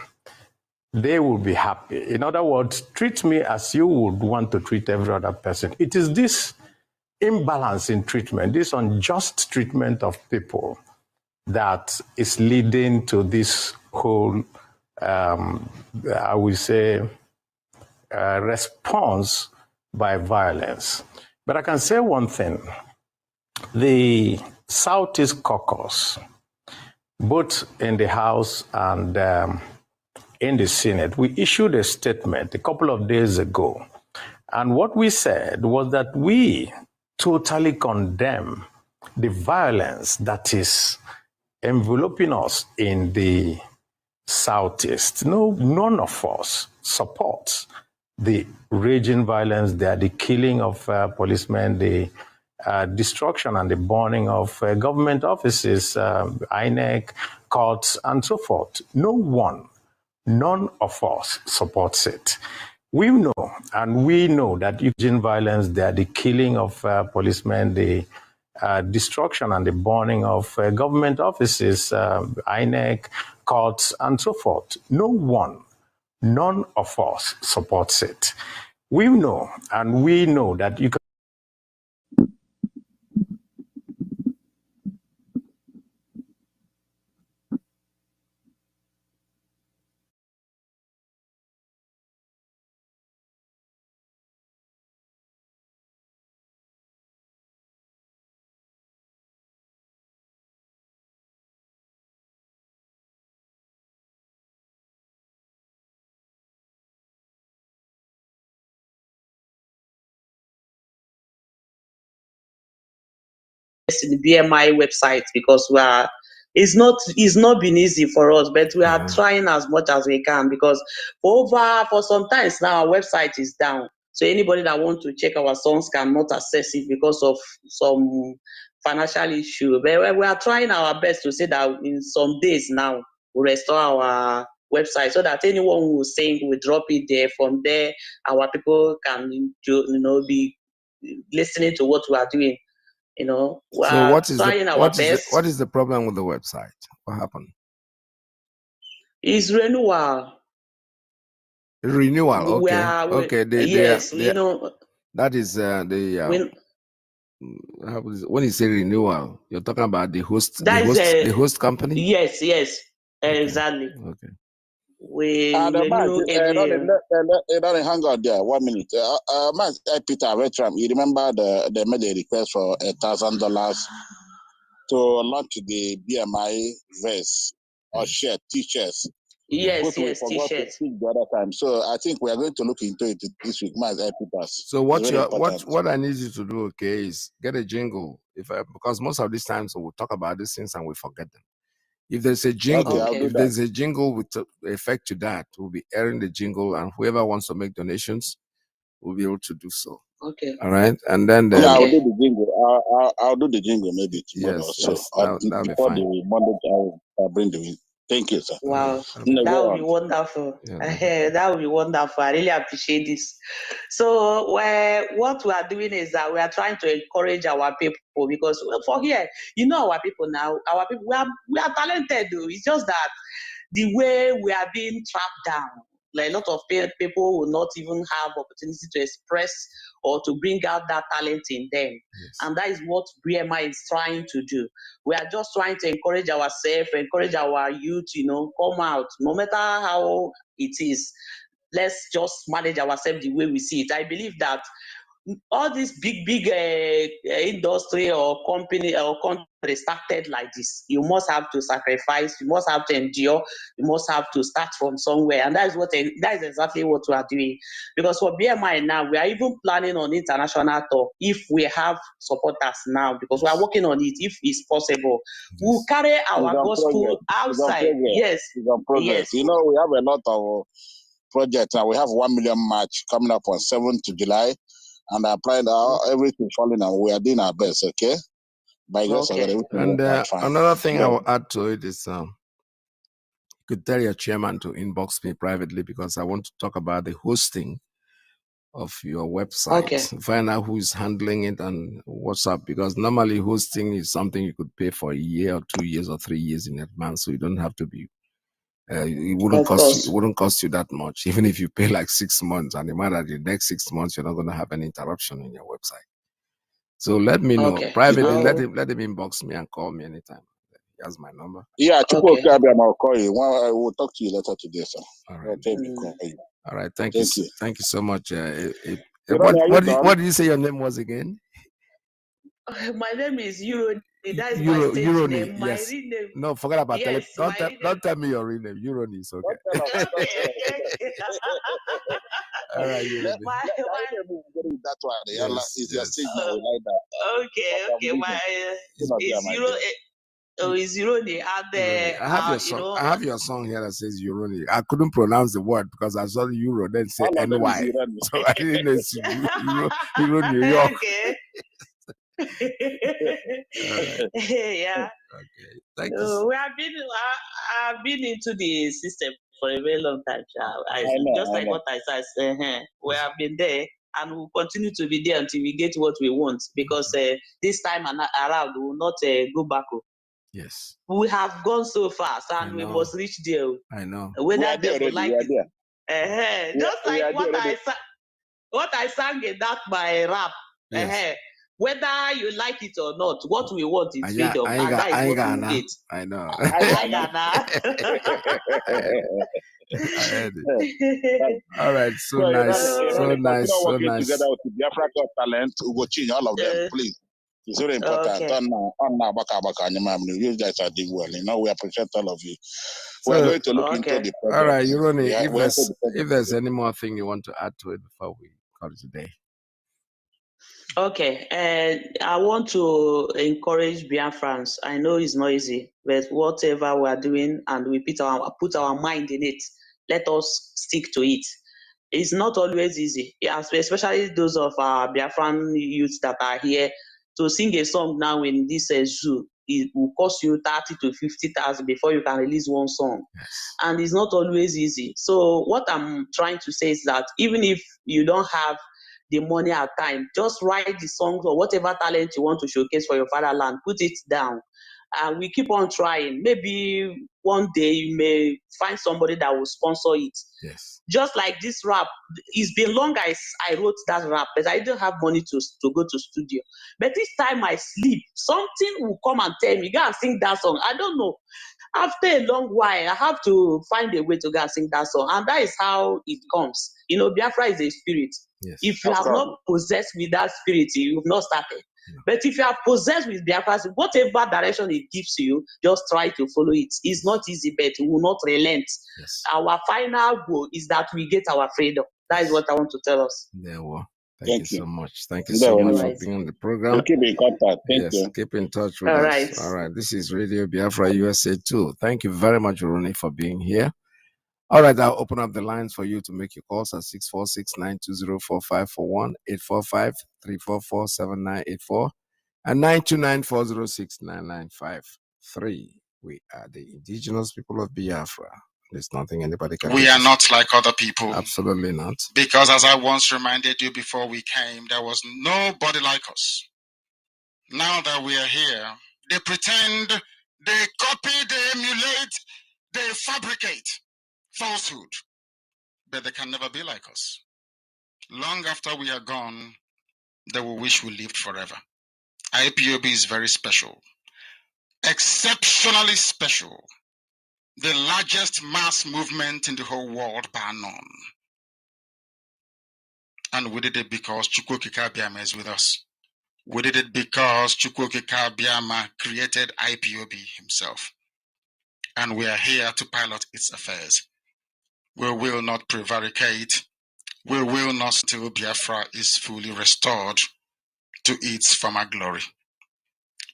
they will be happy. In other words, treat me as you would want to treat every other person. It is this imbalance in treatment, this unjust treatment of people, that is leading to this whole, I would say, response by violence. But I can say one thing. The Southeast Caucus, both in the House and in the Senate, we issued a statement a couple of days ago. And what we said was that we totally condemn the violence that is enveloping us in the Southeast. No, none of us supports the raging violence there, the killing of policemen, the destruction and the burning of government offices, INEC, courts, and so forth. None of us supports it. We know that using violence there, the killing of policemen, the destruction and the burning of government offices, INEC, courts, and so forth. None of us supports it. We know that you can. in the BMI website because it's not been easy for us, but we are trying as much as we can because for some times now our website is down. So anybody that wants to check our songs cannot access it because of some financial issue. But we are trying our best to say that in some days now we'll restore our website so that anyone who sing will drop it there. From there, our people can be listening to what we are doing. We So are trying our best. what is the problem with the website? What happened? It's renewal. Renewal. Okay. Yes, that is when you say renewal, you're talking about the host company. Yes, exactly. Okay. We renew every. Hang on there 1 minute. Peter Vetram, you remember they made a request for $1,000 to launch the BMI vest or shirt, t-shirts. Yes, we forgot to t-shirts. speak the other time. So I think we are going to look into it this week. So what I need you to do, okay, is get a jingle. Because most of these times we'll talk about these things and we forget them. If there's a jingle, there's a jingle with effect to that, we'll be airing the jingle, and whoever wants to make donations will be able to do so. Okay. All right, and then I'll do the jingle. I'll do the jingle maybe tomorrow. Yes, that'll be fine. The Monday, I'll bring the win. Thank you, sir. Wow, that would be wonderful. That would be wonderful. I really appreciate this. So what we are doing is that we are trying to encourage our people because for here, our people now, we are talented though. It's just that the way we are being trapped down. Like a lot of people will not even have opportunity to express or to bring out that talent in them. Yes. And that is what BMI is trying to do. We are just trying to encourage ourselves, encourage our youth, come out, no matter how it is. Let's just manage ourselves the way we see it. I believe that all these big industry or company or country started like this. You must have to sacrifice, you must have to endure, you must have to start from somewhere, and that is exactly what we are doing. Because for BMI now, we are even planning on international tour if we have supporters now, because we are working on it. If it's possible, we'll carry our gospel outside. Yes, yes. We have a lot of projects, and we have 1 million march coming up on 7th of July. And I applied everything falling, and we are doing our best, okay? By grace of God, and another thing I will add to it is you could tell your chairman to inbox me privately because I want to talk about the hosting of your website. Okay. Find out who is handling it and what's up, because normally hosting is something you could pay for a year or 2 years or 3 years in advance, so you don't have to be. It wouldn't cost you that much, even if you pay like 6 months, and no matter the next 6 months, you're not going to have any interruption in your website. So let me know privately. Let him inbox me and call me anytime. He has my number. Yeah, I'll call you. We'll talk to you later today, sir. All right. All right. Thank you. Thank you so much. What did you say your name was again? My name is Eurony. That is my stage name. My yes. real name. No, forget about it. Don't tell me your real name. Eurony is okay. All right, you Let, ready? let him move that one. Yes, It's your yes. stage now. We like that. Okay, But okay. My you know, is my zero. dear. Oh, is zero the Irony. other? I have your You song. know. I have your song here that says Irony. I couldn't pronounce the word because I saw the Euro then say All of them is NY. Irani. So I didn't know it's Euro New York. Okay. All right. Yeah. Okay. Thank you. We have been. I've been into the system for a very long time. I know, Just I like know. what I said. We have been there, and we'll continue to be there until we get what we want. Because this time around, we will not go back. Yes. We have gone so fast, and we must reach there. I know. We Whether are there they will already. like We are it. there. Just We like are there already. what I sang in that my rap. Yes. Whether you like it or not, what we want is freedom, I and that is what we know. get. I know. I Ghana. I heard it. All right. So So, nice. So Irani, nice. continue So working nice. together with the Biafra got talent. We will change all of them, please. It's very important. Okay. You guys are doing well. You know, we appreciate all of you. So, We're going to look into the project. All right, Irony, Yeah, if there's any more thing you want to add to it before we call it today. Okay, I want to encourage Biafrans. I know it's not easy, but whatever we are doing and we put our mind in it, let us stick to it. It's not always easy, especially those of our Biafran youths that are here. To sing a song now in this zoo, it will cost you 30 to 50,000 before you can release one song. Yes. And it's not always easy. So what I'm trying to say is that even if you don't have the money at time, just write the songs or whatever talent you want to showcase for your fatherland, put it down. And we keep on trying. Maybe one day you may find somebody that will sponsor it. Yes. Just like this rap, it's been long I wrote that rap, but I didn't have money to go to studio. But this time I sleep, something will come and tell me, go and sing that song. I don't know. After a long while, I have to find a way to go and sing that song. And that is how it comes. You know, Biafra is a spirit. Yes. If you have not possessed with that spirit, you've not started. No. But if you are possessed with Biafra, whatever direction it gives you, just try to follow it. It's not easy, but we will not relent. Yes. Our final goal is that we get our freedom. That is what I want to tell us. Yeah, well, thank you so much. Thank you Yeah, so much right. for being on the program. We'll keep in contact. Thank you. Keep in touch with us. Right. All right. This is Radio Biafra USA 2. Thank you very much, Ronnie, for being here. All right, I'll open up the lines for you to make your calls at 646-920-4541, 845-344-7984, and 929-406-9953. We are the indigenous people of Biafra. There's nothing anybody can do. We are not like other people. Absolutely not. Because as I once reminded you before we came, there was nobody like us. Now that we are here, they pretend, they copy, they emulate, they fabricate falsehood. But they can never be like us. Long after we are gone, they will wish we lived forever. IPOB is very special. Exceptionally special. The largest mass movement in the whole world, bar none. And we did it because Chukwu Okike Abiama is with us. We did it because Chukwu Okike Abiama created IPOB himself. And we are here to pilot its affairs. We will not prevaricate. We will not till Biafra is fully restored to its former glory.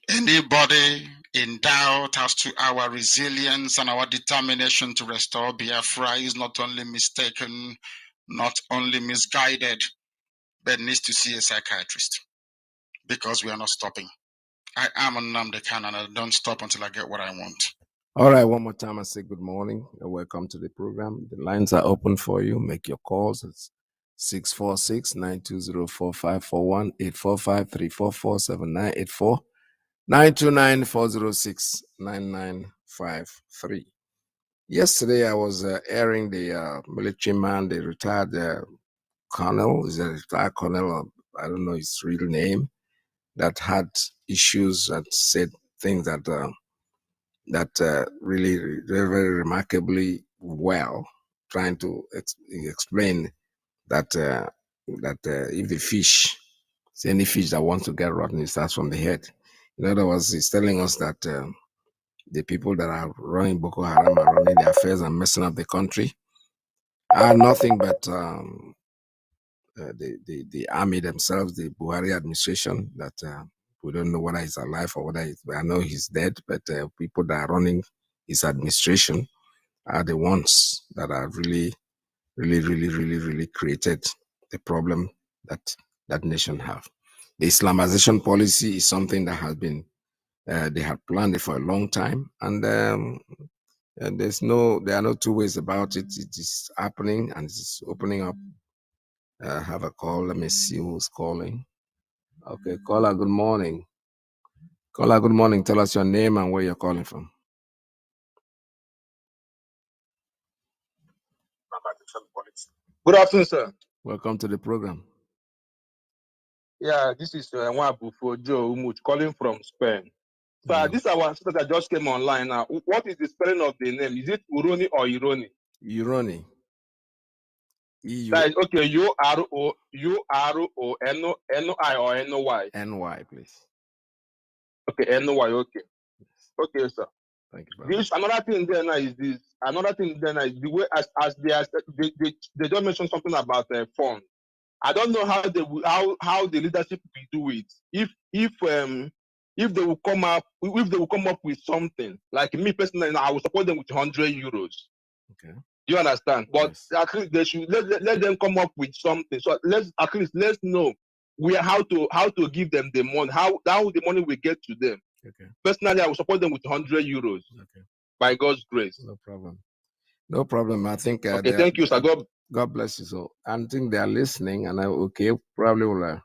Anybody in doubt as to our resilience and our determination to restore Biafra is not only mistaken, not only misguided, but needs to see a psychiatrist, because we are not stopping. I am Nnamdi Kanu, and I don't stop until I get what I want. All right, one more time I say good morning and welcome to the program. The lines are open for you. Make your calls. It's 646-920-4541, 845-344-7984, 929-406-9953. Yesterday I was airing the military man, the retired colonel, is a retired colonel, I don't know his real name, that had issues and said things that really very, very remarkably well, trying to explain that if the fish, see any fish that wants to get rotten, it starts from the head. In other words, he's telling us that the people that are running Boko Haram are running the affairs and messing up the country are nothing but the army themselves, the Buhari administration, that we don't know whether he's alive or whether I know he's dead, but people that are running his administration are the ones that are really created the problem that nation have. The Islamization policy is something that has been, they have planned it for a long time, and there are no two ways about it. It is happening and it's opening up. Have a call. Let me see who's calling. Okay, caller, good morning. Caller, good morning. Tell us your name and where you're calling from. Good afternoon, sir. Welcome to the program. Yeah, this is Nwabu Joe Umuch calling from Spain. So this is our sister that just came online now. What is the spelling of the name? Is it Uroni or Ironi? Uroni. That is okay. U-R-O-N-O-N-I or N-O-Y? N-Y, please. Okay, N-O-Y, okay. Okay, sir. Thank you very much. Another thing then is this. Another thing then is the way as they just mentioned something about fund. I don't know how the leadership will do it. If they will come up with something, like me personally, I will support them with 100 euros. Okay. Do you understand? But yes. at least they should let them come up with something. So let's know how to give them the money, how the money will get to them. Okay. Personally, I will support them with 100 euros. Okay. By God's grace. No problem. No problem. I think. Okay. Thank you, sir. God bless you. So I think they are listening, and probably will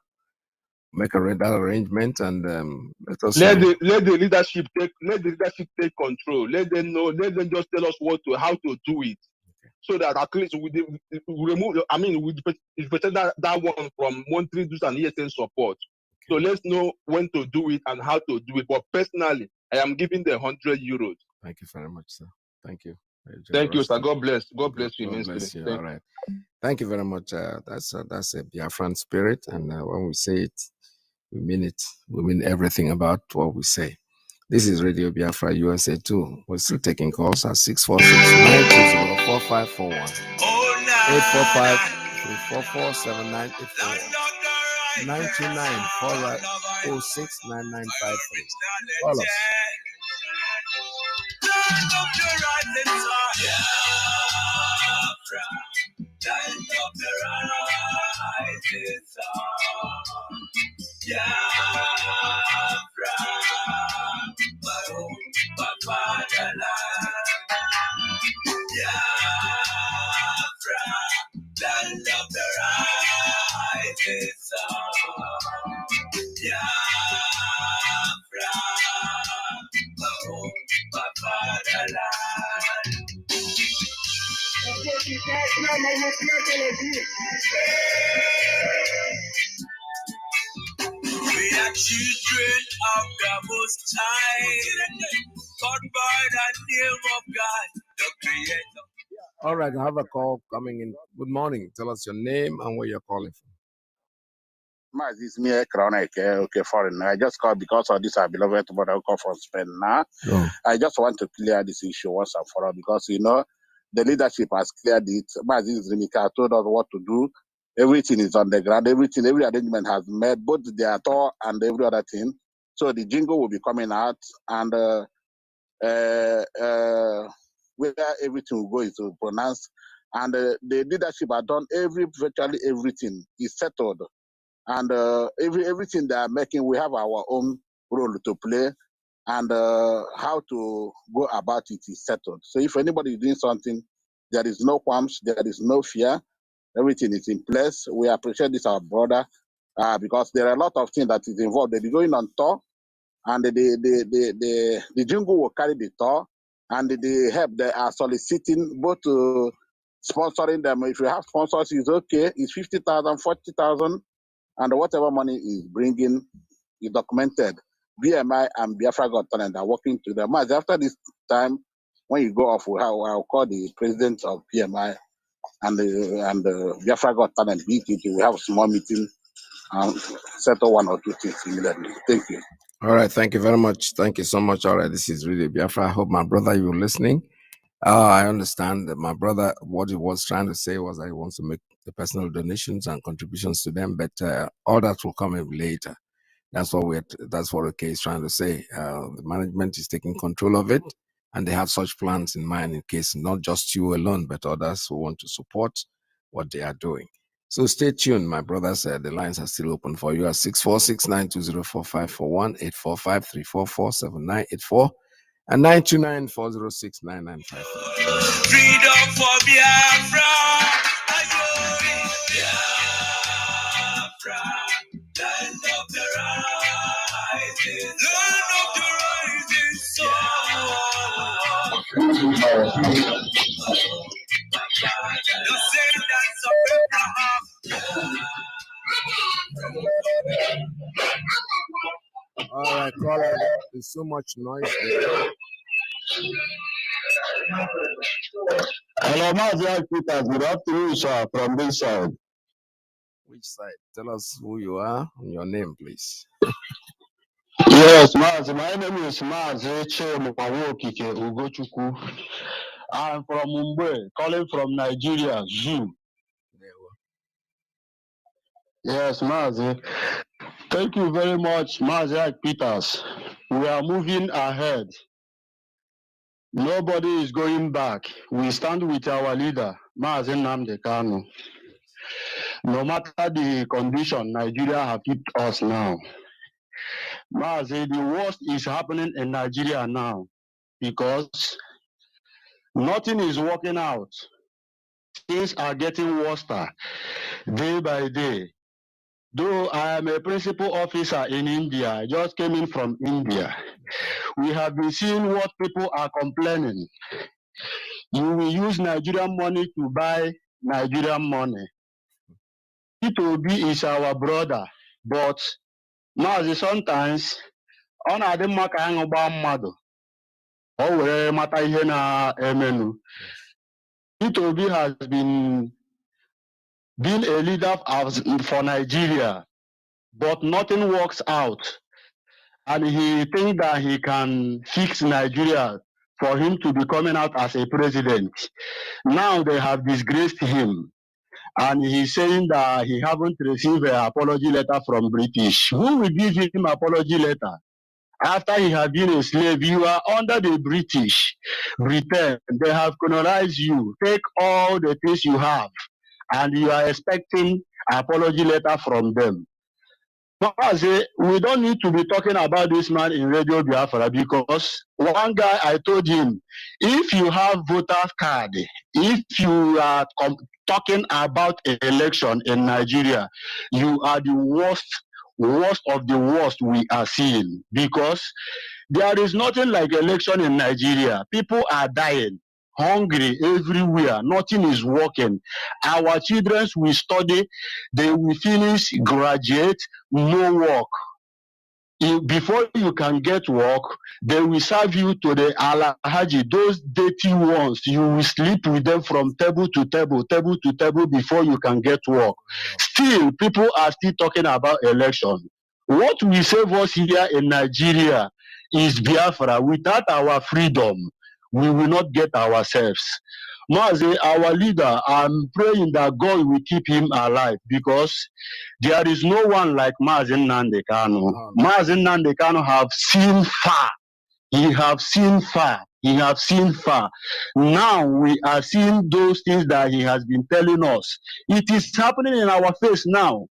make that arrangement and let us let the leadership take control. Let them know. Let them just tell us how to do it, okay. So that at least we remove. I mean, it's better that one from monthly dues and ESN support. Okay. So let's know when to do it and how to do it. But personally, I am giving the 100 euros. Thank you very much, sir. Thank you. Thank you, sir. God bless. God bless you immensely. God bless you. All right. Thank you very much. That's a Biafran spirit, and when we say it, we mean it. We mean everything about what we say. This is Radio Biafra USA 2. We're still taking calls at 646-920-4541, 845-344-7984, 929-406-9953. Call us. We are children of the Most High, taught by the name of God, the Creator. All right, I have a call coming in. Good morning. Tell us your name and where you're calling from. Mazi Iyke foreign. I just called because of this, our beloved brother who come from Spain now. Oh. I just want to clear this issue once and for all because, the leadership has cleared it. Mazi Iyke told us what to do. Everything is on the ground. Every arrangement has made, both the author and every other thing. So the jingle will be coming out and where everything will go is to pronounce. And the leadership have done virtually everything is settled. And everything they are making, we have our own role to play, and how to go about it is settled. So if anybody is doing something, there is no qualms, there is no fear. Everything is in place. We appreciate this, our brother, because there are a lot of things that is involved. They're going on tour, and the jingle will carry the tour, and the help they are soliciting both sponsoring them. If you have sponsors, it's okay. It's 50,000, 40,000. And whatever money is bringing is documented. BMI and Biafra Got Talent are working together. After this time, when you go off, I'll call the president of PMI and the Biafra Got Talent meeting. We have a small meeting and settle one or two things immediately. Thank you. All right. Thank you very much. Thank you so much. All right. This is really Biafra. I hope my brother, you're listening. I understand that my brother, what he was trying to say was that he wants to make the personal donations and contributions to them, but all that will come in later. That's what Iyke is trying to say. The management is taking control of it, and they have such plans in mind in case not just you alone, but others who want to support what they are doing. So stay tuned, my brothers. The lines are still open for you at 646-920-4541, 845-344-7984, and 929-406-9953. Freedom for Biafra. Biafra. Land of the rising. Land of the rising sun. The descendants of Abraham. All right, caller, there's so much noise there. Hello, Mazi Iyke. Good afternoon, sir, from this side. Which side? Tell us who you are and your name, please. Yes, Mazi. My name is Mazi Iyke Mazi Alozie. I'm from Mumbai, calling from Nigeria, Zoo. Yes, Mazi. Thank you very much, Mazi Iyke. We are moving ahead. Nobody is going back. We stand with our leader, Mazi Nnamdi Kanu. No matter the condition Nigeria have hit us now. Mazi, the worst is happening in Nigeria now because nothing is working out. Things are getting worse day by day. Though I am a principal officer in India, I just came in from India. We have been seeing what people are complaining. You will use Nigerian money to buy Nigerian money. P2B is our brother, but Mazi, sometimes ọ na-adị mma ka anyị gbaa mmadụ o were mata ihe na-emenu. P2B has been a leader for Nigeria, but nothing works out. And he thinks that he can fix Nigeria for him to be coming out as a president. Now they have disgraced him. And he's saying that he haven't received an apology letter from British. Who will give him apology letter? After he had been a slave, you are under the British. Britain, they have colonized you. Take all the things you have, and you are expecting an apology letter from them. Mazi, we don't need to be talking about this man in Radio Biafra because one guy, I told him, if you have voter card, if you are talking about an election in Nigeria, you are the worst of the worst we are seeing because there is nothing like election in Nigeria. People are dying. Hungry everywhere, nothing is working. Our children will study, they will finish, graduate, no work. Before you can get work, they will serve you to the Alhaji, those dirty ones. You will sleep with them from table to table before you can get work. Still, people are still talking about election. What will save us here in Nigeria is Biafra. Without our freedom, we will not get ourselves. Mazi, our leader, I'm praying that God will keep him alive because there is no one like Mazi Nnamdi Kanu. Mazi Nnamdi Kanu have seen far. He have seen far. He have seen far. Now we are seeing those things that he has been telling us. It is happening in our face now.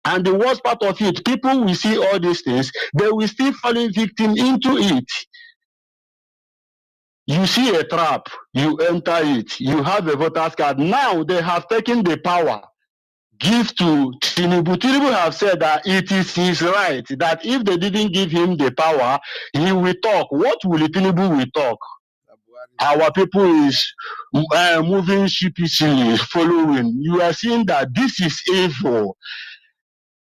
And the worst part of it, people will see all these things, they will still fall victim into it. You see a trap, you enter it, you have a voter's card. Now they have taken the power, give to Tinubu. Tinubu have said that it is his right, that if they didn't give him the power, he will talk. What will Tinubu will talk? Our people is moving sheepishly, following. You are seeing that this is evil.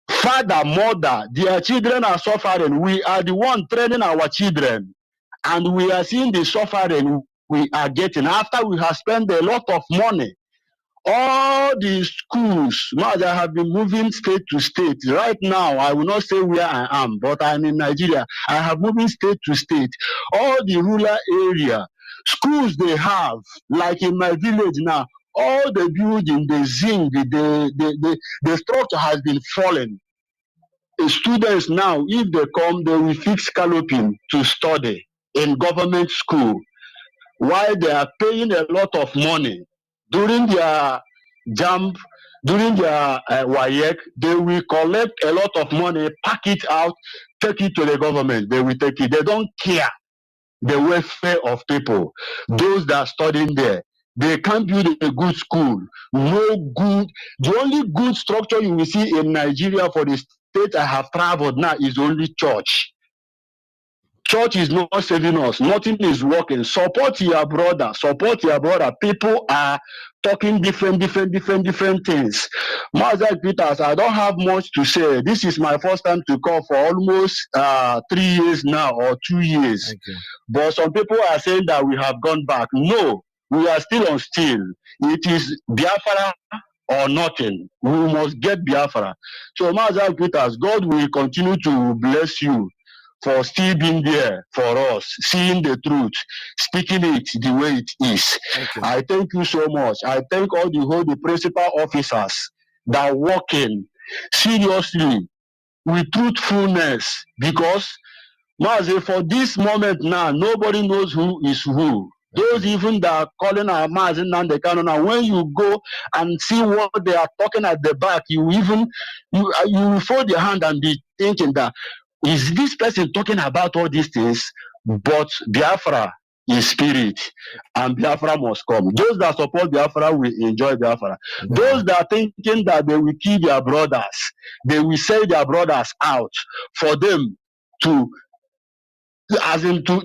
Father, mother, their children are suffering. We are the one training our children. And we are seeing the suffering we are getting after we have spent a lot of money. All the schools, now I have been moving state to state. Right now, I will not say where I am, but I'm in Nigeria. I have moving state to state. All the rural area, schools they have, like in my village now, All the building, the zinc, the structure has been fallen. The students now, if they come, they will fix scalloping to study in government school, while they are paying a lot of money during their jump, during their WAEC, they will collect a lot of money, pack it out, take it to the government. They will take it. They don't care the welfare of people. Those that are studying there, they can't build a good school. No good. The only good structure you will see in Nigeria for the state I have traveled now is only church. Church is not saving us. Nothing is working. Support your brother. Support your brother. People are talking different things. Mazi Peters, I don't have much to say. This is my first time to call for almost 3 years now or 2 years. Thank you. But some people are saying that we have gone back. No, we are still on still. It is Biafra or nothing. We must get Biafra. So Mazi Peters, God will continue to bless you for still being there for us, seeing the truth, speaking it the way it is. Thank you. I thank you so much. I thank all the principal officers that are working seriously with truthfulness, because Mazi, for this moment now, nobody knows who is who. Those even that are calling our Mazi Nnamdi Kanu now, when you go and see what they are talking at the back, you will fold your hand and be thinking that, is this person talking about all these things? But Biafra is spirit, and Biafra must come. Those that support Biafra will enjoy Biafra. No. Those that are thinking that they will kill their brothers, they will sell their brothers out for them to, as in to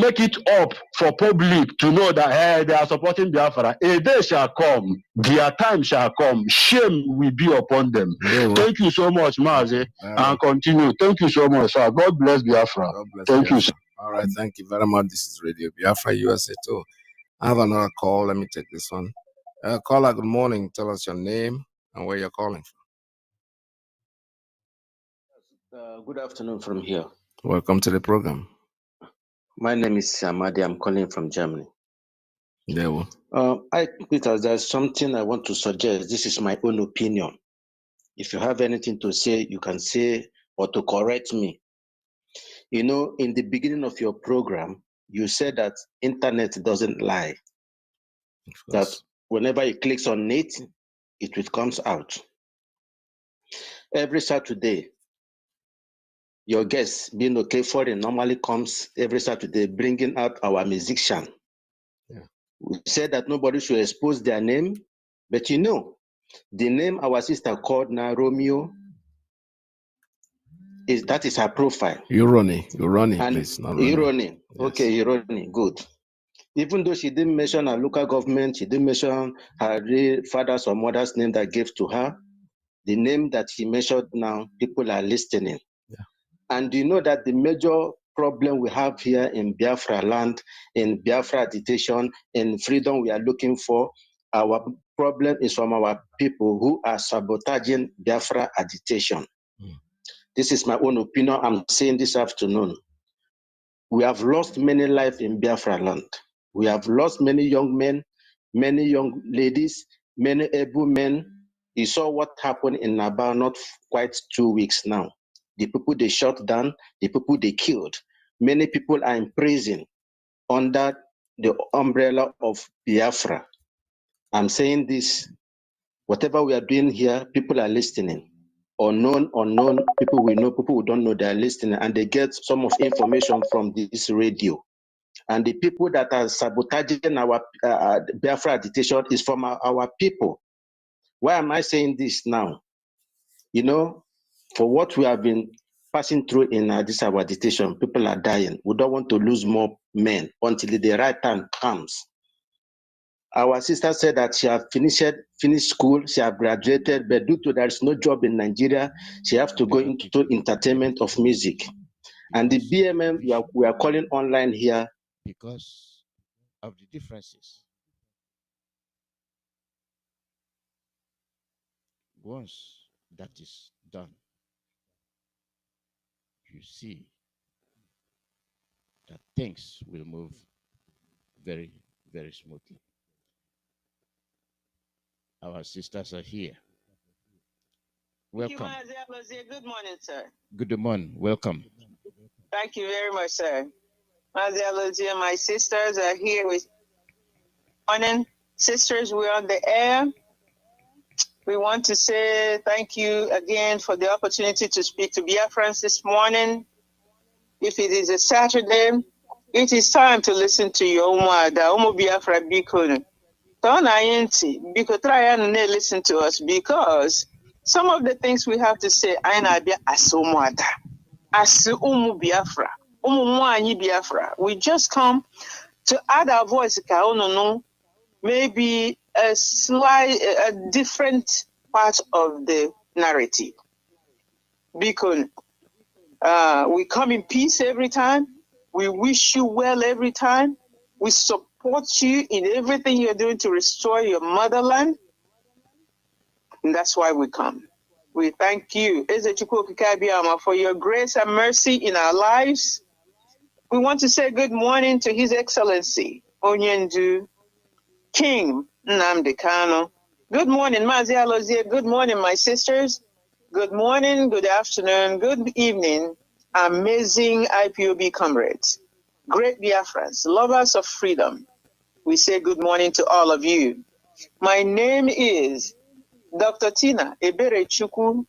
make it up for public to know that, hey, they are supporting Biafra. A day shall come, their time shall come, shame will be upon them. No. Thank you so much, Mazi, and continue. Thank you so much, sir. God bless Biafra. God bless Thank Biafra. you, sir. All right, thank you very much. This is Radio Biafra USA too. I have another call. Let me take this one. Caller, good morning. Tell us your name and where you're calling Good afternoon from here. from. Welcome to the program. My name is Amadi. I'm calling from Germany. Yeah, well. Because there's something I want to suggest. This is my own opinion. If you have anything to say, you can say, or to correct me. You know, in the beginning of your program, you said that internet doesn't lie. That whenever it clicks on it, it comes out. Every Saturday, your guest, being okay for it, normally comes every Saturday, bringing out our musician. Yeah. We said that nobody should expose their name, but you know, the name our sister called now Romeo, that is her profile. Irony, And please, not running. Irony, Yes. okay, Irony, good. Even though she didn't mention her local government, she didn't mention her real father's or mother's name that gave to her, the name that she mentioned now, people are listening. Yeah. And you know that the major problem we have here in Biafra land, in Biafra agitation, in freedom we are looking for, our problem is from our people who are sabotaging Biafra agitation. This is my own opinion. I'm saying this afternoon. We have lost many lives in Biafra land. We have lost many young men, many young ladies, many able men. You saw what happened in about not quite 2 weeks now. The people they shot down, the people they killed. Many people are in prison under the umbrella of Biafra. I'm saying this, whatever we are doing here, people are listening. Unknown, people we know, people who don't know, they are listening, and they get some of information from this radio. And the people that are sabotaging our Biafra agitation is from our people. Why am I saying this now? You know, for what we have been passing through in this our agitation, people are dying. We don't want to lose more men until the right time comes. Our sister said that she has finished school, she has graduated, but due to there is no job in Nigeria, she has to go into entertainment of music. And the BMM we are calling online here. Because of the differences. Once that is done, you see that things will move very, very smoothly. our sisters are here. Thank you, Welcome. Mazi Alozie. Good morning, sir. Good morning. Welcome. Thank you very much, sir. Mazi Alozie and my sisters are here with morning. Sisters, we're on the air. We want to say thank you again for the opportunity to speak to Biafrans this morning. If it is a Saturday, it is time to listen to your Umu Biafra Bikun. Because try and listen to us, because some of the things we have to say, I know as Umu Biafra, Umu Mwanyi Biafra. We just come to add our voice, maybe a different part of the narrative. Because we come in peace every time. We wish you well every time. We support you in everything you're doing to restore your motherland. And that's why we come. We thank you, Ezechukwu Kikabiama, for your grace and mercy in our lives. We want to say good morning to His Excellency, Onyendu, King Nnamdi Kanu. Good morning, Mazi Alozie. Good morning, my sisters. Good morning, good afternoon, good evening, amazing IPOB comrades, great Biafrans, lovers of freedom. We say good morning to all of you. My name is Dr. Tina Eberechukwu.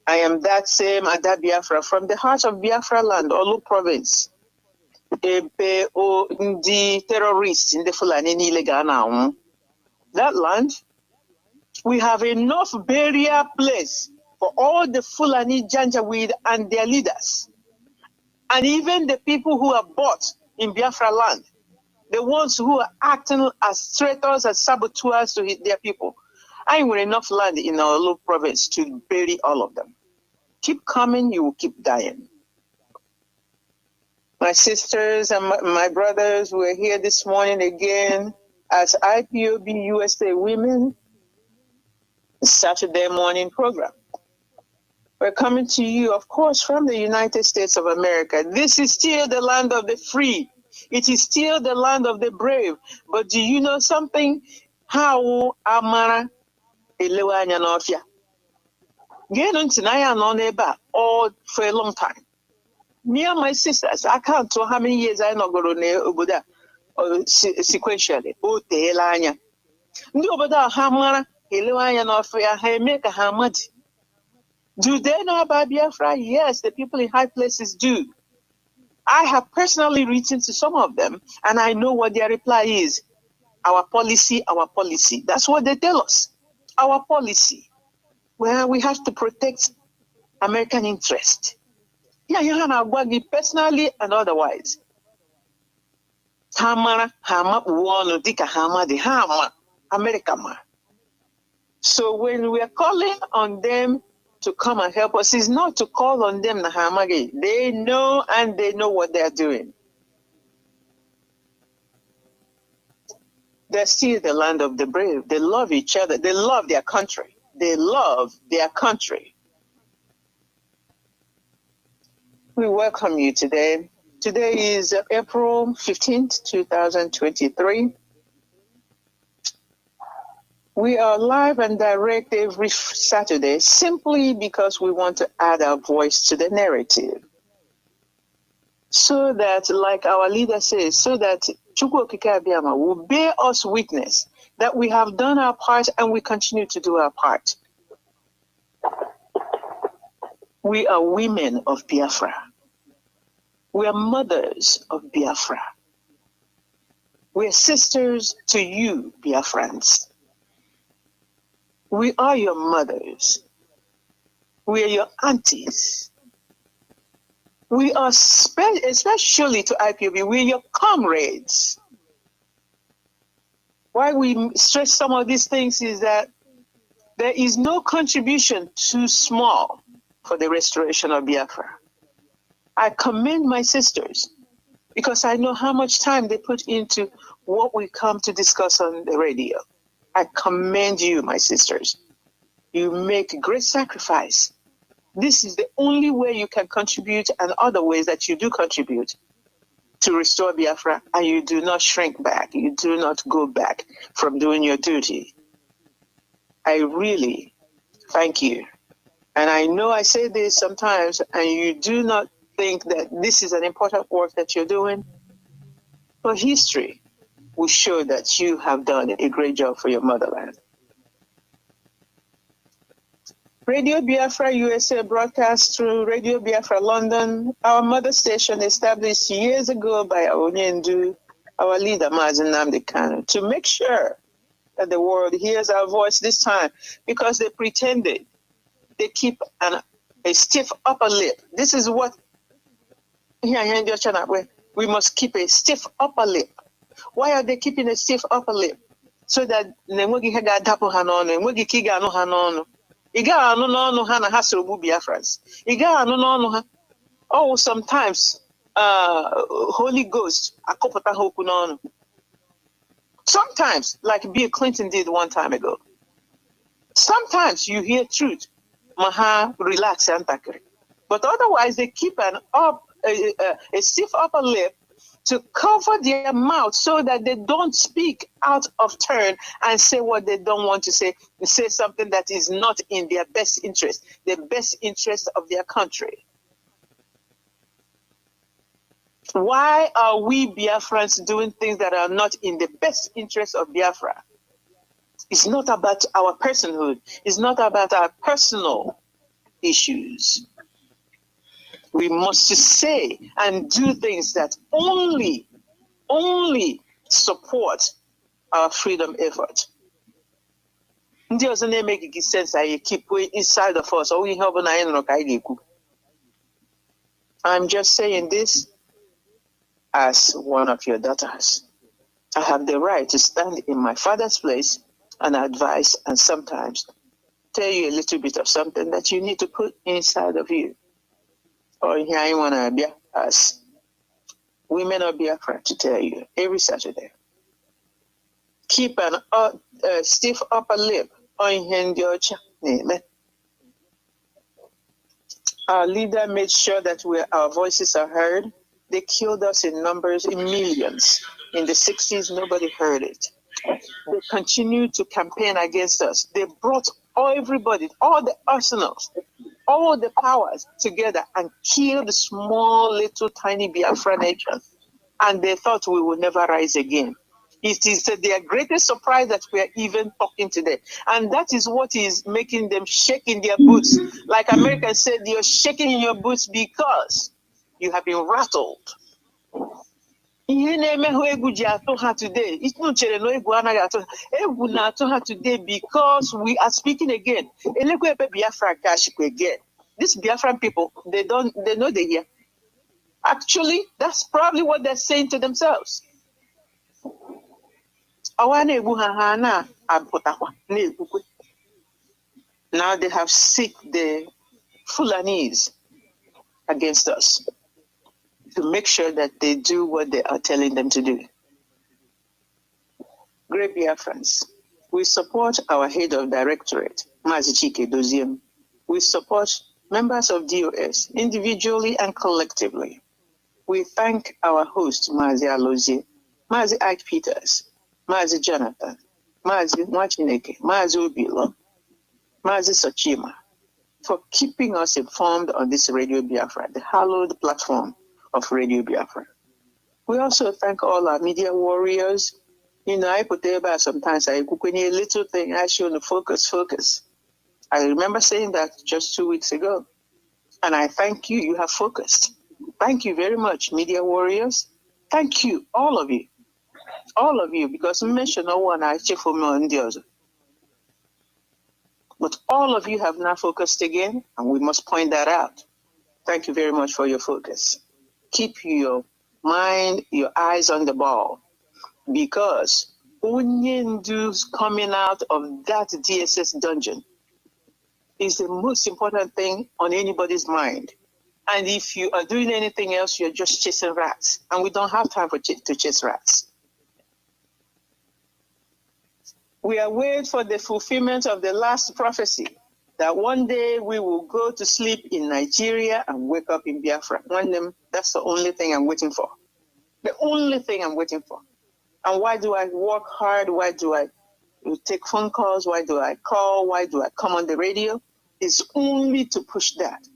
I am that same Ada Biafra from the heart of Biafra land, Olu province. Ebe o ndi terrorists in the Fulani Nilega now. That land, we have enough burial place for all the Fulani Janjaweed and their leaders. And even the people who are bought in Biafra land, the ones who are acting as traitors and saboteurs to their people. I ain't with enough land in our little province to bury all of them. Keep coming, you will keep dying. My sisters and my brothers, we're here this morning again as IPOB USA Women Saturday morning program. We're coming to you, of course, from the United States of America. This is still the land of the free. It is still the land of the brave. But do you know something? How Amara Elewanya Nofia. Get on tonight all for a long time. Me and my sisters, I can't tell how many years I know go to Oboda sequentially. Oh, the Elanya. No, Oboda Hamara Elewanya Nofia, Hameka Hamadi. Do they know about Biafra? Yes, the people in high places do. I have personally written to some of them, and I know what their reply is. Our policy, our policy. That's what they tell us. Our policy. Well, we have to protect American interest. Yeah, you have personally and otherwise. Hamara, Hama, Uono, Dika Hama, the Hama, America. So when we are calling on them to come and help us, is not to call on them Nahamage. They know, and they know what they're doing. They're still the land of the brave. They love each other. They love their country. They love their country. We welcome you today. Today is April 15th, 2023. We are live and direct every Saturday simply because we want to add our voice to the narrative. So that, like our leader says, so that Chukwu Okike Abiyama will bear us witness that we have done our part and we continue to do our part. We are women of Biafra. We are mothers of Biafra. We are sisters to you, Biafrans. We are your mothers. We are your aunties. We are especially to IPOB, we are your comrades. Why we stress some of these things is that there is no contribution too small for the restoration of Biafra. I commend my sisters because I know how much time they put into what we come to discuss on the radio. I commend you, my sisters. You make great sacrifice. This is the only way you can contribute, and other ways that you do contribute to restore Biafra, and you do not shrink back. You do not go back from doing your duty. I really thank you. And I know I say this sometimes, and you do not think that this is an important work that you're doing, but history will show that you have done a great job for your motherland. Radio Biafra USA broadcasts through Radio Biafra London, our mother station established years ago by our Onyendu, our leader Mazi Nnamdi Kanu, to make sure that the world hears our voice this time, because they pretended. They keep a stiff upper lip. This is what we must keep a stiff upper lip. Why are they keeping a stiff upper lip? So that Biafrans. Oh, sometimes Holy Ghost sometimes, like Bill Clinton did one time ago. Sometimes you hear truth, relax and takere. But otherwise, they keep a stiff upper lip to cover their mouth so that they don't speak out of turn and say what they don't want to say something that is not in their best interest, the best interest of their country. Why are we Biafrans doing things that are not in the best interest of Biafra? It's not about our personhood. It's not about our personal issues. We must say and do things that only support our freedom effort. It doesn't make sense that you keep inside of us. I'm just saying this as one of your daughters. I have the right to stand in my father's place and advise and sometimes tell you a little bit of something that you need to put inside of you. Or here I want to be as women of Biafra to tell you every Saturday. Keep a stiff upper lip on your name. Our leader made sure that our voices are heard. They killed us in numbers, in millions. In the 60s, nobody heard it. They continued to campaign against us. They brought everybody, all the arsenals, all the powers together and killed the small, little, tiny Biafra nation. And they thought we would never rise again. It is their greatest surprise that we are even talking today. And that is what is making them shake in their boots. Like Americans said, you're shaking in your boots because you have been rattled. Today, it's not today because we are speaking again. These Biafran people, they know they hear. Actually, that's probably what they're saying to themselves. Now they have sick the Fulanese against us to make sure that they do what they are telling them to do. Great Biafrans, we support our head of directorate, Mazi Iyke Mazi. We support members of DOS individually and collectively. We thank our host, Mazi Alozie, Mazi Ike Peters, Mazi Jonathan, Mazi Mwachineke, Mazi Obilo, Mazi Sochima, for keeping us informed on this Radio Biafra, the hallowed platform of Radio Biafra. We also thank all our media warriors. I put there sometimes a little thing, I show the focus. I remember saying that just 2 weeks ago. And I thank you, you have focused. Thank you very much, media warriors. Thank you, all of you, because we mentioned no one actually for me on the other. But all of you have now focused again, and we must point that out. Thank you very much for your focus. Keep your mind, your eyes on the ball, because Onyendu's coming out of that DSS dungeon is the most important thing on anybody's mind. And if you are doing anything else, you're just chasing rats. And we don't have time to chase rats. We are waiting for the fulfillment of the last prophecy that one day we will go to sleep in Nigeria and wake up in Biafra. That's the only thing I'm waiting for. The only thing I'm waiting for. And why do I work hard? Why do I You take phone calls. Why do I call? Why do I come on the radio? It's only to push that.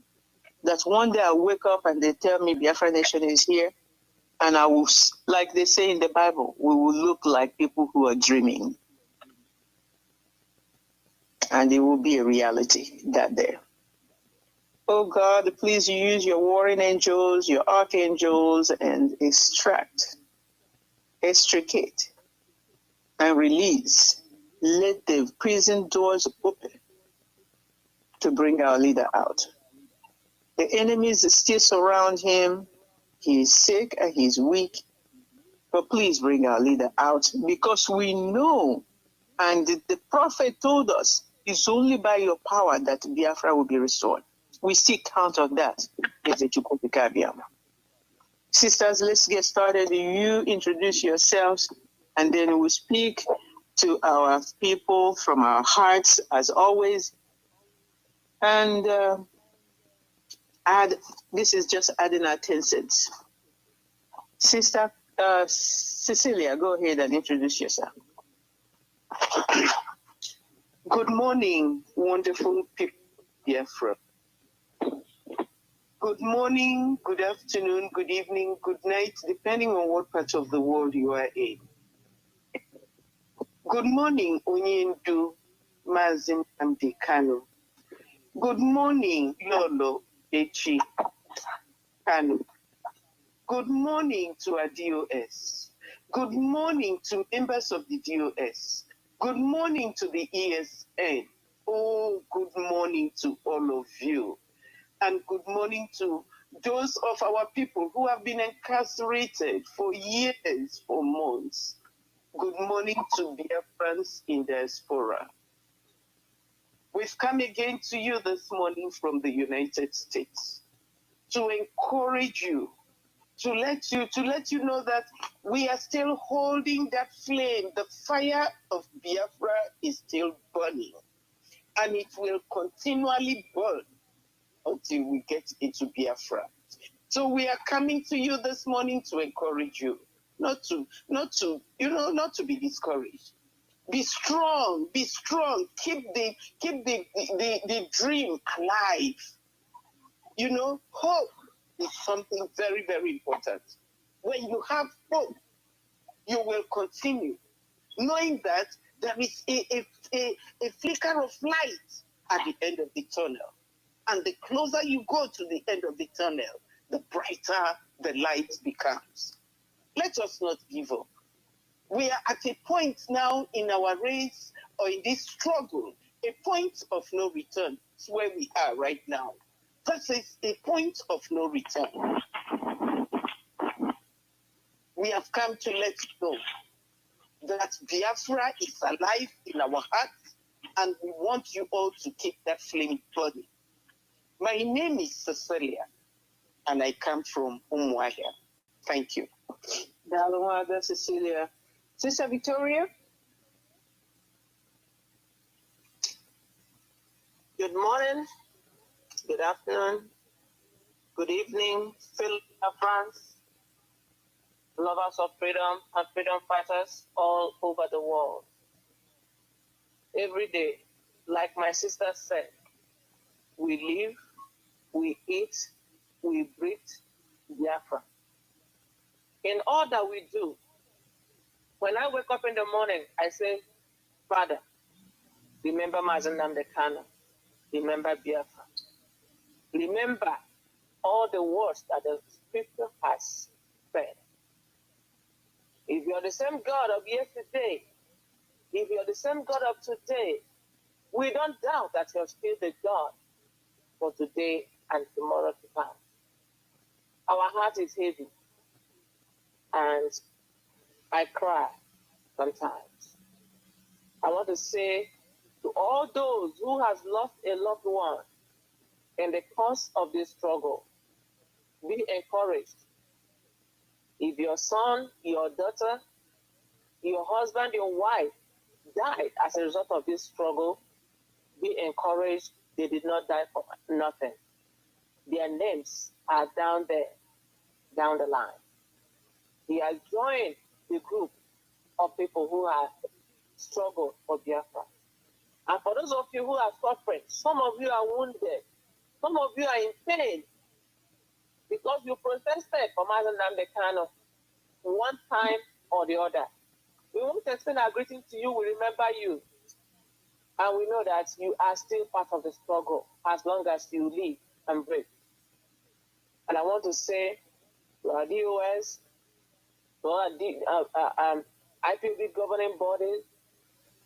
That one day I wake up and they tell me Biafra Nation is here, and I will, like they say in the Bible, we will look like people who are dreaming. And it will be a reality that day. Oh God, please use your warring angels, your archangels, and extricate, and release. Let the prison doors open to bring our leader out. The enemies still surround him. He is sick and he's weak. But please bring our leader out, because we know, and the prophet told us, it's only by your power that Biafra will be restored. We still count on that. Sisters, let's get started. You introduce yourselves, and then we speak to our people from our hearts, as always. And this is just adding our 10 cents. Sister Cecilia, go ahead and introduce yourself. Good morning, wonderful people, Biafra. Good morning, good afternoon, good evening, good night, depending on what part of the world you are in. Good morning, Onyendu Mazi Nnamdi Kanu. Good morning, Lolo Echi Kanu. Good morning to our DOS. Good morning to members of the DOS. Good morning to the ESN. Oh, good morning to all of you. And good morning to those of our people who have been incarcerated for years, for months. Good morning to Biafrans in diaspora. We've come again to you this morning from the United States to encourage you, to let you know that we are still holding that flame. The fire of Biafra is still burning, and it will continually burn until we get into Biafra. So we are coming to you this morning to encourage you, not to be discouraged. Be strong, keep the dream alive. You know, hope is something very, very important. When you have hope, you will continue, knowing that there is a flicker of light at the end of the tunnel. And the closer you go to the end of the tunnel, the brighter the light becomes. Let us not give up. We are at a point now in our race, or in this struggle, a point of no return. It's where we are right now. This is a point of no return. We have come to let you know that Biafra is alive in our hearts, and we want you all to keep that flame burning. My name is Cecilia, and I come from Umuahia. Thank you. Dalawada Cecilia. Sister Victoria? Good morning, good afternoon, good evening, fellow Biafrans, lovers of freedom and freedom fighters all over the world. Every day, like my sister said, we live, we eat, we breathe Biafra. In all that we do, when I wake up in the morning, I say, Father, remember Mazi Nnamdi Kanu, remember Biafra. Remember all the words that the scripture has said. If you're the same God of yesterday, if you're the same God of today, we don't doubt that you're still the God for today and tomorrow to come. Our heart is heavy, and I cry sometimes. I want to say to all those who have lost a loved one in the course of this struggle, be encouraged. If your son, your daughter, your husband, your wife died as a result of this struggle, be encouraged. They did not die for nothing. Their names are down there, down the line. He has joined the group of people who are struggle for Biafra. And for those of you who are suffering, some of you are wounded, some of you are in pain because you protested for Nnamdi Kanu one time or the other. We won't extend our greeting to you, we remember you. And we know that you are still part of the struggle as long as you live and breathe. And I want to say to our DOS, to our IPOB governing bodies,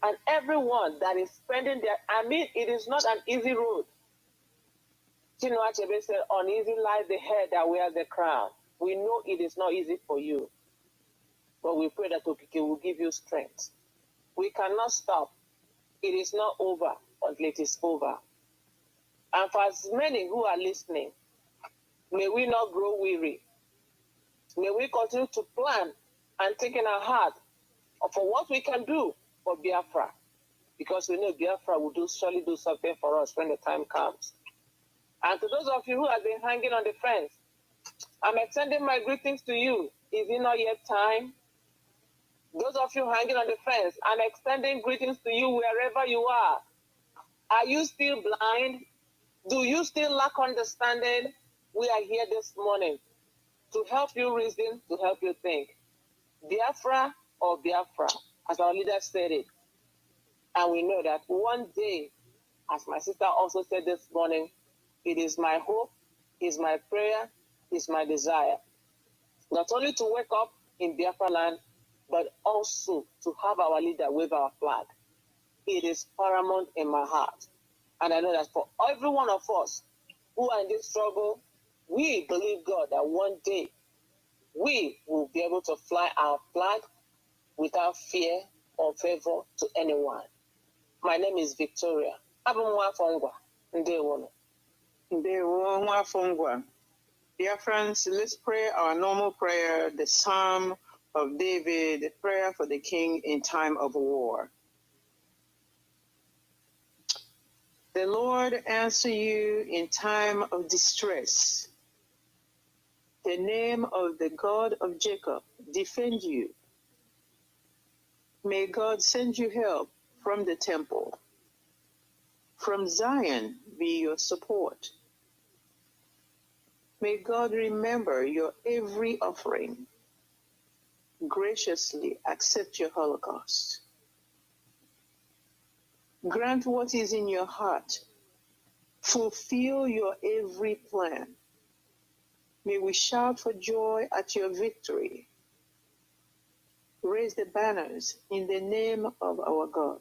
and everyone that is spending their, it is not an easy road. Chinua Achebe said, uneasy lies the head that wears the crown. We know it is not easy for you, but we pray that Okike will give you strength. We cannot stop. It is not over until it is over. And for as many who are listening, may we not grow weary. May we continue to plan and think in our heart for what we can do for Biafra, because we know Biafra will surely do something for us when the time comes. And to those of you who have been hanging on the fence, I'm extending my greetings to you. Is it not yet time? Those of you hanging on the fence, I'm extending greetings to you wherever you are. Are you still blind? Do you still lack understanding? We are here this morning to help you reason, to help you think. Biafra or Biafra, as our leader said it. And we know that one day, as my sister also said this morning, it is my hope, is my prayer, is my desire, not only to wake up in Biafra land, but also to have our leader wave our flag. It is paramount in my heart. And I know that for every one of us who are in this struggle, we believe God that one day we will be able to fly our flag without fear or favor to anyone. My name is Victoria. Abumwafongwa. Ndewono. Ndewo. Biafrans, let's pray our normal prayer, the Psalm of David, the prayer for the king in time of war. The Lord answer you in time of distress. The name of the God of Jacob defend you. May God send you help from the temple. From Zion be your support. May God remember your every offering. Graciously accept your holocaust. Grant what is in your heart. Fulfill your every plan. May we shout for joy at your victory. Raise the banners in the name of our God.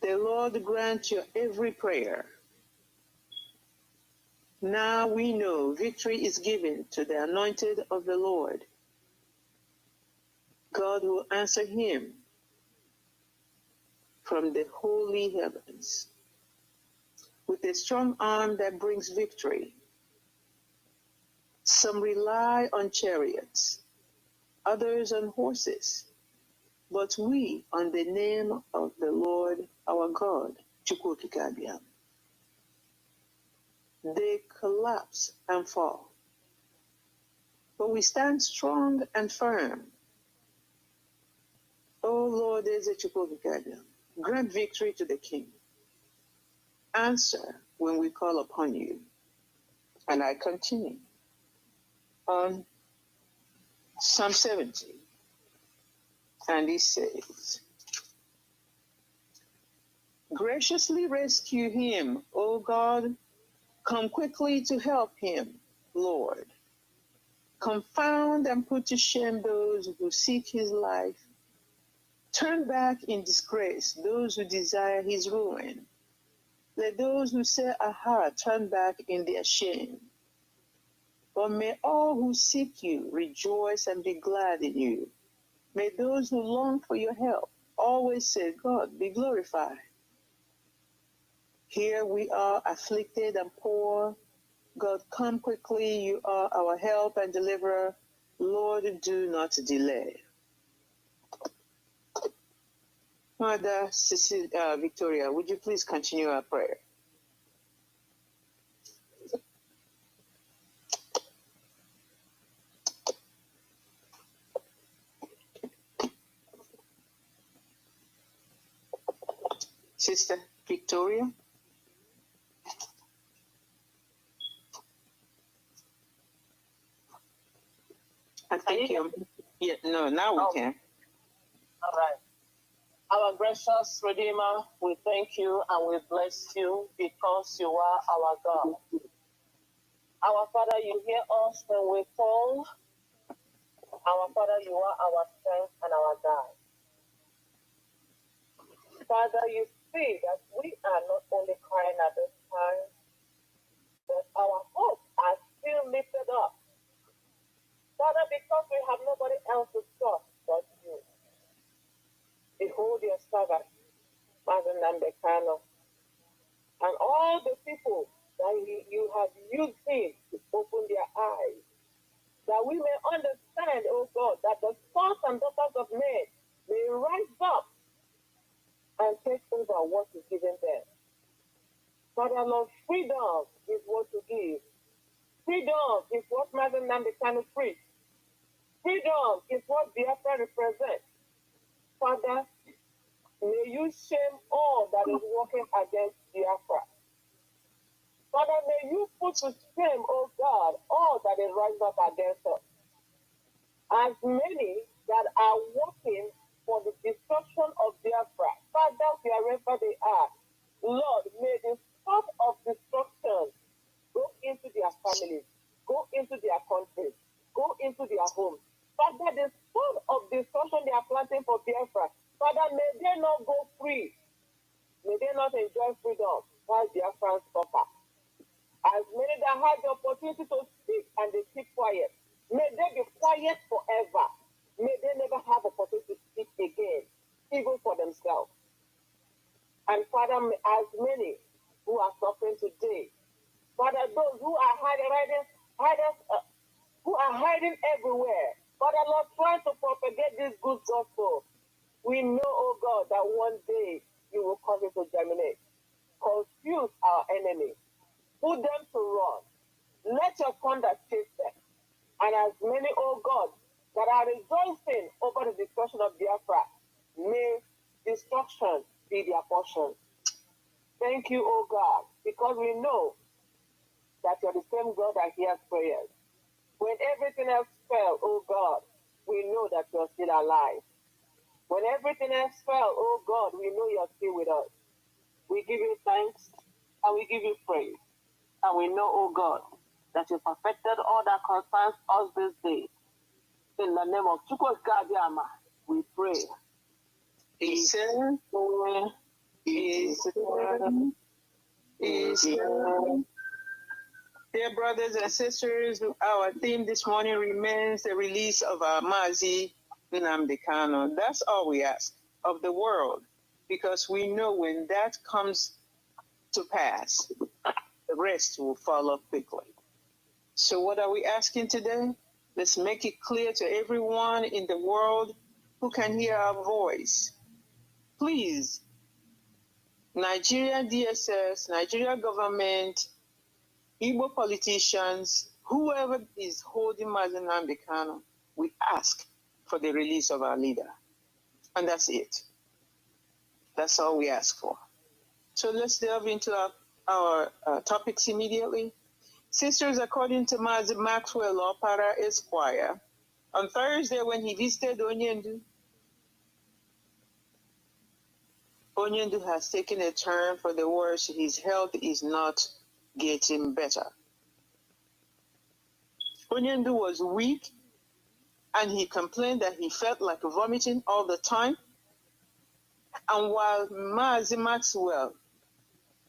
The Lord grant your every prayer. Now we know victory is given to the anointed of the Lord. God will answer him from the holy heavens with a strong arm that brings victory. Some rely on chariots, others on horses, but we on the name of the Lord our God. They collapse and fall, but we stand strong and firm. O Lord, grant victory to the king. Answer when we call upon you. And I continue on Psalm 70. And he says, graciously rescue him, O God. Come quickly to help him, Lord. Confound and put to shame those who seek his life. Turn back in disgrace those who desire his ruin. Let those who say aha turn back in their shame. But may all who seek you rejoice and be glad in you. May those who long for your help always say, God, be glorified. Here we are afflicted and poor. God, come quickly. You are our help and deliverer. Lord, do not delay. Mother Victoria, would you please continue our prayer? Sister Victoria. I think you. Yeah, no, now we can. All right. Our gracious Redeemer, we thank you and we bless you because you are our God. Our Father, you hear us when we fall. Our Father, you are our strength and our guide. Father, you see that we are not only crying at this time, but our hopes are still lifted up. Father, because we have nobody else to trust but you. Behold your servant, Mazi Nnamdi Kanu, and all the people that you have used him to open their eyes, that we may understand, oh God, that the sons and daughters of men may rise up and take over what is given them. Father, Lord, freedom is what you give. Freedom is what Mazi Nnamdi Kanu preached. Freedom is what Biafra represents. Father, may you shame all that is working against Biafra. Father, may you put to shame, oh God, all that is rising up against us. As many that are working for the destruction of Biafra, Father, wherever they are, Lord, may the thought of destruction go into their families, go into their countries, go into their homes. Father, the thought of destruction they are planting for Biafra, Father, may they not go free. May they not enjoy freedom while Biafrans suffer. As many that had the opportunity to speak and they keep quiet, may they be quiet forever. May they never have opportunity to speak again, even for themselves. And Father, as many who are suffering today, Father, those who are hiding everywhere, Father, Lord, trying to propagate this good gospel, we know, oh God, that one day you will cause it to germinate. Confuse our enemy. Put them to run. Let your conduct chase them. And as many, oh God, that are rejoicing over the destruction of Biafra, may destruction be their portion. Thank you, oh God, because we know that you're the same God that hears prayers. When everything else fell, oh God, we know that you're still alive. When everything else fell, oh God, we know you're still with us. We give you thanks and we give you praise. And we know, oh God, that you perfected all that concerns us this day. In the name of Chukwu Kadiama, we pray. Amen. Dear brothers and sisters, our theme this morning remains the release of our Mazi Nnamdi Kanu. That's all we ask of the world, because we know when that comes to pass, the rest will follow quickly. So what are we asking today? Let's make it clear to everyone in the world who can hear our voice. Please, Nigeria DSS, Nigeria government, Igbo politicians, whoever is holding Mazi Nnamdi Kanu, we ask for the release of our leader. And that's it. That's all we ask for. So let's delve into our topics immediately. Sisters, according to Mazi Maxwell Opara Esquire, on Thursday when he visited Onyendu, Onyendu has taken a turn for the worse. His health is not getting better. Onyendu was weak, and he complained that he felt like vomiting all the time. And while Mazi Maxwell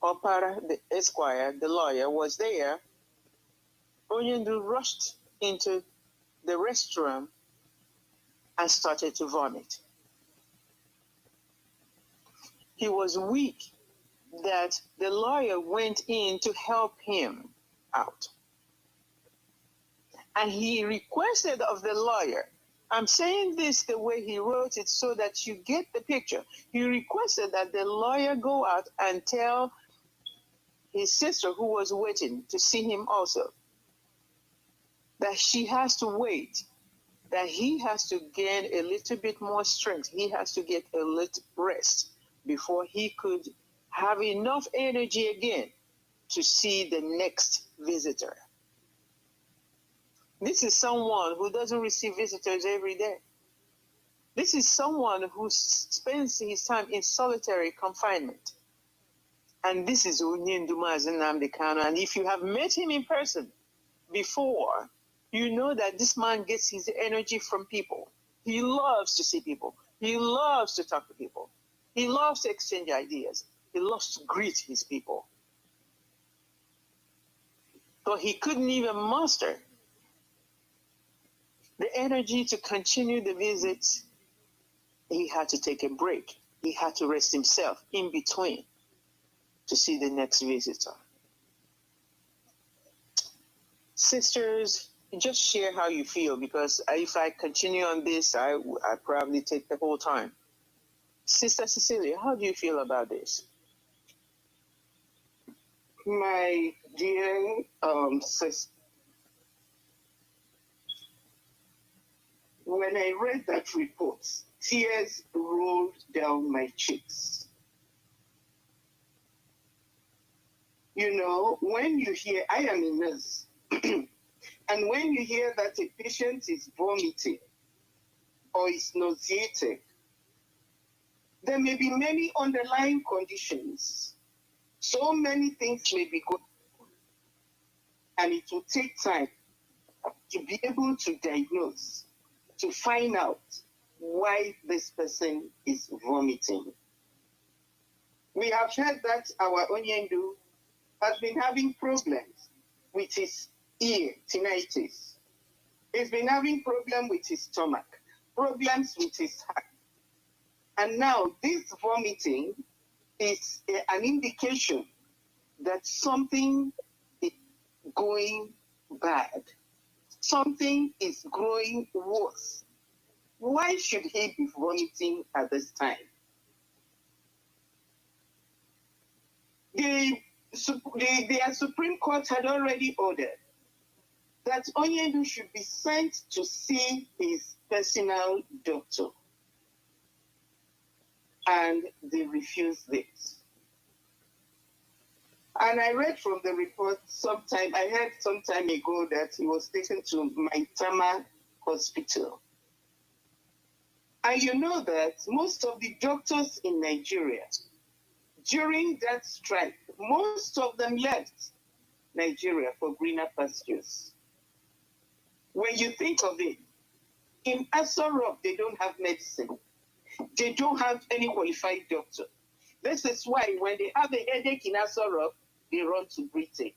Opara the Esquire, the lawyer, was there, Onyendu rushed into the restroom and started to vomit. He was weak that the lawyer went in to help him out. And he requested of the lawyer, I'm saying this the way he wrote it so that you get the picture. He requested that the lawyer go out and tell his sister, who was waiting to see him also, that she has to wait, that he has to gain a little bit more strength. He has to get a little rest before he could have enough energy again to see the next visitor. This is someone who doesn't receive visitors every day. This is someone who spends his time in solitary confinement. And this is Nnamdi Kanu. And if you have met him in person before, you know that this man gets his energy from people. He loves to see people. He loves to talk to people. He loves to exchange ideas. He loves to greet his people. So he couldn't even muster the energy to continue the visits. He had to take a break. He had to rest himself in between to see the next visitor. Sisters, just share how you feel, because if I continue on this, I probably take the whole time. Sister Cecilia, how do you feel about this? My dear sister, when I read that report, tears rolled down my cheeks. You know, when you hear, I am a nurse, and when you hear that a patient is vomiting or is nauseated, there may be many underlying conditions. So many things may be going on, and it will take time to be able to diagnose, to find out why this person is vomiting. We have heard that our Onyendu has been having problems with his ear, tinnitus. He's been having problems with his stomach, problems with his heart. And now this vomiting is an indication that something is going bad. Something is growing worse. Why should he be vomiting at this time? Their Supreme Court had already ordered that Onyendu should be sent to see his personal doctor. And they refused this. And I read from the report I heard some time ago that he was taken to Maitama Hospital. And you know that most of the doctors in Nigeria, during that strike, most of them left Nigeria for greener pastures. When you think of it, in Aso Rock, they don't have medicine. They don't have any qualified doctor. This is why when they have a headache in Aso Rock, they run to Britain.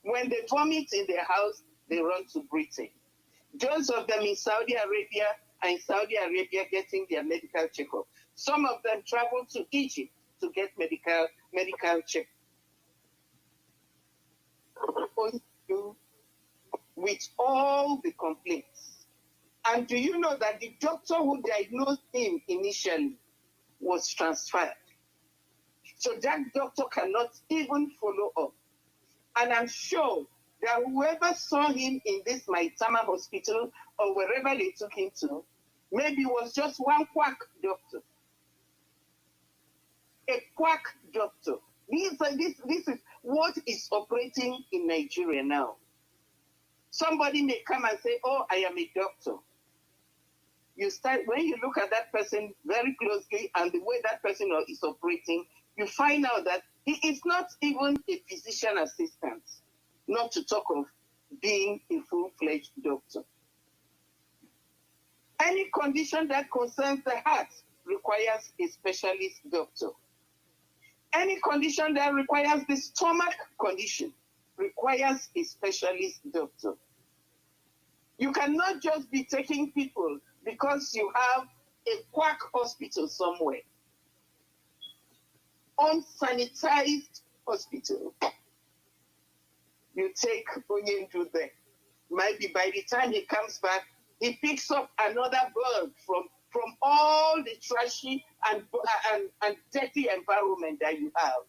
When they vomit in their house, they run to Britain. Those of them in Saudi Arabia are in Saudi Arabia getting their medical checkup. Some of them travel to Egypt to get medical checkup. With all the complaints. And do you know that the doctor who diagnosed him initially was transferred? So that doctor cannot even follow up. And I'm sure that whoever saw him in this Maitama hospital or wherever they took him to, maybe was just one quack doctor. A quack doctor. This is what is operating in Nigeria now. Somebody may come and say, oh, I am a doctor. When you look at that person very closely and the way that person is operating, you find out that he is not even a physician assistant, not to talk of being a full-fledged doctor. Any condition that concerns the heart requires a specialist doctor. Any condition that requires the stomach condition requires a specialist doctor. You cannot just be taking people because you have a quack hospital somewhere. Unsanitized hospital. You take Onyendu there. Maybe by the time he comes back, he picks up another bug from all the trashy and dirty environment that you have.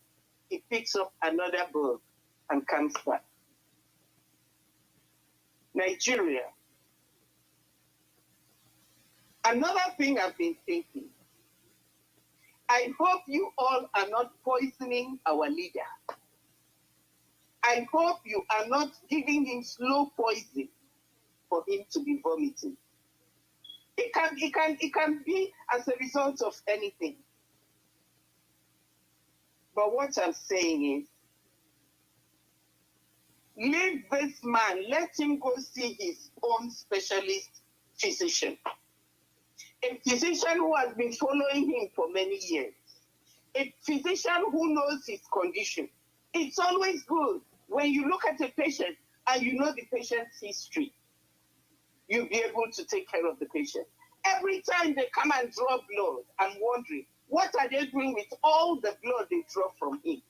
He picks up another bug and comes back. Nigeria. Another thing I've been thinking, I hope you all are not poisoning our leader. I hope you are not giving him slow poison for him to be vomiting. It can be as a result of anything. But what I'm saying is, leave this man, let him go see his own specialist physician. A physician who has been following him for many years. A physician who knows his condition. It's always good when you look at a patient and you know the patient's history. You'll be able to take care of the patient. Every time they come and draw blood, I'm wondering, what are they doing with all the blood they draw from him?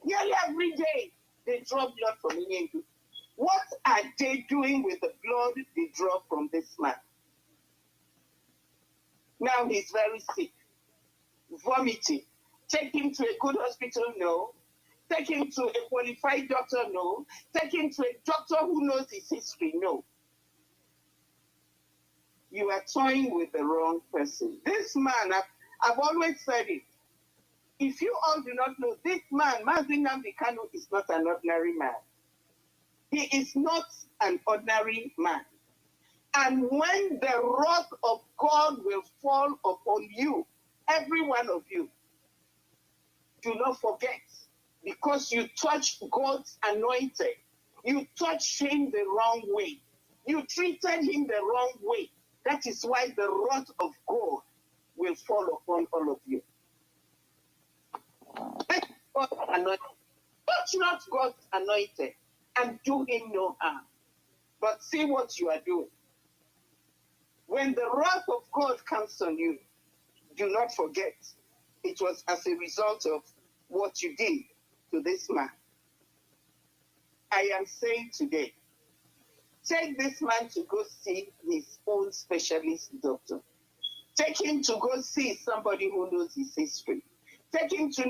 Nearly every day, they draw blood from him. What are they doing with the blood they draw from this man? Now he's very sick, vomiting. Take him to a good hospital? No. Take him to a qualified doctor? No. Take him to a doctor who knows his history? No. You are toying with the wrong person. This man, I've always said it. If you all do not know, this man, Mazi Kanu, is not an ordinary man. He is not an ordinary man. And when the wrath of God will fall upon you, every one of you, do not forget, because you touched God's anointed, you touched him the wrong way. You treated him the wrong way. That is why the wrath of God will fall upon all of you. Touch not God's anointed and do him no harm. But see what you are doing. When the wrath of God comes on you, do not forget it was as a result of what you did to this man. I am saying today, take this man to go see his own specialist doctor. Take him to go see somebody who knows his history. Take him to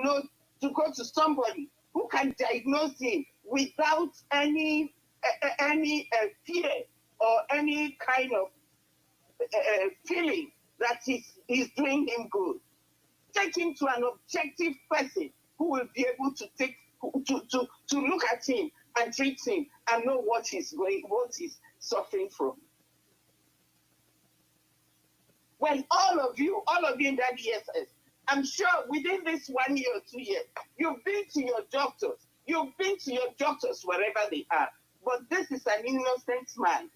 go to somebody who can diagnose him without any fear or any kind of feeling that he's doing him good. Take him to an objective person who will be able to look at him and treat him and know what he's suffering from. When all of you in that ESS, I'm sure within this 1 year or 2 years, you've been to your doctors. You've been to your doctors wherever they are. But this is an innocent man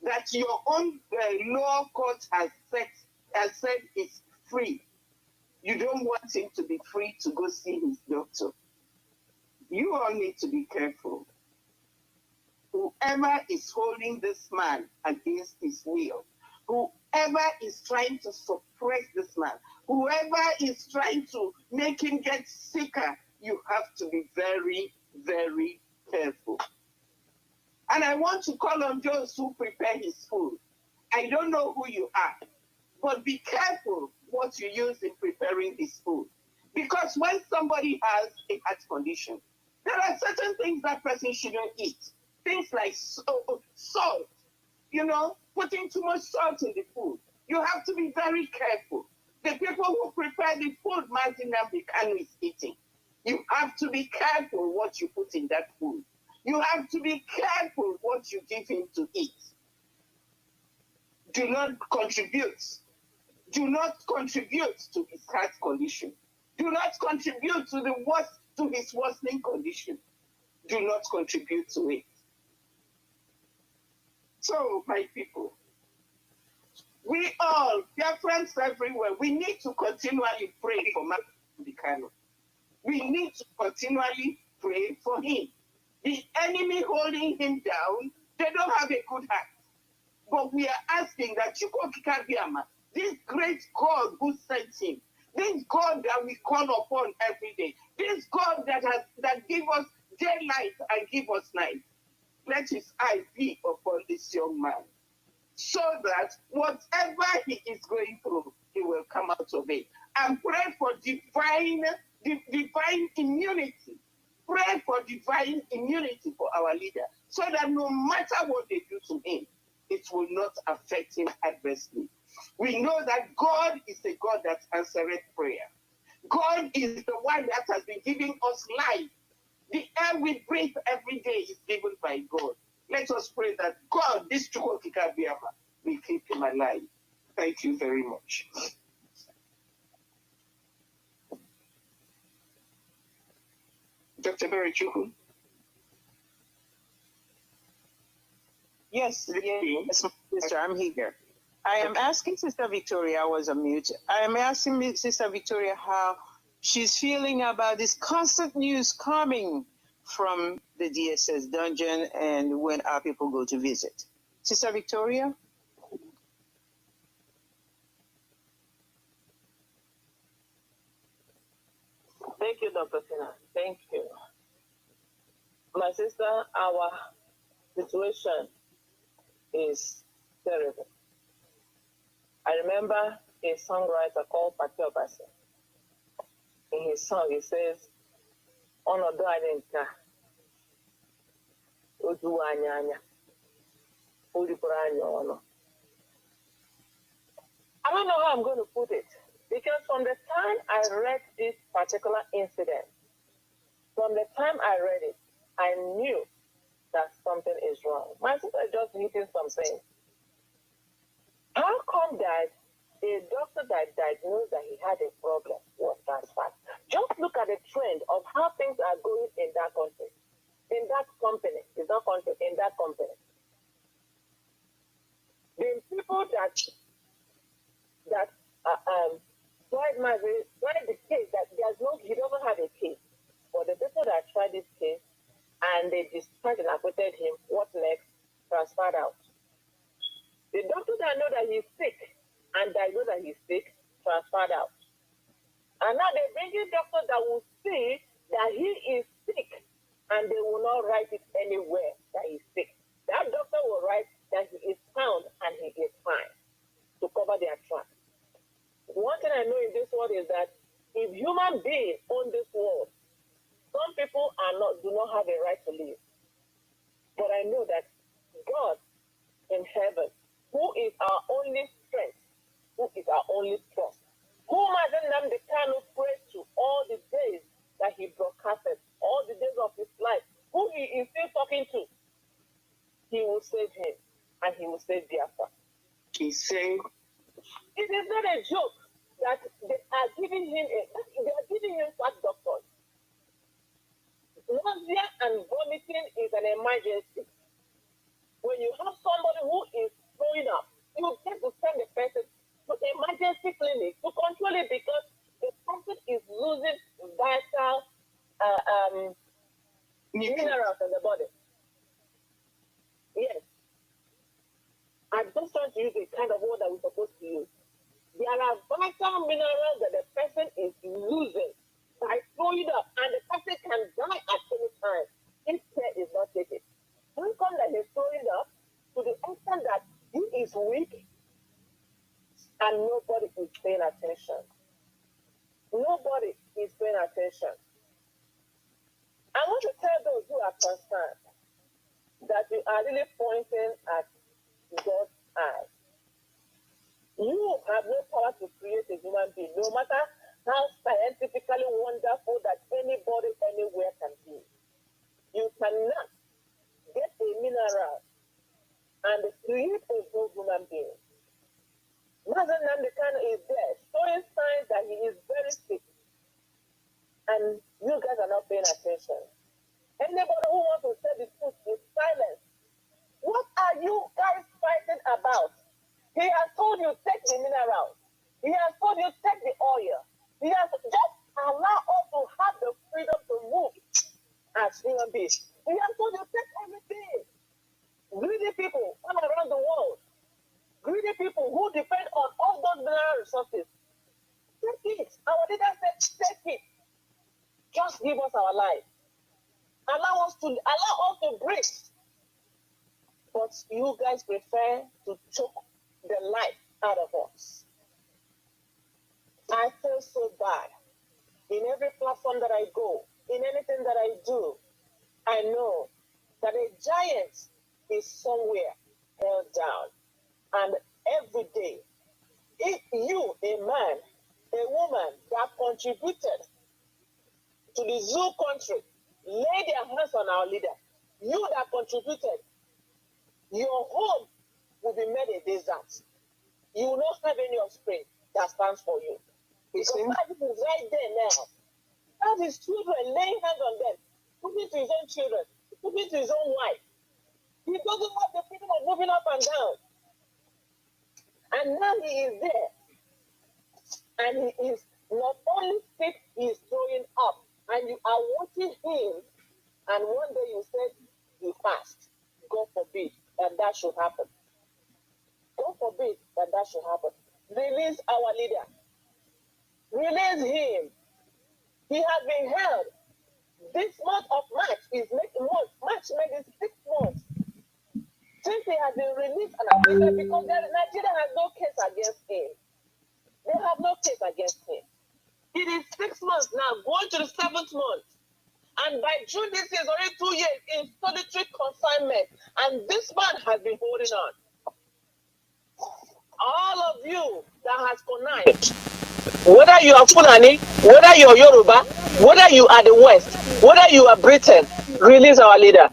that your own law court has said is free. You don't want him to be free to go see his doctor. You all need to be careful. Whoever is holding this man against his will, whoever is trying to suppress this man, whoever is trying to make him get sicker, you have to be very, very careful. And I want to call on those who prepare his food. I don't know who you are, but be careful what you use in preparing his food. Because when somebody has a heart condition, there are certain things that person shouldn't eat. Things like salt, putting too much salt in the food. You have to be very careful. The people who prepare the food Mazi Kanu is eating, you have to be careful what you put in that food. You have to be careful what you give him to eat. Do not contribute. Do not contribute to his heart condition. Do not contribute to his worsening condition. Do not contribute to it. So, my people, we all, Biafrans everywhere, we need to continually pray for Mazi Kanu. We need to continually pray for him. The enemy holding him down, they don't have a good heart. But we are asking that this great God who sent him, this God that we call upon every day, this God that give us daylight and give us night, let his eye be upon this young man, so that whatever he is going through, he will come out of it. And pray for divine immunity. Pray for divine immunity for our leader, so that no matter what they do to him, it will not affect him adversely. We know that God is a God that answered prayer. God is the one that has been giving us life. The air we breathe every day is given by God. Let us pray that God, this Chukwokika Biafra, will keep him alive. Thank you very much. Dr. Berichuku? Yes, yes, Sister, I'm here. I am asking Sister Victoria, I was on mute. I am asking Sister Victoria how she's feeling about this constant news coming from the DSS dungeon and when our people go to visit. Sister Victoria? Thank you, Dr. Tina. Thank you. My sister, our situation is terrible. I remember a songwriter called Pati Obasi. In his song, he says, "Ọnọdụ anyị nke a, o juwo anyị anya, o ripụrụ anyị ọnụ." I don't know how I'm going to put it, because from the time I read this particular incident, from the time I read it, I knew that something is wrong. My sister just hitting something. How come that a doctor that diagnosed that he had a problem was transferred? Just look at the trend of how things are going in that country, in that company. It's not country, in that company. The people that tried the case, that he doesn't have a case. But the people that tried this case and they discharged and acquitted him, what next? Transferred out. The doctor that know that he's sick and diagnose that he's sick, transferred out. And now they bring in doctors that will see that he is sick and they will not write it anywhere that he's sick. That doctor will write that he is sound and he is fine to cover their tracks. One thing I know in this world is that if human beings own this world, some people do not have a right to live. But I know that God in heaven, who is our only strength, who is our only trust, whom Nnamdi Kanu prayed to all the days that he broadcasted, all the days of his life, who he is still talking to, he will save him and he will save Biafra. He's saying, it is not a joke that they are giving him fat doctors. Nausea and vomiting is an emergency. When you have somebody who is throwing up, you get to send the person to emergency clinic to control it, because the person is losing vital minerals in the body. Yes. I'm just trying to use the kind of word that we're supposed to use. There are vital minerals that the person is losing by throwing up, and the person can die at any time if care is not taken. How come that he's throwing up to the extent that he is weak and nobody is paying attention? Nobody is paying attention. I want to tell those who are concerned that you are really pointing at God's eye. You have no power to create a human being, no matter how scientifically wonderful that anybody anywhere can be. You cannot get a mineral and create a whole human being. Mazi Nnamdi Kanu is there, showing signs that he is very sick. And you guys are not paying attention. Anybody who wants to say the truth is silent. What are you guys fighting about? He has told you take the minerals. He has told you take the oil. He has just allow us to have the freedom to move as human beings. He has told you take everything. Greedy people all around the world, greedy people who depend on all those mineral resources, take it. Our leader said take it. Just give us our life. Allow us to breathe. But you guys prefer to choke the life out of us. I feel so bad. In every platform that I go, in anything that I do, I know that a giant is somewhere held down. And every day, If you, a man, a woman that contributed to the zoo country, lay their hands on our leader, you that contributed, your home will be made a desert. You will not have any offspring that stands for you. Because that is right there now. That is children laying hands on them, talking to his own children, talking to his own wife. He doesn't have the freedom of moving up and down. And now he is there. And he is not only sick, he is throwing up. And you are watching him. And one day you said, you fast. God forbid that should happen. God forbid that should happen. Release our leader. Release him. He has been held. This month of March is March made it 6 months since he has been released and acquitted, because Nigeria has no case against him. They have no case against him. It is 6 months now, going to the 7th month. And by June this year is already 2 years in solitary confinement. And this man has been holding on. All of you that has connived, whether you are Fulani, whether you are Yoruba, whether you are the West, whether you are Britain, release our leader.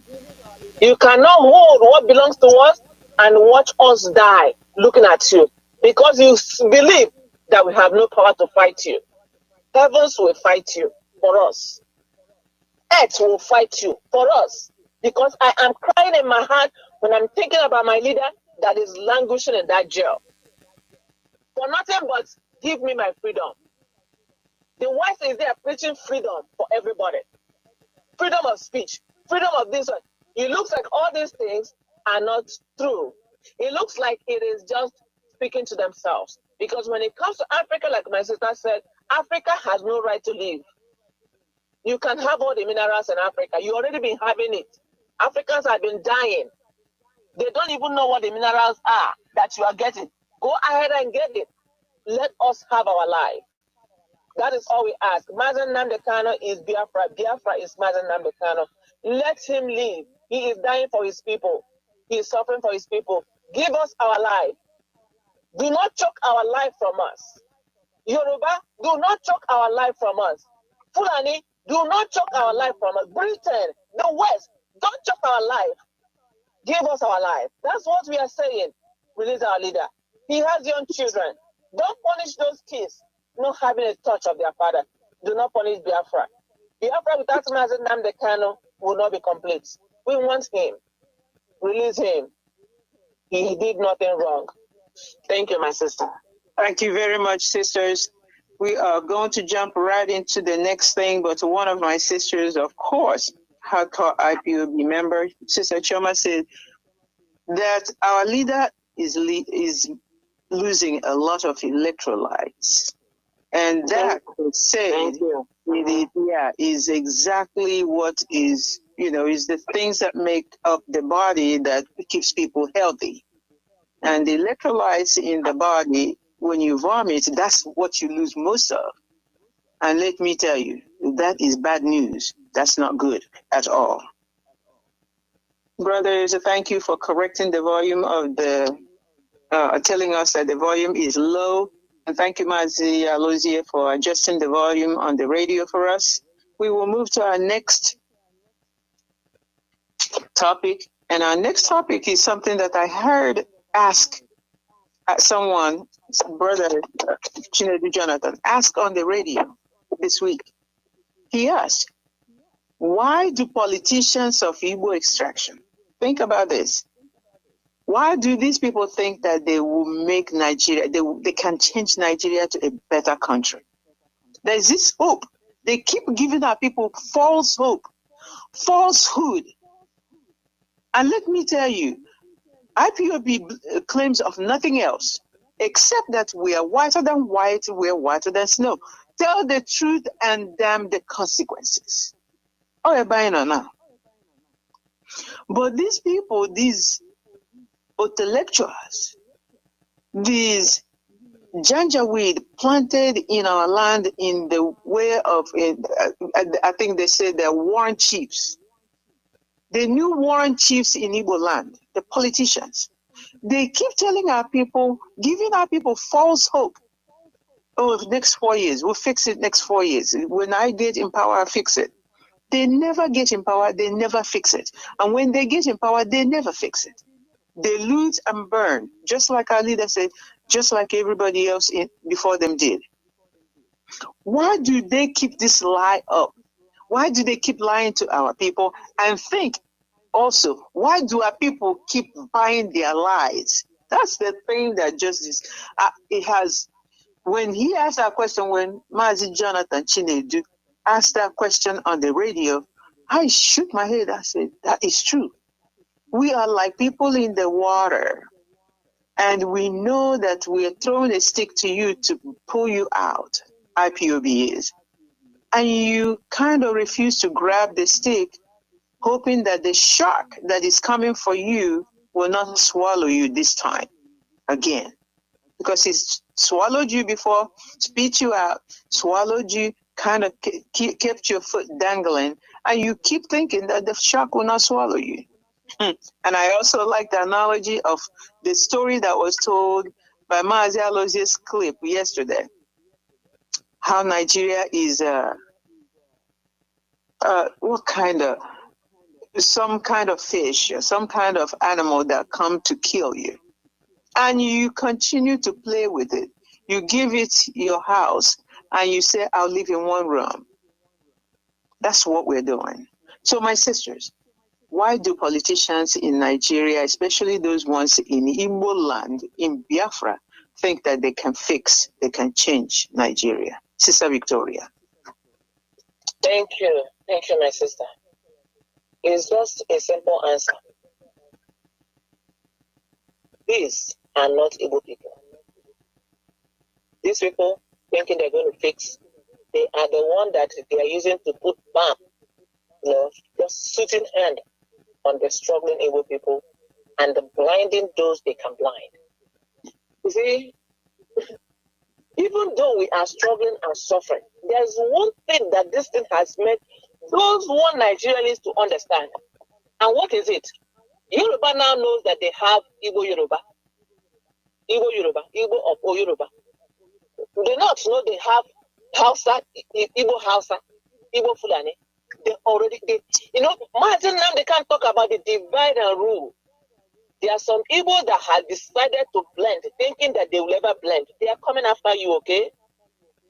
You cannot hold what belongs to us and watch us die looking at you, because you believe that we have no power to fight you. Heavens will fight you for us. Earth will fight you for us, because I am crying in my heart when I'm thinking about my leader that is languishing in that jail. For nothing but give me my freedom. The West is there preaching freedom for everybody. Freedom of speech, freedom of this one. It looks like all these things are not true. It looks like it is just speaking to themselves. Because when it comes to Africa, like my sister said, Africa has no right to live. You can have all the minerals in Africa. You already been having it. Africans have been dying. They don't even know what the minerals are that you are getting. Go ahead and get it. Let us have our life. That is all we ask. Mazi Nnamdi Kanu is Biafra. Biafra is Mazi Nnamdi Kanu. Let him live. He is dying for his people. He is suffering for his people. Give us our life. Do not choke our life from us. Yoruba, do not choke our life from us. Fulani, do not choke our life from us. Britain, the West, don't choke our life. Give us our life. That's what we are saying. Release our leader. He has young children. Don't punish those kids not having a touch of their father. Do not punish Biafra. Biafra without Mazi Nnamdi Kanu will not be complete. We want him. Release him. He did nothing wrong. Thank you, my sister. Thank you very much, sisters. We are going to jump right into the next thing, but one of my sisters, of course, hardcore IPOB member, Sister Choma, said that our leader is losing a lot of electrolytes. And that is exactly what is, is the things that make up the body that keeps people healthy. And the electrolytes in the body, when you vomit, that's what you lose most of. And let me tell you, that is bad news. That's not good at all. Brothers, thank you for correcting the volume of telling us that the volume is low. And thank you, Mazi Alozie, for adjusting the volume on the radio for us. We will move to our next topic. And our next topic is something that I heard ask someone, Brother Chinedu Jonathan, ask on the radio this week. He asked, why do politicians of Igbo extraction, think about this, why do these people think that they will make Nigeria, they can change Nigeria to a better country? There's this hope. They keep giving our people false hope, falsehood. And let me tell you, IPOB claims of nothing else except that we are whiter than white, we are whiter than snow. Tell the truth and damn the consequences. Oh, you're buying or not? But these people, these intellectuals, these janjaweed planted in our land in the way of, I think they say they're warren chiefs. The new warren chiefs in Igbo land, the politicians, They keep telling our people, giving our people false hope. Oh, next 4 years, we'll fix it next 4 years. When I get in power, I'll fix it. They never get in power, they never fix it. And when they get in power, they never fix it. They loot and burn, just like our leader said, just like everybody else before them did. Why do they keep this lie up? Why do they keep lying to our people? And think also, why do our people keep buying their lies? That's the thing that just is, it has, when he asked that question, when Mazi Jonathan Chinedu asked that question on the radio, I shook my head. I said, that is true. We are like people in the water, and we know that we are throwing a stick to you to pull you out, IPOB is. And you kind of refuse to grab the stick, hoping that the shark that is coming for you will not swallow you this time again. Because he's swallowed you before, spit you out, swallowed you, kind of kept your foot dangling, and you keep thinking that the shark will not swallow you. And I also like the analogy of the story that was told by Mazi Alozie's clip yesterday, how Nigeria is some kind of fish or some kind of animal that come to kill you. And you continue to play with it. You give it your house and you say, I'll live in one room. That's what we're doing. So my sisters, why do politicians in Nigeria, especially those ones in Igbo land, in Biafra, think that they can change Nigeria? Sister Victoria. Thank you, my sister. It's just a simple answer. These are not Igbo people. These people thinking they're going to fix, they are the one that they are using to put bomb, just shooting hand on the struggling Igbo people and the blinding those they can blind. You see, even though we are struggling and suffering, there's one thing that this thing has made those one Nigerians to understand. And what is it? Yoruba now knows that they have Igbo Yoruba, Igbo of Yoruba. They not know they have Hausa, Igbo Hausa, Igbo Fulani. Imagine now they can't talk about the divide and rule. There are some Igbo that have decided to blend, thinking that they will never blend. They are coming after you, okay?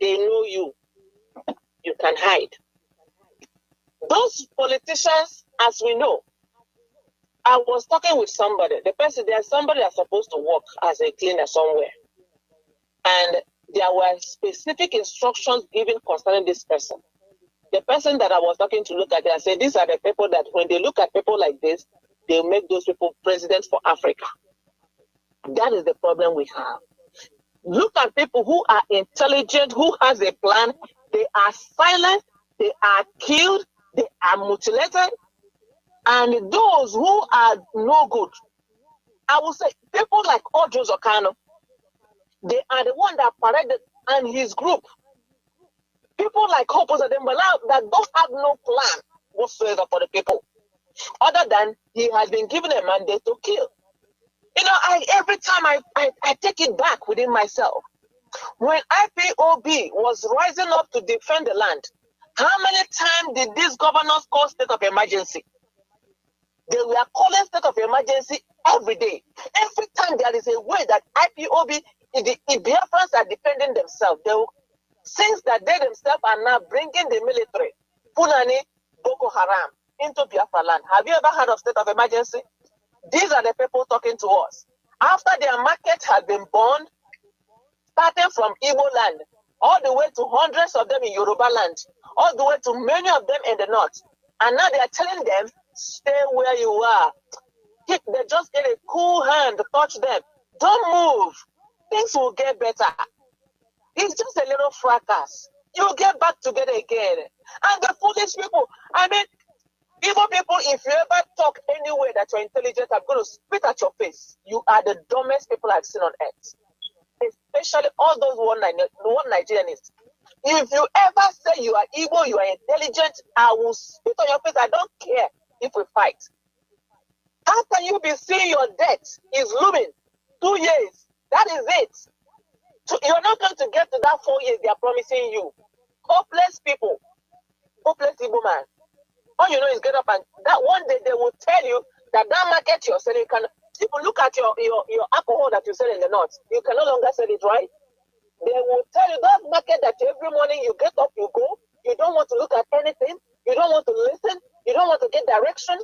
They know you. You can hide. Those politicians, as we know, I was talking with somebody. There's somebody that's supposed to work as a cleaner somewhere. And there were specific instructions given concerning this person. The person that I was talking to look at it and say, these are the people that when they look at people like this, they make those people presidents for Africa. That is the problem we have. Look at people who are intelligent, who has a plan. They are silent, they are killed, they are mutilated. And those who are no good, I will say, people like Ojo Kanu, they are the one that paraded and his group. People like Hopos Adembala that don't have no plan whatsoever for the people, other than he has been given a mandate to kill. Every time I take it back within myself. When IPOB was rising up to defend the land, how many times did these governors call state of emergency? They were calling state of emergency every day. Every time there is a way that IPOB, the Biafrans are defending themselves. Since that they themselves are now bringing the military, Fulani, Boko Haram, into Biafra land. Have you ever heard of state of emergency? These are the people talking to us. After their market had been burned, starting from Igbo land, all the way to hundreds of them in Yoruba land, all the way to many of them in the north. And now they are telling them, stay where you are. They just get a cool hand to touch them. Don't move. Things will get better. It's just a little fracas. You'll get back together again. And the foolish people, Igbo people, if you ever talk anywhere that you're intelligent, I'm going to spit at your face. You are the dumbest people I've seen on earth. Especially all those one Nigerians. If you ever say you are Igbo, you are intelligent, I will spit on your face. I don't care if we fight. How can you be seeing your death is looming is it. So you're not going to get to that 4 years they are promising you. Hopeless people, hopeless Igbo man. All you know is get up and that one day they will tell you that market you're selling can. People look at your alcohol that you sell in the north. You can no longer sell it, right? They will tell you that market that every morning you get up, you go. You don't want to look at anything. You don't want to listen. You don't want to get direction.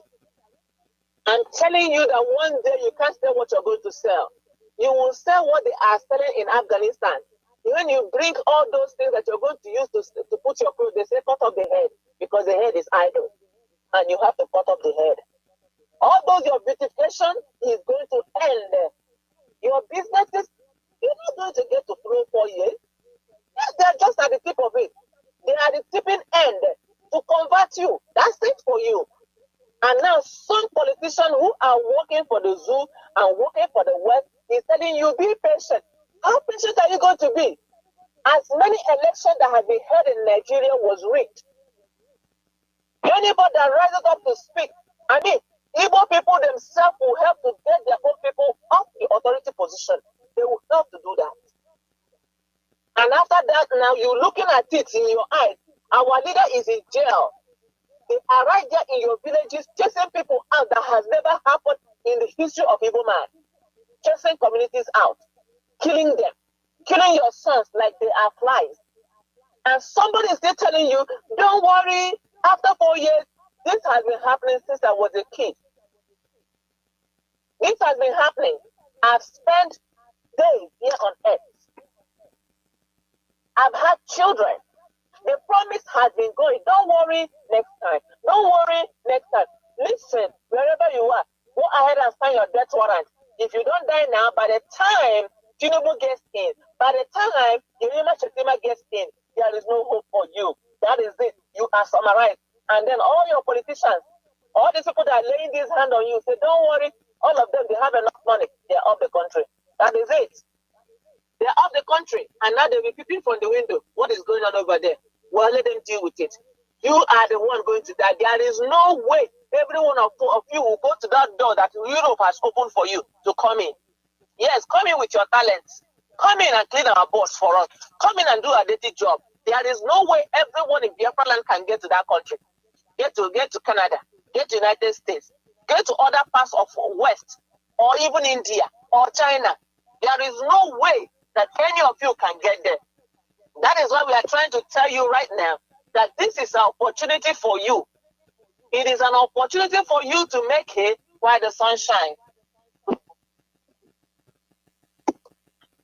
I'm telling you that one day you can't sell what you're going to sell. You will sell what they are selling in Afghanistan. When you bring all those things that you're going to use to put your clothes, they say cut off the head because the head is idle. And you have to cut off the head. All those your beautification is going to end. Your businesses, you're not going to get to 3 or 4 years. Yes, they're just at the tip of it. They are the tipping end to convert you. That's it for you. And now some politicians who are working for the zoo and working for the West is telling you, be patient. How patient are you going to be? As many elections that have been held in Nigeria was rigged. Anybody that rises up to speak, I mean, Igbo people themselves will help to get their own people off the authority position. They will help to do that. And after that, now you're looking at it in your eyes. Our leader is in jail. They are right there in your villages, chasing people out that has never happened in the history of Igbo man. Chasing communities out, killing them, killing your sons like they are flies. And somebody is still telling you, don't worry, after 4 years, this has been happening since I was a kid. This has been happening. I've spent days here on earth. I've had children. The promise has been going. Don't worry next time. Don't worry next time. Listen, wherever you are, go ahead and sign your death warrant. If you don't die now, by the time Tinubu gets in, by the time Yirima Shetima gets in, there is no hope for you. That is it. You are summarized. And then all your politicians, all these people that are laying this hand on you, say, don't worry, all of them, they have enough money. They're off the country. That is it. They're off the country. And now they'll be peeping from the window. What is going on over there? Well, let them deal with it. You are the one going to die. There is no way every one of you will go to that door that Europe has opened for you to come in. Yes, come in with your talents. Come in and clean our boards for us. Come in and do a dirty job. There is no way everyone in Biafra land can get to that country. Get to Canada. Get to United States. Get to other parts of West or even India or China. There is no way that any of you can get there. That is why we are trying to tell you right now that this is an opportunity for you. It is an opportunity for you to make it while the sun shines.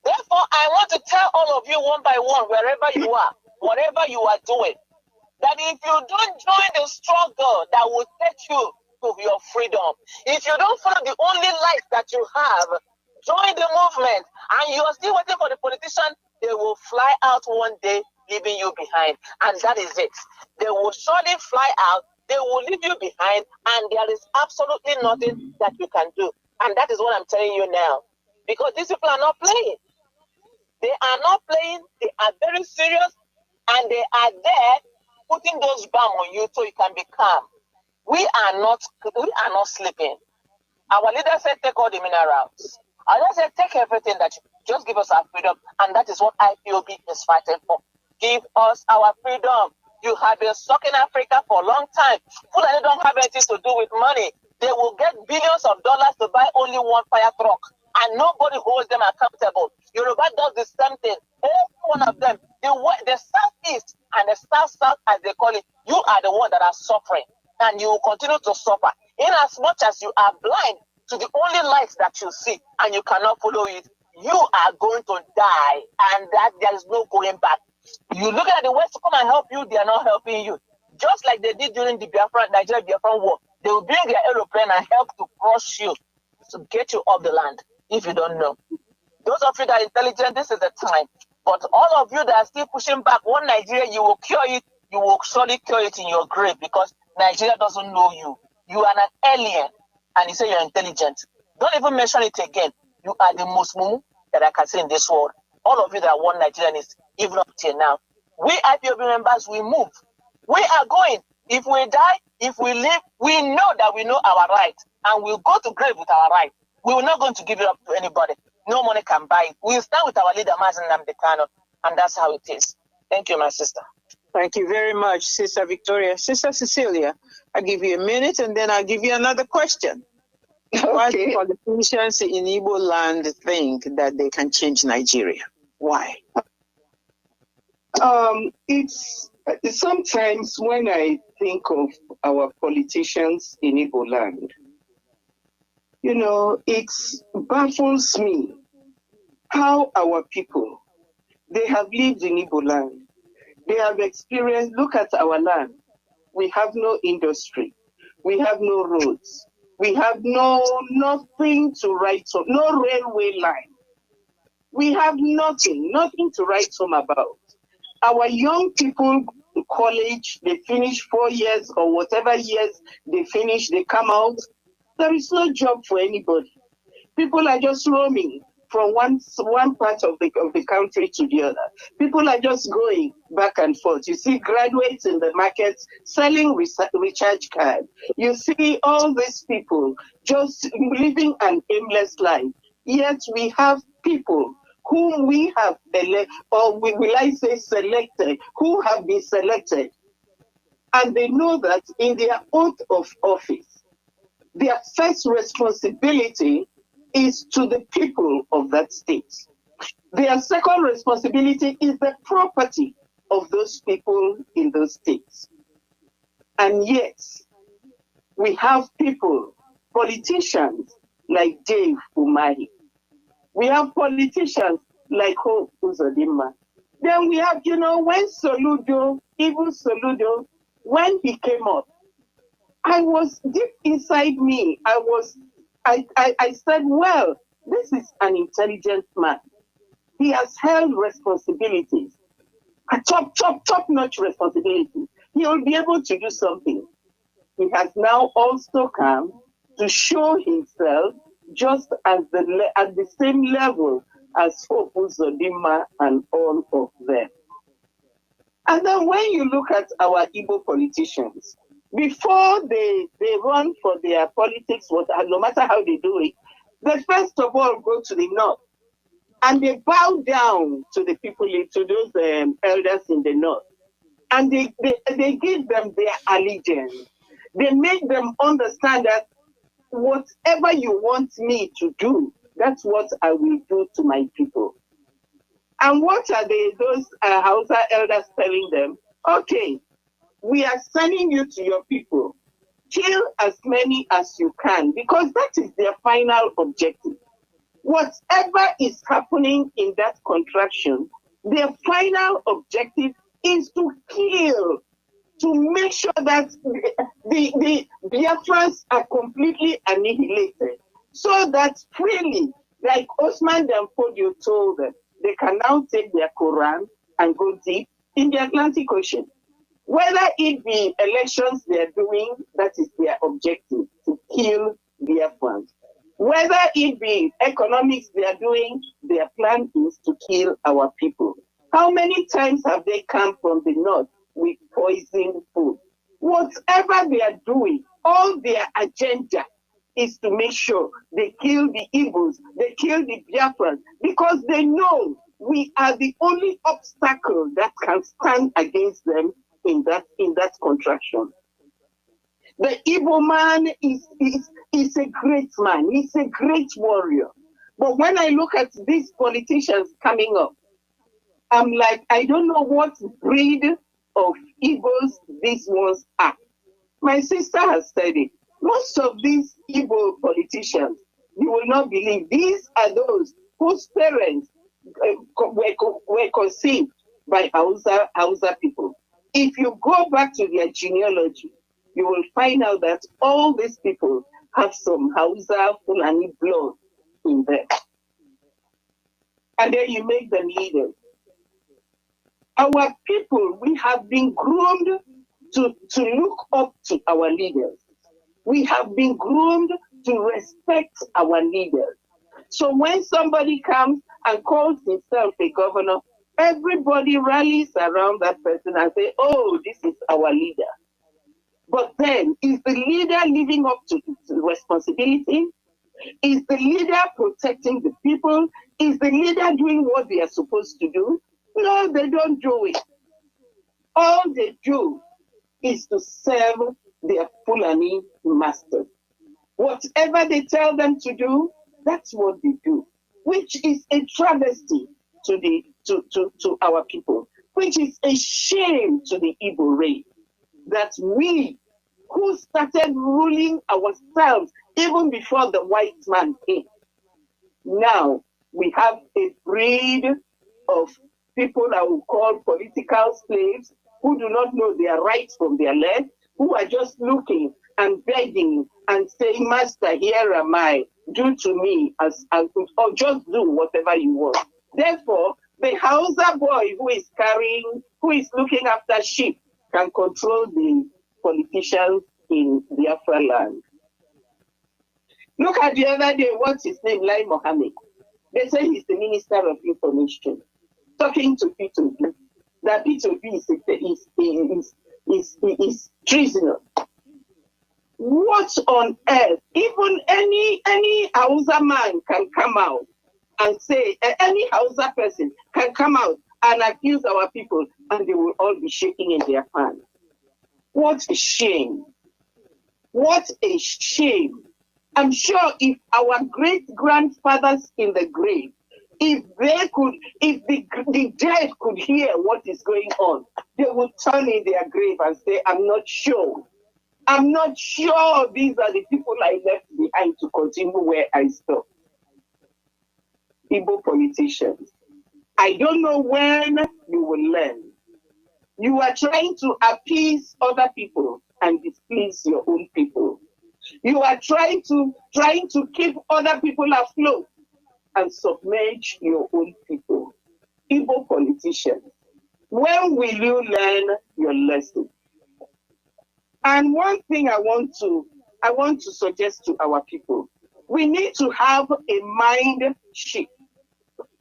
Therefore, I want to tell all of you one by one, wherever you are, whatever you are doing, that if you don't join the struggle that will take you to your freedom, if you don't follow the only life that you have, join the movement, and you are still waiting for the politician, they will fly out one day, leaving you behind. And that is it. They will surely fly out, they will leave you behind, and there is absolutely nothing that you can do. And that is what I'm telling you now. Because these people are not playing. They are not playing, they are very serious, and they are there putting those bombs on you so you can be calm. We are not sleeping. Our leader said, take all the minerals. I just said, take everything that you just give us our freedom, and that is what IPOB is fighting for. Give us our freedom. You have been stuck in Africa for a long time. Fulani don't have anything to do with money. They will get billions of dollars to buy only one fire truck, and nobody holds them accountable. Yoruba does the same thing. Every one of them, the southeast and the south, as they call it, you are the one that are suffering, and you will continue to suffer. In as much as you are blind to the only light that you see, and you cannot follow it, you are going to die, and that there is no going back. You look at the West to come and help you, they are not helping you. Just like they did during the Nigeria-Biafra war, they will bring their aeroplane and help to crush you, to get you off the land, if you don't know. Those of you that are intelligent, this is the time. But all of you that are still pushing back, one Nigeria, you will cure it, you will surely cure it in your grave, because Nigeria doesn't know you. You are an alien, and you say you're intelligent. Don't even mention it again. You are the most mumu that I can see in this world. All of you that are one Nigerians, even up till now. We IPOB members, we move. We are going. If we die, if we live, we know that we know our right, and we'll go to grave with our right. We are not going to give it up to anybody. No money can buy it. We'll start with our leader, Mazi Iyke, and that's how it is. Thank you, my sister. Thank you very much, Sister Victoria. Sister Cecilia, I'll give you a minute and then I'll give you another question. Why do politicians in Igbo land think that they can change Nigeria? Why? It's sometimes when I think of our politicians in Igbo land, you know, it baffles me how our people, they have lived in Igbo land. They have experienced, look at our land. We have no industry. We have no roads. We have nothing to write home, no railway line. We have nothing to write home about. Our young people in college, they finish 4 years or whatever years they finish, they come out. There is no job for anybody. People are just roaming from one part of the country to the other. People are just going back and forth. You see graduates in the markets selling recharge card. You see all these people just living an aimless life. Yet we have people whom we have elected, or will I say selected, who have been selected. And they know that in their oath of office, their first responsibility is to the people of that state. Their second responsibility is the property of those people in those states. And yet, we have people, politicians like Dave Umahi. We have politicians like Hope Uzodinma. Then we have, you know, when Soludo, even Soludo, when he came up, I was deep inside me. I said, well, this is an intelligent man. He has held responsibilities, top-notch responsibilities. He will be able to do something. He has now also come to show himself just at the same level as Hope Uzodinma and all of them. And then when you look at our Igbo politicians, before they run for their politics, no matter how they do it, they first of all go to the north and they bow down to the people, to those elders in the north. And they give them their allegiance. They make them understand that whatever you want me to do, that's what I will do to my people. And what are those Hausa elders telling them? Okay, we are sending you to your people. Kill as many as you can, because that is their final objective. Whatever is happening in that contraction, their final objective is to kill, to make sure that the Biafrans are completely annihilated, so that freely, like Osman Danfodio told them, they can now take their Quran and go deep in the Atlantic Ocean. Whether it be elections they are doing, that is their objective, to kill Biafrans. Whether it be economics they are doing, their plan is to kill our people. How many times have they come from the north with poisoned food? Whatever they are doing, all their agenda is to make sure they kill the Igbos, they kill the Biafrans, because they know we are the only obstacle that can stand against them in that contraction. The Igbo man is a great man, he's a great warrior. But when I look at these politicians coming up, I'm like, I don't know what breed of Igbos these ones are. My sister has said it. Most of these Igbo politicians, you will not believe, these are those whose parents were conceived by Hausa people. If you go back to their genealogy, you will find out that all these people have some Hausa Fulani blood in them. And then you make them leaders. Our people, we have been groomed to look up to our leaders. We have been groomed to respect our leaders. So when somebody comes and calls himself a governor, everybody rallies around that person and say, oh, this is our leader. But then, is the leader living up to the responsibility? Is the leader protecting the people? Is the leader doing what they are supposed to do? No, they don't do it. All they do is to serve their Fulani masters. Whatever they tell them to do, that's what they do, which is a travesty to our people, which is a shame to the Igbo race, that we, who started ruling ourselves even before the white man came, now we have a breed of people that we call political slaves who do not know their rights from their left, who are just looking and begging and saying, Master, here am I, do to me or just do whatever you want. Therefore, the Hausa boy who is looking after sheep can control the politicians in Biafra land. Look at the other day, what's his name, Lai Mohammed. They say he's the Minister of Information, talking to P2B, that P2B is treasonous. What on earth? Even any Hausa man can come out and say, any Hausa person can come out and accuse our people, and they will all be shaking in their pants. What a shame. What a shame. I'm sure if our great-grandfathers in the grave, if the dead could hear what is going on, they would turn in their grave and say, I'm not sure. I'm not sure these are the people I left behind to continue where I stopped. Igbo politicians, I don't know when you will learn. You are trying to appease other people and displease your own people. You are trying to keep other people afloat and submerge your own people. Igbo politicians, when will you learn your lesson? And one thing I want to suggest to our people, we need to have a mind shift.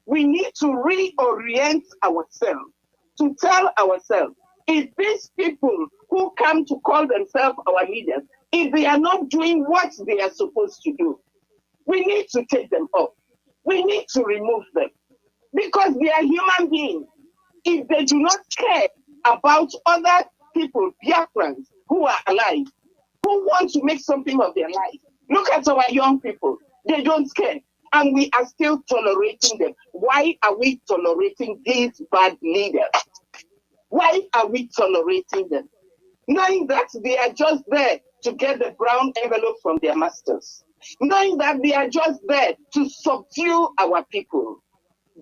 We need to reorient ourselves, to tell ourselves, if these people who come to call themselves our leaders, if they are not doing what they are supposed to do, we need to take them off. We need to remove them because they are human beings. If they do not care about other people, Biafrans, who are alive, who want to make something of their life, look at our young people. They don't care. And we are still tolerating them. Why are we tolerating these bad leaders? Why are we tolerating them? Knowing that they are just there to get the brown envelope from their masters. Knowing that they are just there to subdue our people.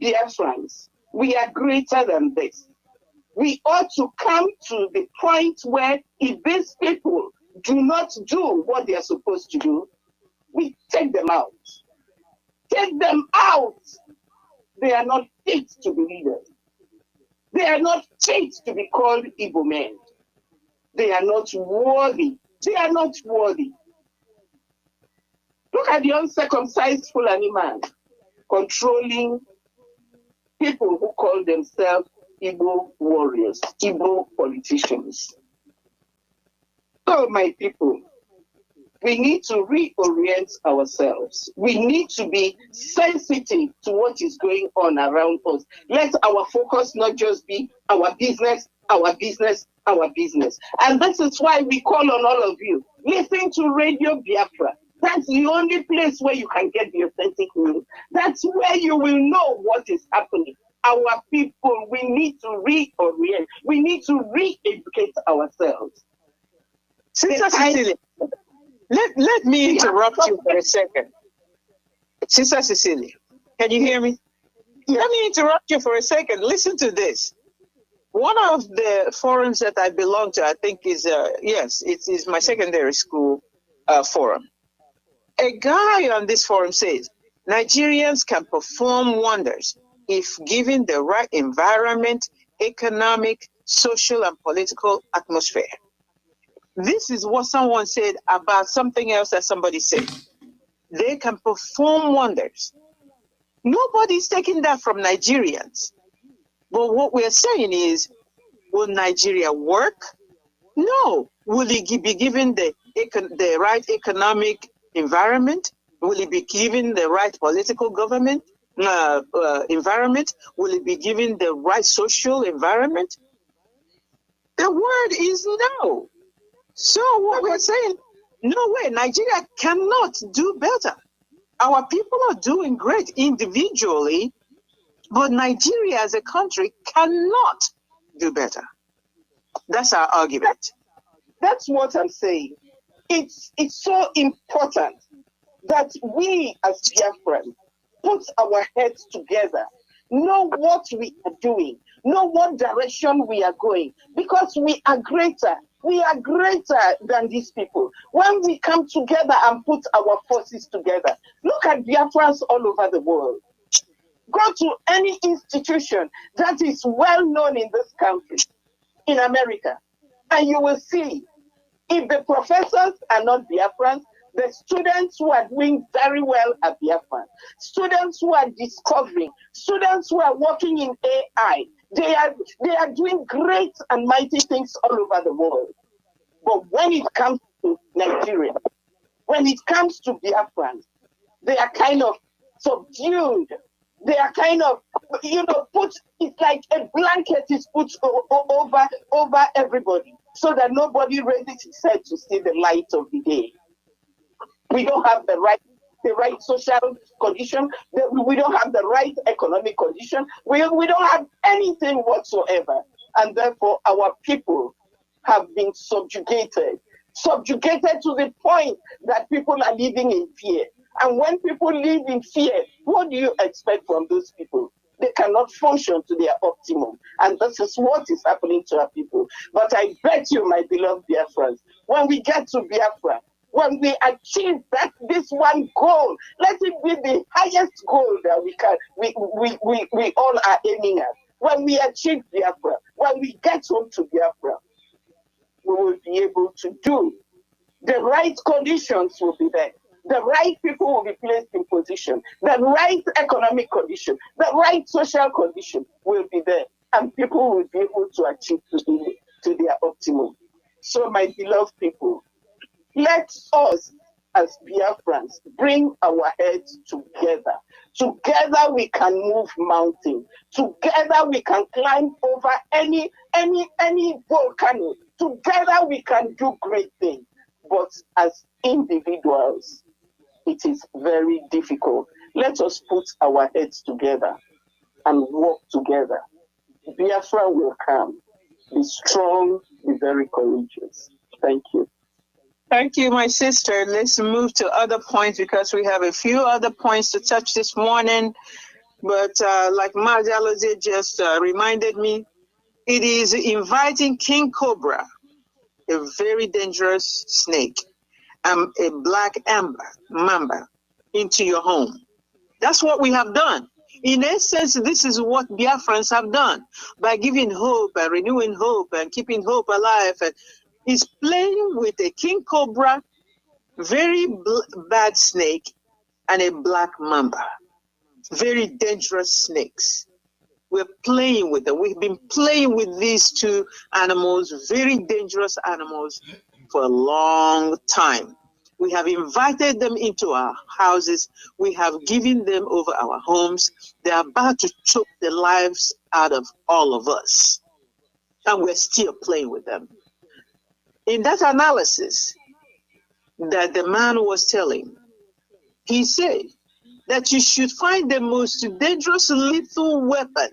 Dear friends, we are greater than this. We ought to come to the point where if these people do not do what they are supposed to do, we take them out. Take them out. They are not fit to be leaders. They are not fit to be called Igbo men. They are not worthy. They are not worthy. Look at the uncircumcised Fulani man controlling people who call themselves Igbo warriors, Igbo politicians. So, my people, we need to reorient ourselves. We need to be sensitive to what is going on around us. Let our focus not just be our business, our business, our business. And this is why we call on all of you. Listen to Radio Biafra. That's the only place where you can get the authentic news. That's where you will know what is happening. Our people, we need to reorient. We need to re-educate ourselves. Sister Cecilia, let me interrupt you for a second. Sister Cecilia, can you hear me? Yeah. Let me interrupt you for a second. Listen to this. One of the forums that I belong to, I think is, yes, it is my secondary school forum. A guy on this forum says, Nigerians can perform wonders if given the right environment, economic, social, and political atmosphere. This is what someone said about something else that somebody said. They can perform wonders. Nobody's taking that from Nigerians. But what we're saying is, will Nigeria work? No. Will it be given the right economic environment? Will it be given the right political government environment? Will it be given the right social environment? The word is no. So what we're saying, no way, Nigeria cannot do better. Our people are doing great individually, but Nigeria as a country cannot do better. That's our argument. That's what I'm saying. It's so important that we as Biafrans put our heads together, know what we are doing, know what direction we are going, because we are greater. We are greater than these people. When we come together and put our forces together, look at Biafrans all over the world. Go to any institution that is well known in this country, in America, and you will see if the professors are not Biafrans, the students who are doing very well are Biafrans. Students who are discovering, students who are working in AI, they are doing great and mighty things all over the world. But when it comes to Nigeria, when it comes to Biafrans, they are kind of subdued. They are kind of, it's like a blanket is put over everybody so that nobody raises his head to see the light of the day. We don't have the right social condition. We don't have the right economic condition. We don't have anything whatsoever. And therefore, our people have been subjugated to the point that people are living in fear. And when people live in fear, what do you expect from those people? They cannot function to their optimum. And this is what is happening to our people. But I bet you, my beloved Biafrans, when we get to Biafra, when we achieve this one goal, let it be the highest goal that we all are aiming at. When we achieve Biafra, when we get home to Biafra, we will be able to do. The right conditions will be there. The right people will be placed in position. The right economic condition, the right social condition will be there. And people will be able to achieve to their optimum. So my beloved people, let us as Biafrans bring our heads together. Together we can move mountains. Together we can climb over any volcano. Together we can do great things. But as individuals, it is very difficult. Let us put our heads together and work together. Biafra will come. Be strong, be very courageous. Thank you. Thank you, my sister. Let's move to other points because we have a few other points to touch this morning. But like Mazi Alozie just reminded me, it is inviting King Cobra, a very dangerous snake, and a black mamba into your home. That's what we have done. In essence, this is what Biafrans have done by giving hope and renewing hope and keeping hope alive. And is playing with a king cobra, very bad snake, and a black mamba. Very dangerous snakes. We're playing with them. We've been playing with these two animals, very dangerous animals, for a long time. We have invited them into our houses. We have given them over our homes. They're about to choke the lives out of all of us. And we're still playing with them. In that analysis that the man was telling, he said that you should find the most dangerous lethal weapon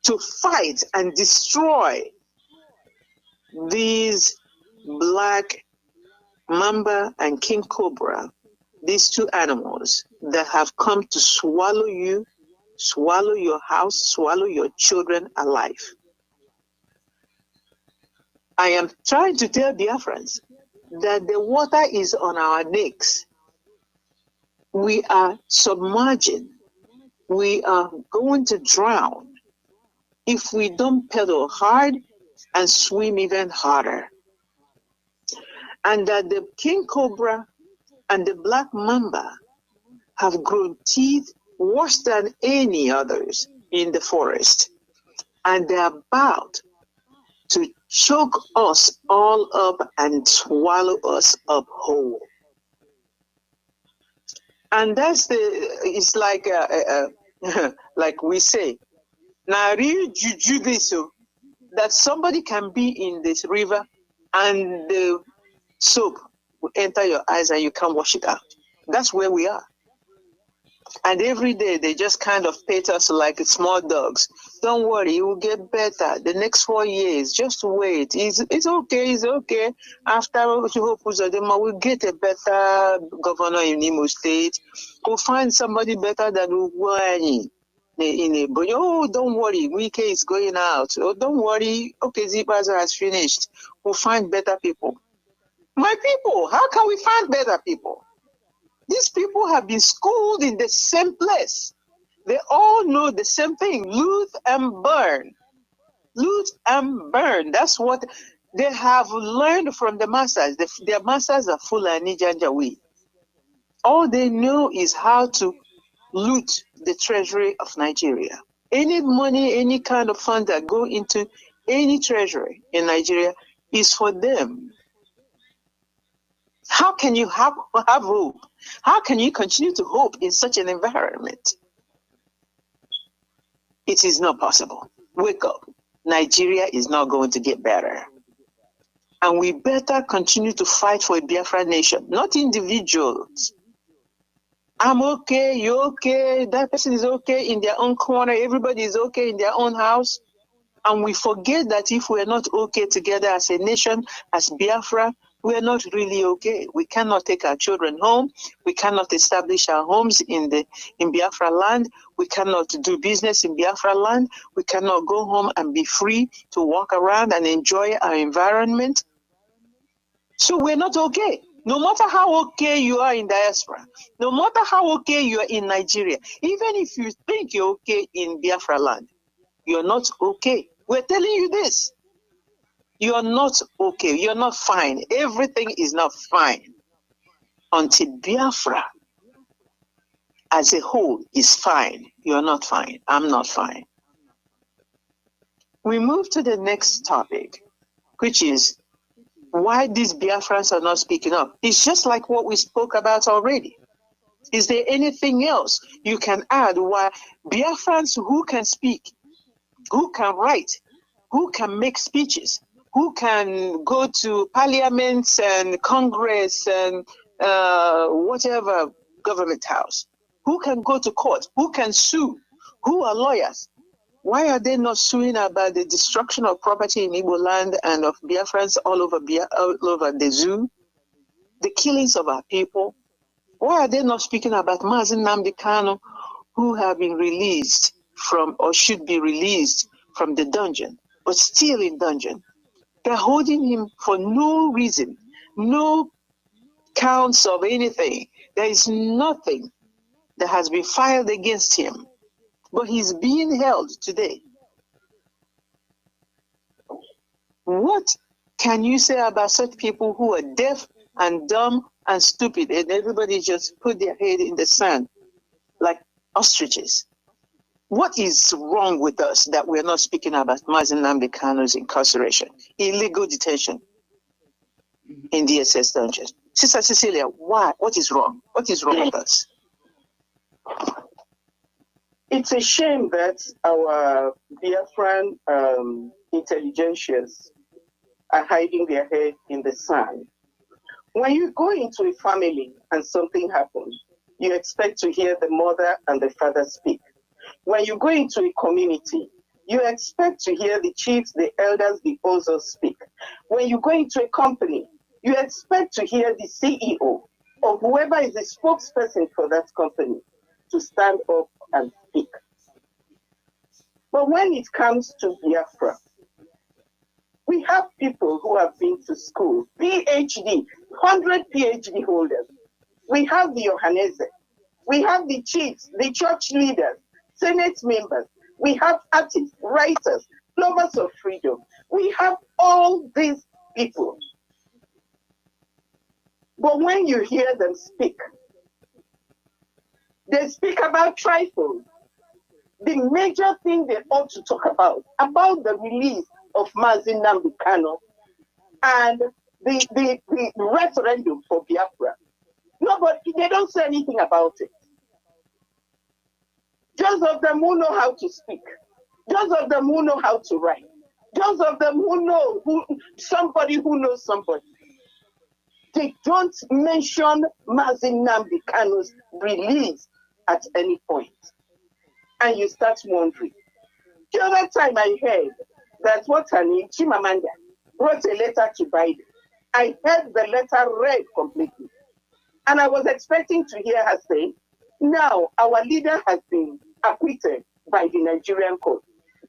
to fight and destroy these black mamba and king cobra, these two animals that have come to swallow you, swallow your house, swallow your children alive. I am trying to tell Biafrans that the water is on our necks. We are submerging. We are going to drown if we don't pedal hard and swim even harder. And that the king cobra and the black mamba have grown teeth worse than any others in the forest. And they're about to choke us all up and swallow us up whole. And that's it's like, like we say, now real juju this, so that somebody can be in this river and the soap will enter your eyes and you can't wash it out. That's where we are. And every day they just kind of pet us like small dogs. Don't worry, it will get better. The next 4 years, just wait. It's okay, it's okay. After we'll get a better governor in Imo State. We'll find somebody better than Uwani. Oh, don't worry, Iyke is going out. Oh, don't worry, okay, Zipazo has finished. We'll find better people. My people, how can we find better people? These people have been schooled in the same place. They all know the same thing, loot and burn. Loot and burn. That's what they have learned from the masters. Their masters are Fulani Janjaweed. All they know is how to loot the treasury of Nigeria. Any money, any kind of fund that go into any treasury in Nigeria is for them. How can you have hope? How can you continue to hope in such an environment? It is not possible. Wake up. Nigeria is not going to get better. And we better continue to fight for a Biafra nation, not individuals. I'm okay, you're okay, that person is okay in their own corner, everybody is okay in their own house. And we forget that if we're not okay together as a nation, as Biafra, we're not really okay. We cannot take our children home. We cannot establish our homes in Biafra land. We cannot do business in Biafra land. We cannot go home and be free to walk around and enjoy our environment. So we're not okay. No matter how okay you are in diaspora, no matter how okay you are in Nigeria, even if you think you're okay in Biafra land, you're not okay. We're telling you this. You're not okay. You're not fine. Everything is not fine until Biafra as a whole is fine. You're not fine. I'm not fine. We move to the next topic, which is why these Biafrans are not speaking up. It's just like what we spoke about already. Is there anything else you can add why Biafrans who can speak, who can write, who can make speeches, who can go to parliaments and Congress and whatever government house, who can go to court, who can sue, who are lawyers? Why are they not suing about the destruction of property in Igbo land and of Biafrans all over the zoo, the killings of our people? Why are they not speaking about Mazi Nnamdi Kanu, who have been released from or should be released from the dungeon, but still in dungeon? They're holding him for no reason, no counts of anything. There is nothing that has been filed against him, but he's being held today. What can you say about such people who are deaf and dumb and stupid and everybody just put their head in the sand like ostriches? What is wrong with us that we're not speaking about Mazi Nnamdi Kanu's incarceration, illegal detention in DSS dungeon? Sister Cecilia, why? What is wrong? What is wrong with us? It's a shame that our Biafran intelligentians are hiding their head in the sand. When you go into a family and something happens, you expect to hear the mother and the father speak. When you go into a community, you expect to hear the chiefs, the elders, the others speak. When you go into a company, you expect to hear the CEO or whoever is the spokesperson for that company to stand up and speak. But when it comes to Biafra, we have people who have been to school, PhD, 100 PhD holders. We have the Johannese. We have the chiefs, the church leaders, Senate members. We have artists, writers, lovers of freedom. We have all these people. But when you hear them speak, they speak about trifles. The major thing they ought to talk about the release of Mazi Nnamdi Kanu and the referendum for Biafra. Nobody, they don't say anything about it. Those of them who know how to speak, those of them who know how to write, those of them who know somebody who knows somebody, they don't mention Mazi Nnamdi Kanu's release at any point. And you start wondering. The other time I heard that Chimamanda wrote a letter to Biden. I heard the letter read completely. And I was expecting to hear her say, now our leader has been acquitted by the Nigerian court,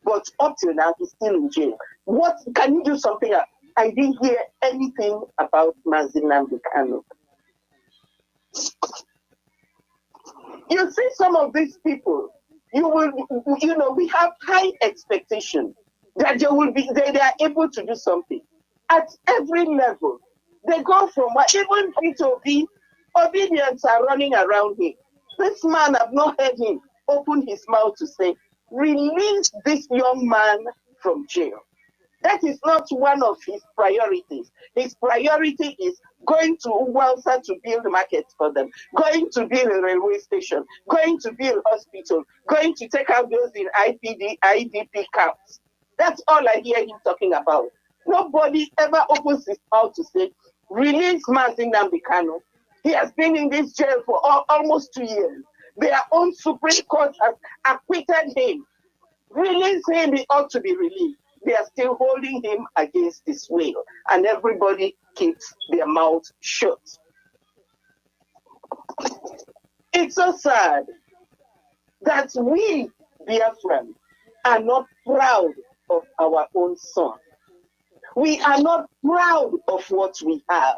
but up till now he's still in jail. What can you do something else? I didn't hear anything about Mazi Nnamdi Kanu. You see some of these people, we have high expectation that they are able to do something at every level. They go from even P2B, obedience are running around him. This man, I've not heard him open his mouth to say, release this young man from jail. That is not one of his priorities. His priority is going to Walsa to build markets for them, going to build a railway station, going to build hospital, going to take out those in IDP camps. That's all I hear him talking about. Nobody ever opens his mouth to say, release Mazi Nnamdi Kanu. He has been in this jail for almost 2 years. Their own Supreme Court has acquitted him. Release him, he ought to be released. They are still holding him against his will, and everybody keeps their mouth shut. It's so sad that we, Biafrans, are not proud of our own son. We are not proud of what we have.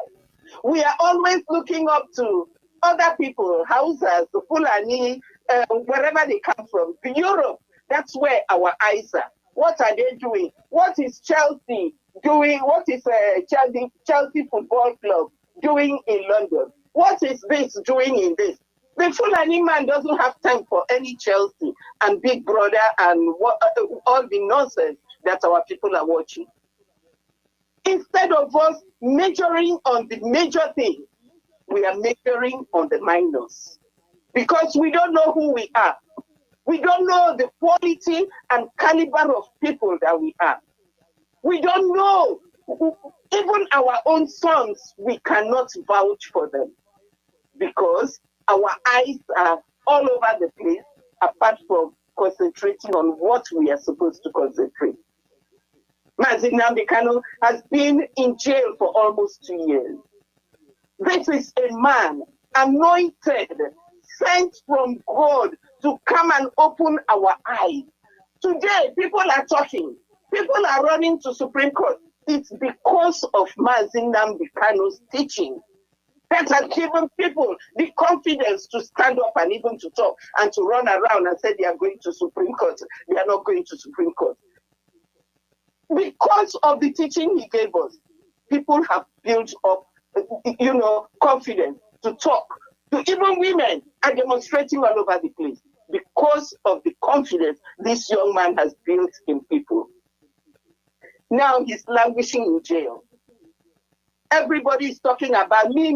We are always looking up to other people, Hausas, Fulani, wherever they come from, Europe. That's where our eyes are. What are they doing? What is Chelsea doing? What is Chelsea Football Club doing in London? What is this doing in this? The Fulani man doesn't have time for any Chelsea and Big Brother and all the nonsense that our people are watching. Instead of us majoring on the major thing, we are majoring on the minors. Because we don't know who we are. We don't know the quality and caliber of people that we are. We don't know, even our own sons, we cannot vouch for them. Because our eyes are all over the place, apart from concentrating on what we are supposed to concentrate. Mazi Nnamdi Kanu has been in jail for almost 2 years. This is a man anointed, sent from God to come and open our eyes. Today, people are talking. People are running to Supreme Court. It's because of Mazi Nnamdi Kanu's teaching that has given people the confidence to stand up and even to talk and to run around and say they are going to Supreme Court. They are not going to Supreme Court. Because of the teaching he gave us, people have built up, confidence to talk. Even women are demonstrating all over the place because of the confidence this young man has built in people. Now he's languishing in jail. Everybody is talking about me.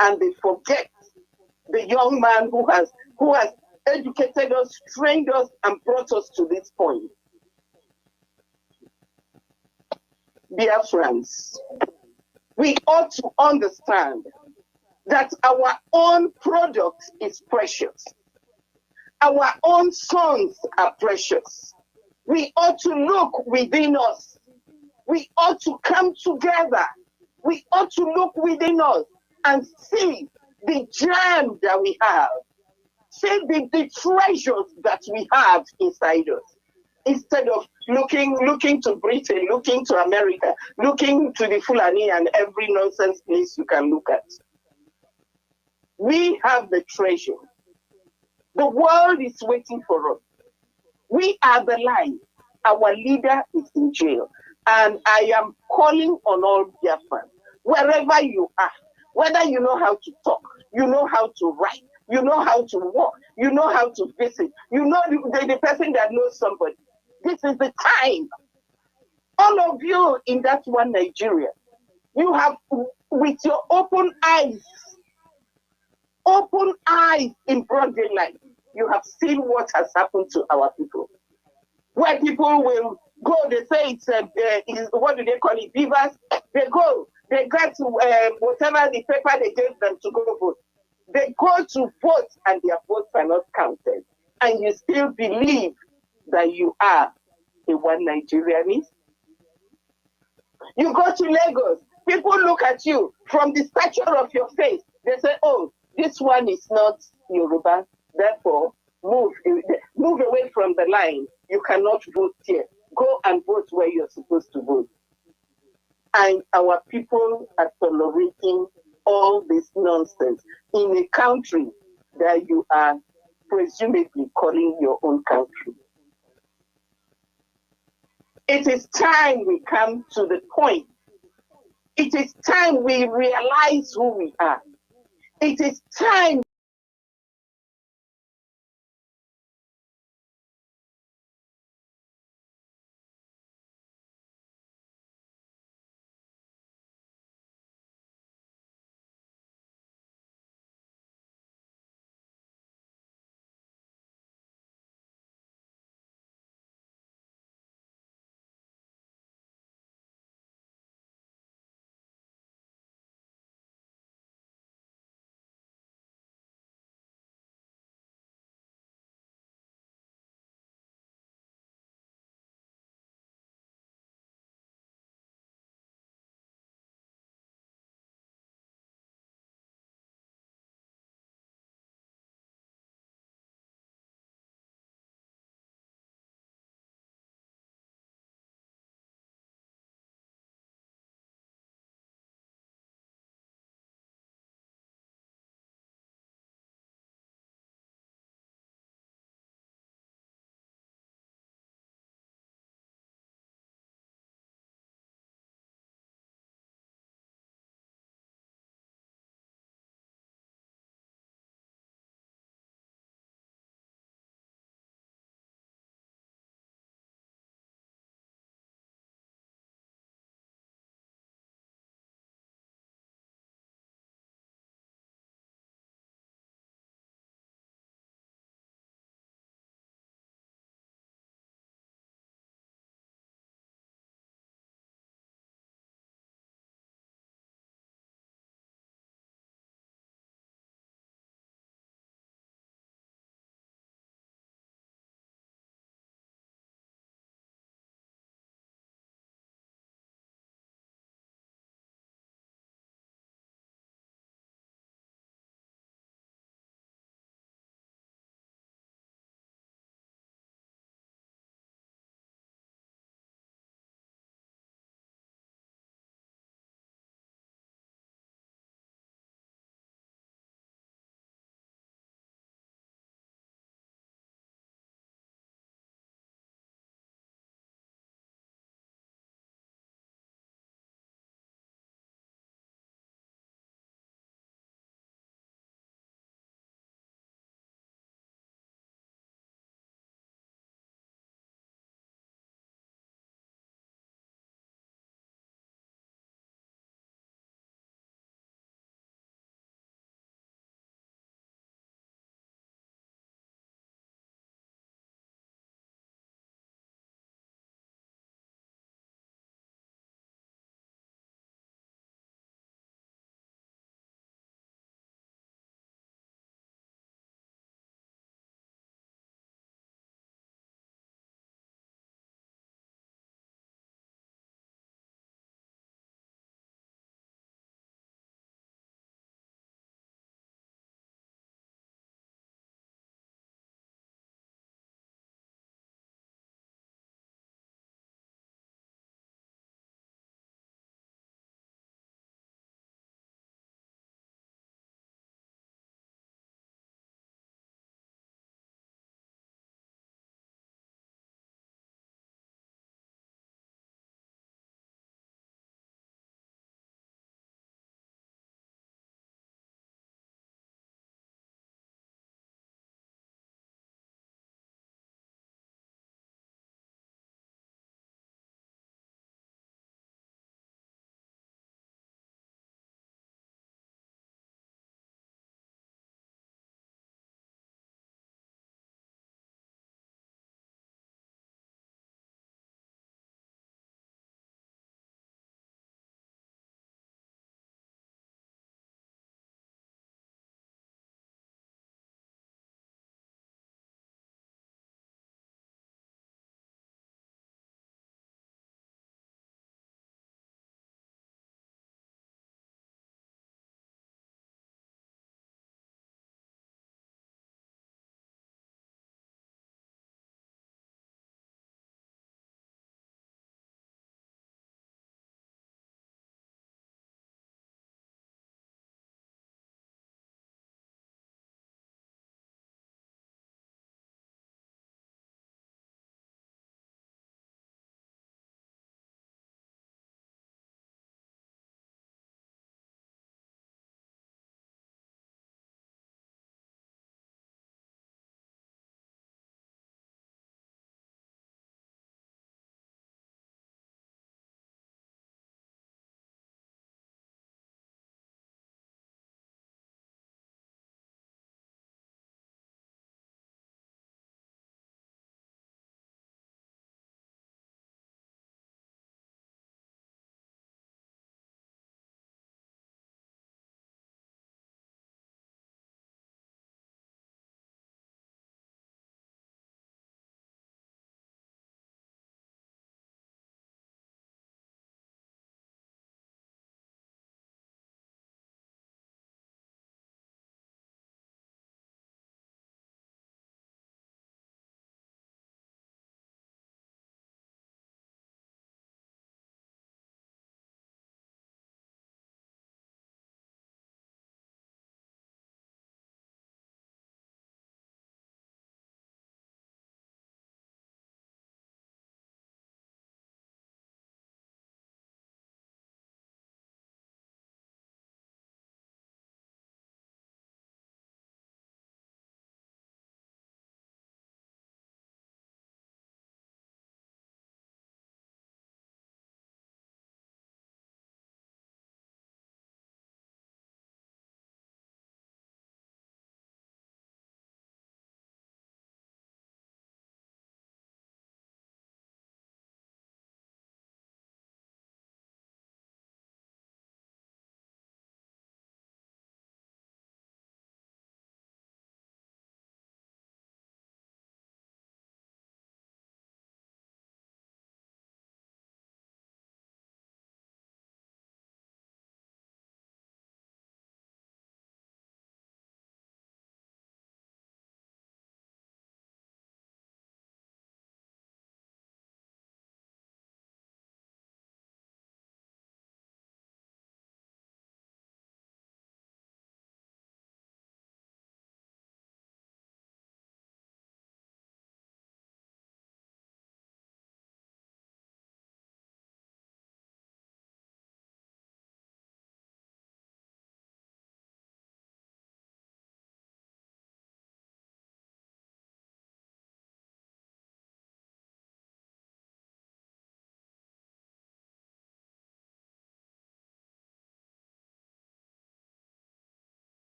And they forget the young man who has educated us, trained us, and brought us to this point. Biafrans, we ought to understand that our own product is precious. Our own sons are precious. We ought to look within us. We ought to come together. We ought to look within us and see the gem that we have. See the treasures that we have inside us. Instead of looking to Britain, looking to America, looking to the Fulani and every nonsense place you can look at. We have the treasure. The world is waiting for us. We are the light. Our leader is in jail. And I am calling on all Biafrans, wherever you are, whether you know how to talk, you know how to write, you know how to walk, you know how to visit, you know the person that knows somebody. This is the time. All of you in that one Nigeria, You have, with your open eyes in broad daylight, you have seen what has happened to our people. Where people will go, they say it's what do they call it, beavers? They go, they get whatever the paper they gave them to go vote. They go to vote and their votes are not counted. And you still believe that you are a one Nigerianist? You go to Lagos, people look at you from the stature of your face. They say, oh, this one is not Yoruba, therefore move away from the line. You cannot vote here. Go and vote where you're supposed to vote. And our people are tolerating all this nonsense in a country that you are presumably calling your own country. It is time we come to the point. It is time we realize who we are. It is time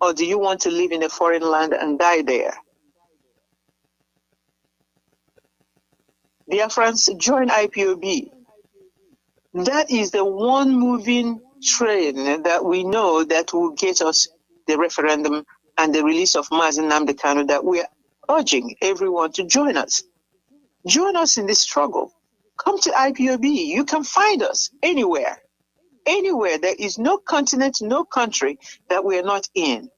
Or do you want to live in a foreign land and die there? Biafrans, join IPOB. That is the one moving train that we know that will get us the referendum and the release of Mazi Nnamdi Kanu, that we are urging everyone to join us. Join us in this struggle. Come to IPOB. You can find us anywhere. Anywhere. There is no continent, no country that we are not in.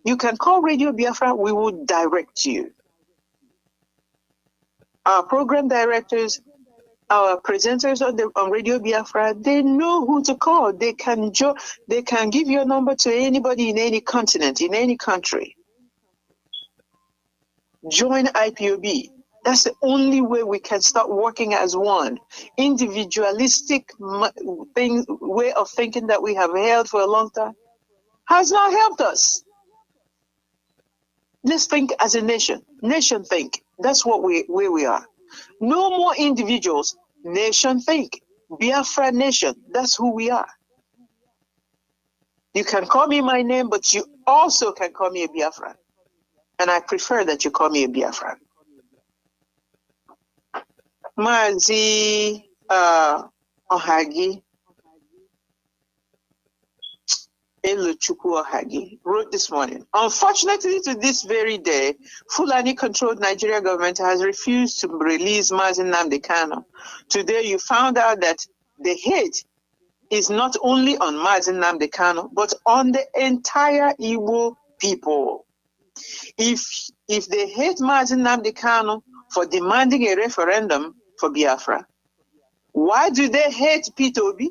You can call Radio Biafra. We will direct you. Our program directors, our presenters on Radio Biafra, they know who to call. They can give your number to anybody in any continent, in any country. Join IPOB. That's the only way we can start working as one. Individualistic way of thinking that we have held for a long time has not helped us. Let's think as a nation. Nation think. That's where we are. No more individuals. Nation think. Biafra nation. That's who we are. You can call me my name, but you also can call me a Biafran. And I prefer that you call me a Biafran. Mazi Ohagi Eluchukwu Ohagi wrote this morning, unfortunately to this very day, Fulani-controlled Nigeria government has refused to release Mazi Nnamdi Kanu. Today you found out that the hate is not only on Mazi Nnamdi Kanu, but on the entire Igbo people. If they hate Mazi Nnamdi Kanu for demanding a referendum for Biafra, why do they hate Peter Obi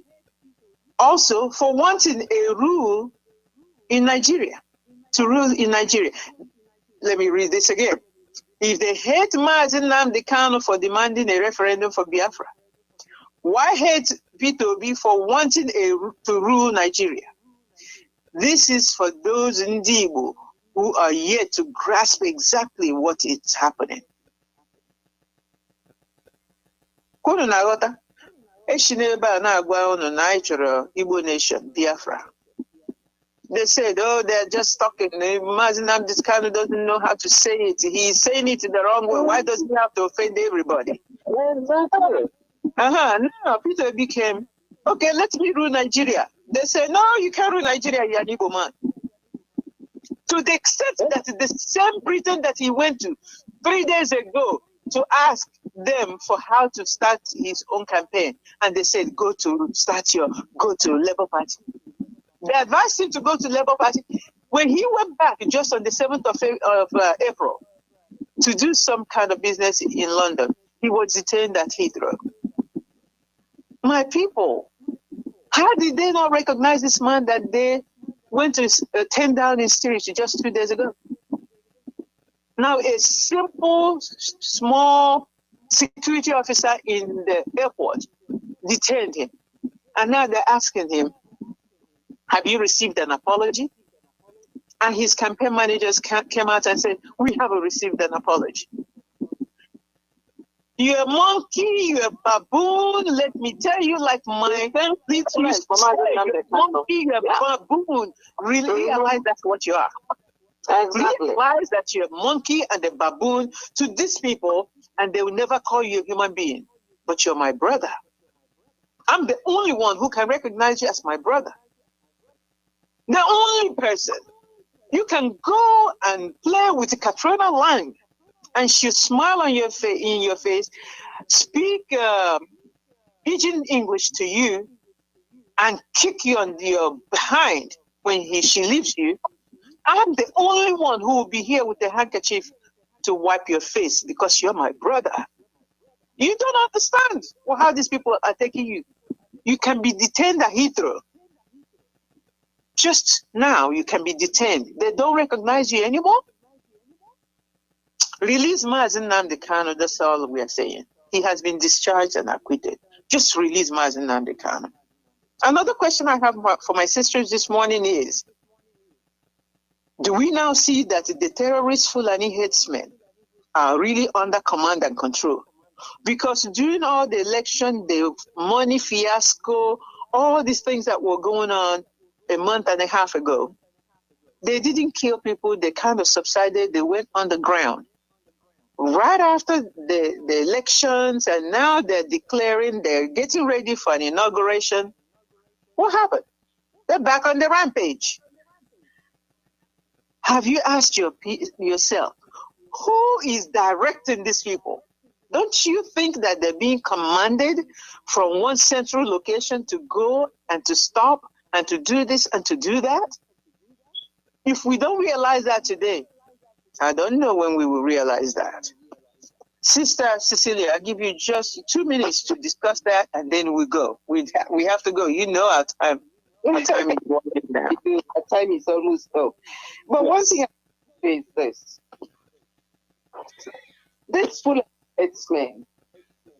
also for wanting a rule in Nigeria, to rule in Nigeria? Let me read this again. If they hate Mazi Nnamdi Kanu for demanding a referendum for Biafra, why hate Peter Obi for wanting to rule Nigeria? This is for those in Igbo who are yet to grasp exactly what is happening. Kunu na-aghọta, echi n'ebe a na-agwa unu na anyị chọrọ Igbo nation, Biafra. They said, oh, they're just talking. Mazi Nnamdi Kanu doesn't know how to say it. He's saying it the wrong way. Why does he have to offend everybody? Now Peter Obi came, okay, let me rule Nigeria. They said, no, you can't rule Nigeria, you're an Igbo man. To the extent that the same Britain that he went to 3 days ago to ask them for how to start his own campaign, and they said, go to Labour Party. They advised him to go to Labour Party. When he went back just on the 7th of April to do some kind of business in London, he was detained at Heathrow. My people, how did they not recognize this man that they went to turn down in spirit just 2 days ago? Now, a simple, small security officer in the airport detained him. And now they're asking him, have you received an apology? And his campaign managers came out and said, we haven't received an apology. You're a monkey, you're a baboon. Let me tell you, like my monkey, you're a baboon. Really realize that's what you are. Exactly. Realize that you're a monkey and a baboon to these people, and they will never call you a human being. But you're my brother. I'm the only one who can recognize you as my brother. The only person. You can go and play with Katrina Lang, and she'll smile on in your face, speak pidgin English to you, and kick you on your behind when she leaves you. I'm the only one who will be here with a handkerchief to wipe your face because you're my brother. You don't understand how these people are taking you. You can be detained at Heathrow. Just now, you can be detained. They don't recognize you anymore. Release Mazi Nnamdi Kanu, that's all we are saying. He has been discharged and acquitted. Just release Mazi Nnamdi Kanu. Another question I have for my sisters this morning is, do we now see that the terrorist Fulani headsmen are really under command and control? Because during all the election, the money fiasco, all these things that were going on a month and a half ago, They didn't kill people. They kind of subsided. They went underground. Right after the elections, and now they're declaring they're getting ready for an inauguration. What happened? They're back on the rampage. Have you asked yourself, who is directing these people? Don't you think that they're being commanded from one central location to go and to stop and to do this and to do that? If we don't realize that today, I don't know when we will realize that. Sister Cecilia, I'll give you just 2 minutes to discuss that, and then we go. We have to go. You know our time. Our time is running now. Our time is almost up. But one thing I say is this. This full of herdsmen,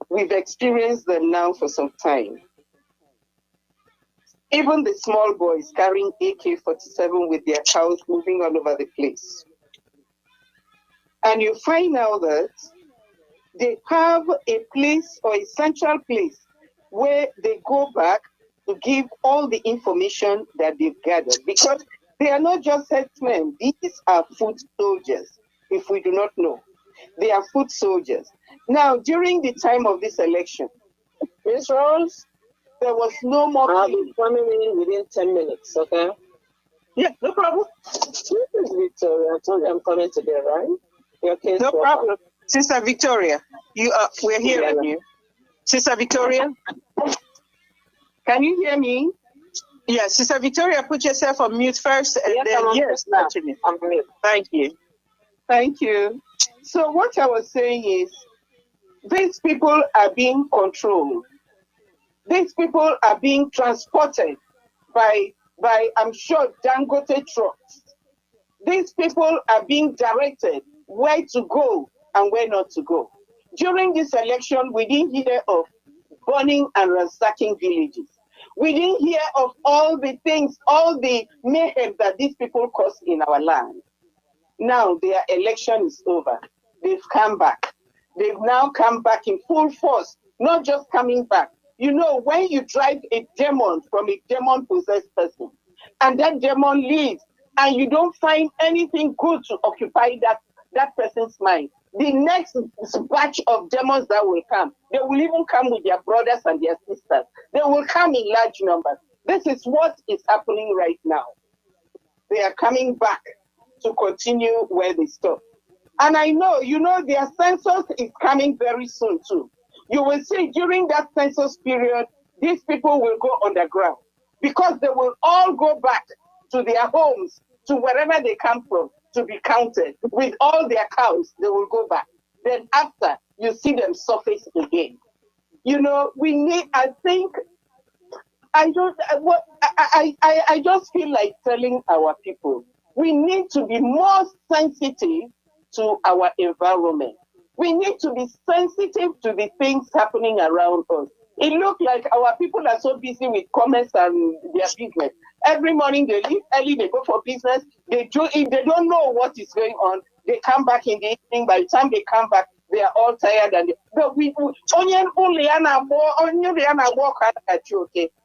we've experienced them now for some time. Even the small boys carrying AK-47 with their cows moving all over the place. And you find out that they have a place or a central place where they go back to give all the information that they've gathered, because they are not just herdsmen. These are foot soldiers, if we do not know. They are foot soldiers. Now, during the time of this election, Israel's, there was no more. I'll be coming in within 10 minutes, okay? Yeah, no problem. This is Victoria. I told you I'm coming today, right? Okay, no problem. Sister Victoria, we're hearing you. Sister Victoria? Can you hear me? Yes, Sister Victoria, put yourself on mute first. And yes, then, yes, now. I'm mute. Thank you. Thank you. So what I was saying is, these people are being controlled. These people are being transported by I'm sure, Dangote trucks. These people are being directed where to go and where not to go. During this election, we didn't hear of burning and ransacking villages. We didn't hear of all the things, all the mayhem that these people caused in our land. Now their election is over. They've come back. They've now come back in full force, not just coming back. You know, when you drive a demon from a demon-possessed person, and that demon leaves, and you don't find anything good to occupy that person's mind, the next batch of demons that will come, they will even come with their brothers and their sisters. They will come in large numbers. This is what is happening right now. They are coming back to continue where they stopped. And I know, you know, their census is coming very soon too. You will see during that census period, these people will go underground because they will all go back to their homes, to wherever they come from, to be counted. With all their cows, they will go back. Then after, you see them surface again. You know, we need, I think, I just feel like telling our people, we need to be more sensitive to our environment. We need to be sensitive to the things happening around us. It looks like our people are so busy with commerce and their business. Every morning they leave early, they go for business. If they don't know what is going on, they come back in the evening. By the time they come back, they are all tired.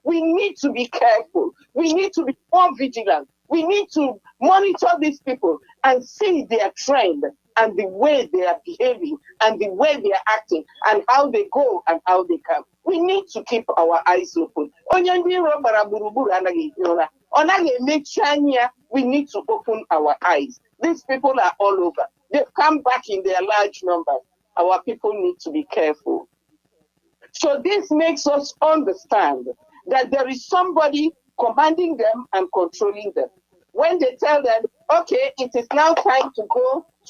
We need to be careful. We need to be more vigilant. We need to monitor these people and see their trend and the way they are behaving and the way they are acting and how they go and how they come. We need to keep our eyes open. We need to open our eyes. These people are all over. They've come back in their large numbers. Our people need to be careful. So this makes us understand that there is somebody commanding them and controlling them. When they tell them, okay, it is now time to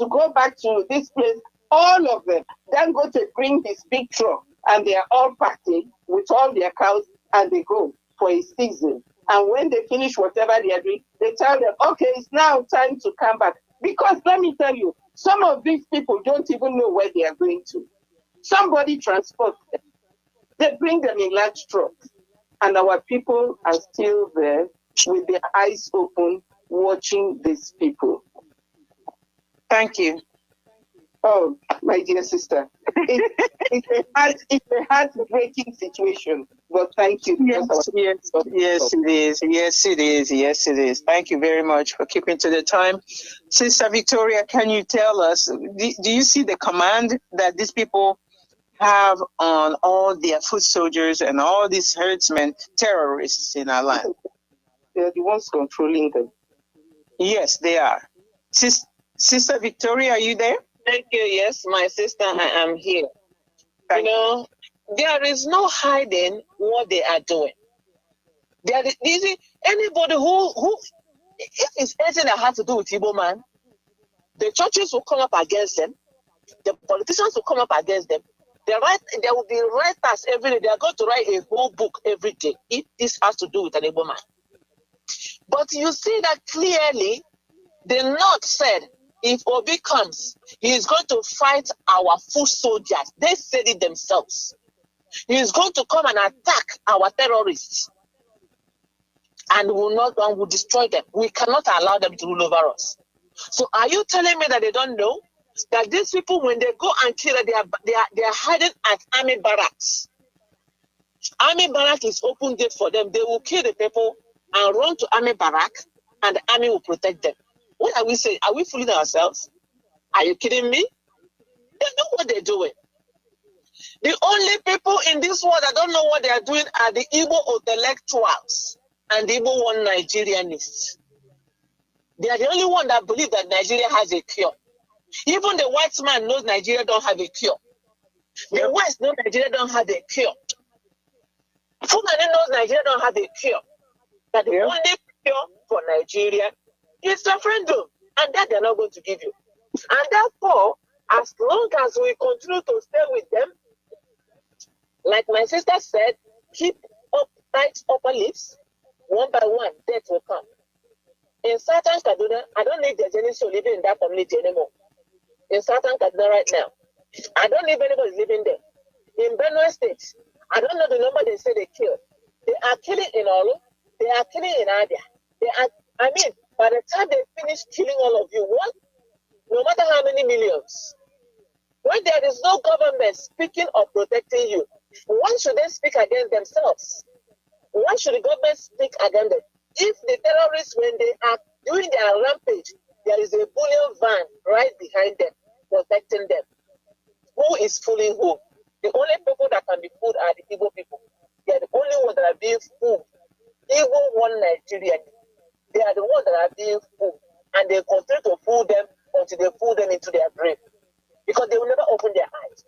go back to this place, all of them then go to bring his big truck and they are all packed in with all their cows and they go for a season. And when they finish whatever they are doing, they tell them, okay, it's now time to come back. Because let me tell you, some of these people don't even know where they are going to. Somebody transports them. They bring them in large trucks. And our people are still there with their eyes open, watching these people. Thank you. Oh, my dear sister, it's a heartbreaking situation But thank you. Yes, yes, it is. Yes, it is. Yes, it is. Thank you very much for keeping to the time. Sister Victoria, can you tell us, do you see the command that these people have on all their foot soldiers and all these herdsmen, terrorists in our land? They're the ones controlling them. Yes, they are. Sister Victoria, are you there? Thank you. Yes, my sister, I am here. Thank you. There is no hiding what they are doing. Anybody who if it's anything that has to do with Igbo man, the churches will come up against them, the politicians will come up against them. There will be writers every day. They are going to write a whole book every day if this has to do with an Igbo man. But you see that clearly, the North said, if Obi comes, he is going to fight our foot soldiers. They said it themselves. He is going to come and attack our terrorists. And will destroy them. We cannot allow them to rule over us. So are you telling me that they don't know that these people, when they go and kill, they are hiding at army barracks? Army barrack is open gate for them. They will kill the people and run to army barrack, and the army will protect them. What are we saying? Are we fooling ourselves? Are you kidding me? They know what they're doing. The only people in this world that don't know what they are doing are the Igbo intellectuals and the Igbo one Nigerianists. They are the only one that believe that Nigeria has a cure. Even the white man knows Nigeria don't have a cure. The West knows Nigeria don't have a cure. Fulani knows Nigeria don't have a cure. That the only cure for Nigeria is referendum, and that they're not going to give you. And therefore, as long as we continue to stay with them, like my sister said, keep up tight upper lips, one by one, death will come. In Southern Kaduna, I don't need the Genesis living in that community anymore. In Southern Kaduna right now, I don't need anybody living there. In Benue State, I don't know the number they say they killed. They are killing in Olu. They are killing in Abia. By the time they finish killing all of you, no matter how many millions, when there is no government speaking or protecting you, why should they speak against themselves? Why should the government speak against them? If the terrorists, when they are doing their rampage, there is a bullion van right behind them, protecting them. Who is fooling who? The only people that can be fooled are the Igbo people. They are the only ones that are being fooled. Igbo one Nigeria. They are the ones that are being fooled. And they continue to fool them until they fool them into their grave. Because they will never open their eyes.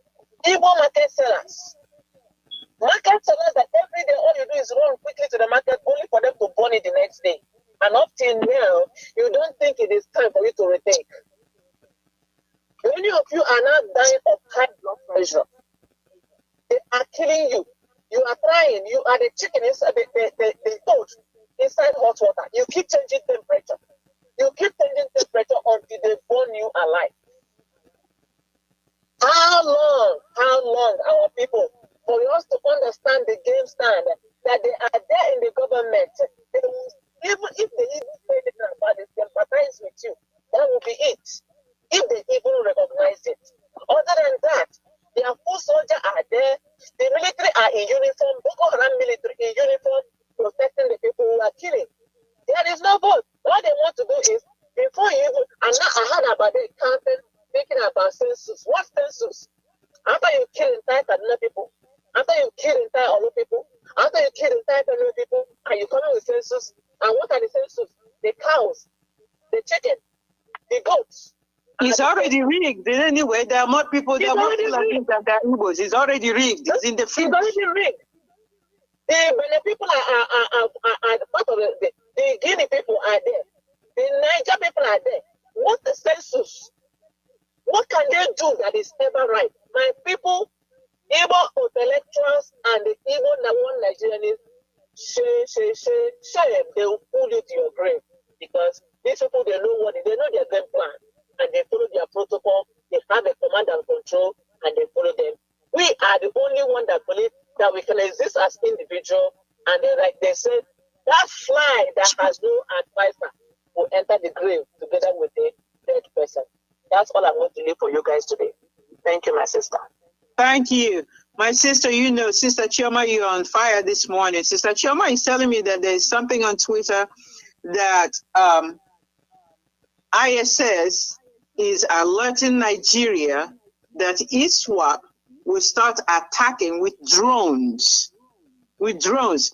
Igbo market sellers. Market sellers that every day all you do is run quickly to the market only for them to burn it the next day. And up till now, you don't think it is time for you to retake. Many of you are now dying of high blood pressure. They are killing you. You are crying. You are the chicken inside the toad inside hot water. You keep changing temperature. You keep changing temperature until they burn you alive. How long, our people, for us to understand the game stand, that they are there in the government, they will, even if they even say anything about it, sympathize with you, that will be it. If they even recognize it. Other than that, their full soldiers are there, the military are in uniform, Boko Haram military in uniform, protecting the people who are killing. There is no vote. What they want to do is, before you even, and now I heard about the counting, thinking about census. What census? After you kill entire Kaduna people, after you kill entire Olu people, after you kill entire Kanu people, and you come in with census, and what are the census? The cows, the chicken, the goats. It's already rigged. Anyway, there are more people there than the Igbos. It's already rigged. It's in the fridge. It's already rigged. The people are part of the Guinea people are there. The Niger people are there. What's the census? What can they do that is ever right? My people, Igbo intellectuals and the Igbo one Nigerians, shame, they will pull you to your grave. Because these people, they know their game plan. And they follow their protocol, they have a command and control, and they follow them. We are the only one that believe that we can exist as individuals, and then, like they said, that fly that has no advisor will enter the grave together with the dead person. That's all I want to leave for you guys today. Thank you, my sister. Thank you. My sister, you know, Sister Chioma, you're on fire this morning. Sister Chioma is telling me that there's something on Twitter that ISS is alerting Nigeria that ISWAP will start attacking with drones. With drones.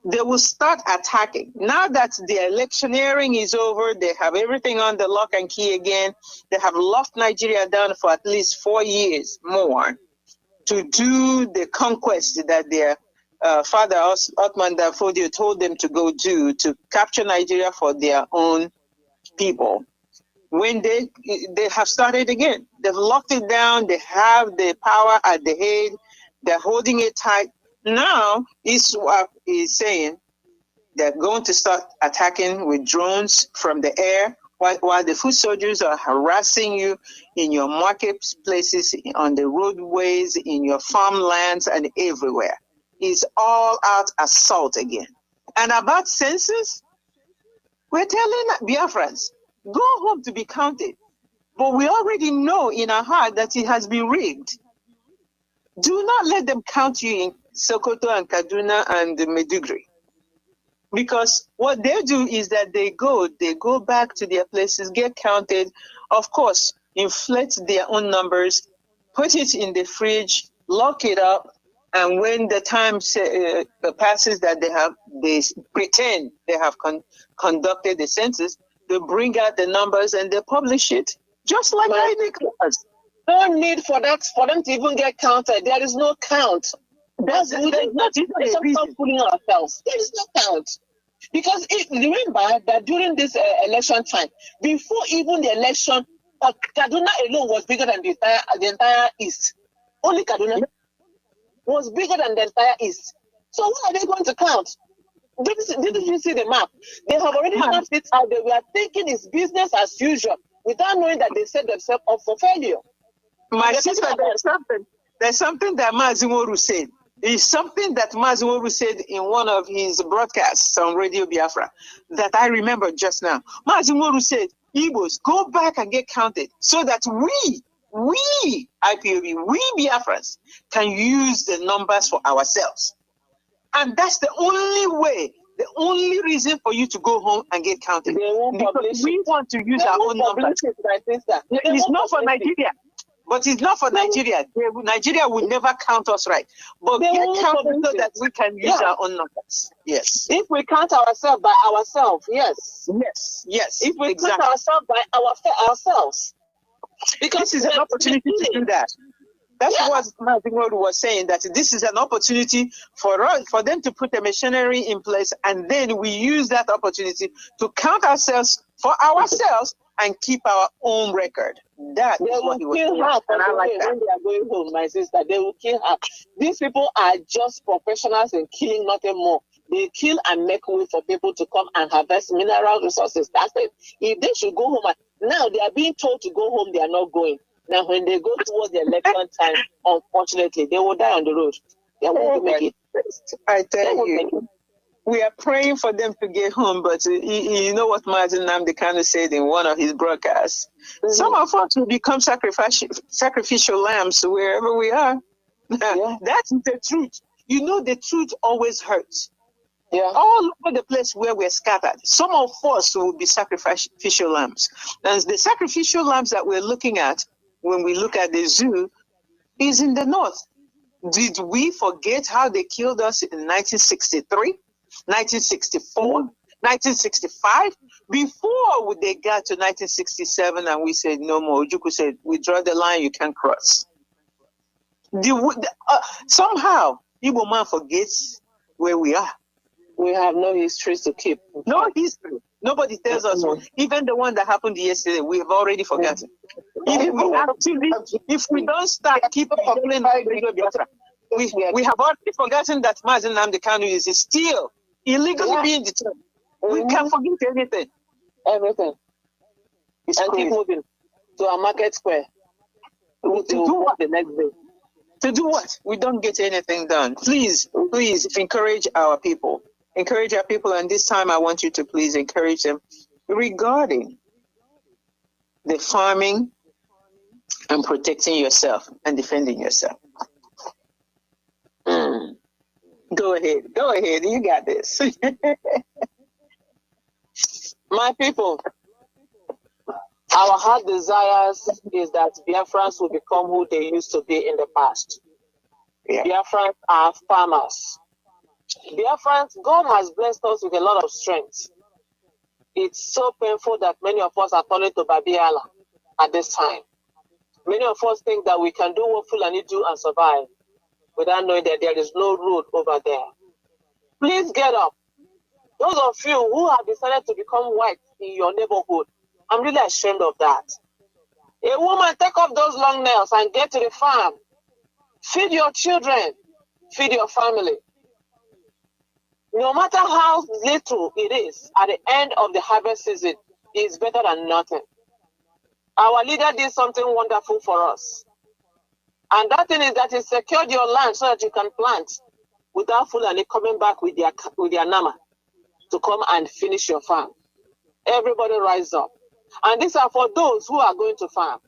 They will start attacking. Now that the electioneering is over, they have everything on the lock and key again. They have locked Nigeria down for at least 4 years more to do the conquest that their father, Otman Dafodio, told them to go do, to capture Nigeria for their own people. When they have started again, they've locked it down, they have the power at the head, they're holding it tight. Now, ISWAP is saying they're going to start attacking with drones from the air while the foot soldiers are harassing you in your marketplaces, on the roadways, in your farmlands, and everywhere. It's all out assault again. And about census, we're telling Biafrans, go home to be counted. But we already know in our heart that it has been rigged. Do not let them count you in Sokoto and Kaduna and Meduguri. Because what they do is that they go back to their places, get counted, of course, inflate their own numbers, put it in the fridge, lock it up, and when the time passes that they pretend they have conducted the census, they bring out the numbers and they publish it, just like INEC does. No need for that, for them to even get counted. There is no count. There's not even a reason. Fooling ourselves. There is no count. Because remember that during this election time, before even the election, Kaduna alone was bigger than the entire East. Only Kaduna was bigger than the entire East. So what are they going to count? Didn't you see the map? They have already mapped it out. They were thinking it's business as usual without knowing that they set themselves up for failure. My sister, there's something that Mazi Iyke said. It's something that Mazi Iyke said in one of his broadcasts on Radio Biafra that I remember just now. Mazi Iyke said, Igbos, go back and get counted so that we IPOB, we Biafrans can use the numbers for ourselves. And that's the only way, the only reason for you to go home and get counted. Because we want to use our own numbers. It's not for Nigeria. But it's not for Nigeria. Nigeria will never count us right. But get counted so that we can use our own numbers. Yes. If we count ourselves by ourselves, yes. Yes. Yes. If we count ourselves by ourselves. Because it's an opportunity to do that. That's what Mazi Iyke was saying, that this is an opportunity for us, for them to put a machinery in place, and then we use that opportunity to count ourselves for ourselves and keep our own record. That is what he was saying. And I like that. When they are going home, my sister, they will kill her. These people are just professionals in killing, nothing more. They kill and make way for people to come and harvest mineral resources. That's it. If they should go home, now they are being told to go home, they are not going. Now, when they go towards the election time, unfortunately, they will die on the road. They won't make it. I tell you, we are praying for them to get home, but you know what Nnamdi Kanu said in one of his broadcasts? Mm-hmm. Some of us will become sacrificial lambs wherever we are. That is the truth. You know, the truth always hurts. Yeah. All over the place where we're scattered, some of us will be sacrificial lambs. And the sacrificial lambs that we're looking at when we look at the zoo is in the north. Did we forget how they killed us in 1963, 1964, 1965? Before they got to 1967 and we said no more, Ojukwu said, we draw the line, you can't cross. Somehow, Igbo man forgets where we are. We have no history to keep. No history. Nobody tells us. Even the one that happened yesterday, we have already forgotten. If we don't start keeping following Radio Biafra, we have already forgotten that Mazi Nnamdi Kanu is still illegally being detained. We can forget anything. Everything. And keep moving to our market square. To do what the next day? To do what? We don't get anything done. Please encourage our people. Encourage our people, and this time I want you to please encourage them regarding the farming and protecting yourself and defending yourself. Go ahead, you got this. My people, our heart desires is that Biafrans will become who they used to be in the past. Yeah. Biafrans are farmers. Biafrans, God has blessed us with a lot of strength. It's so painful that many of us are turning to Babiala at this time. Many of us think that we can do what Fulani do and survive without knowing that there is no road over there. Please get up. Those of you who have decided to become white in your neighborhood, I'm really ashamed of that. A woman, take off those long nails and get to the farm. Feed your children. Feed your family. No matter how little it is, at the end of the harvest season, it's better than nothing. Our leader did something wonderful for us. And that thing is that he secured your land so that you can plant without Fulani coming back with their nama to come and finish your farm. Everybody rise up. And these are for those who are going to farm.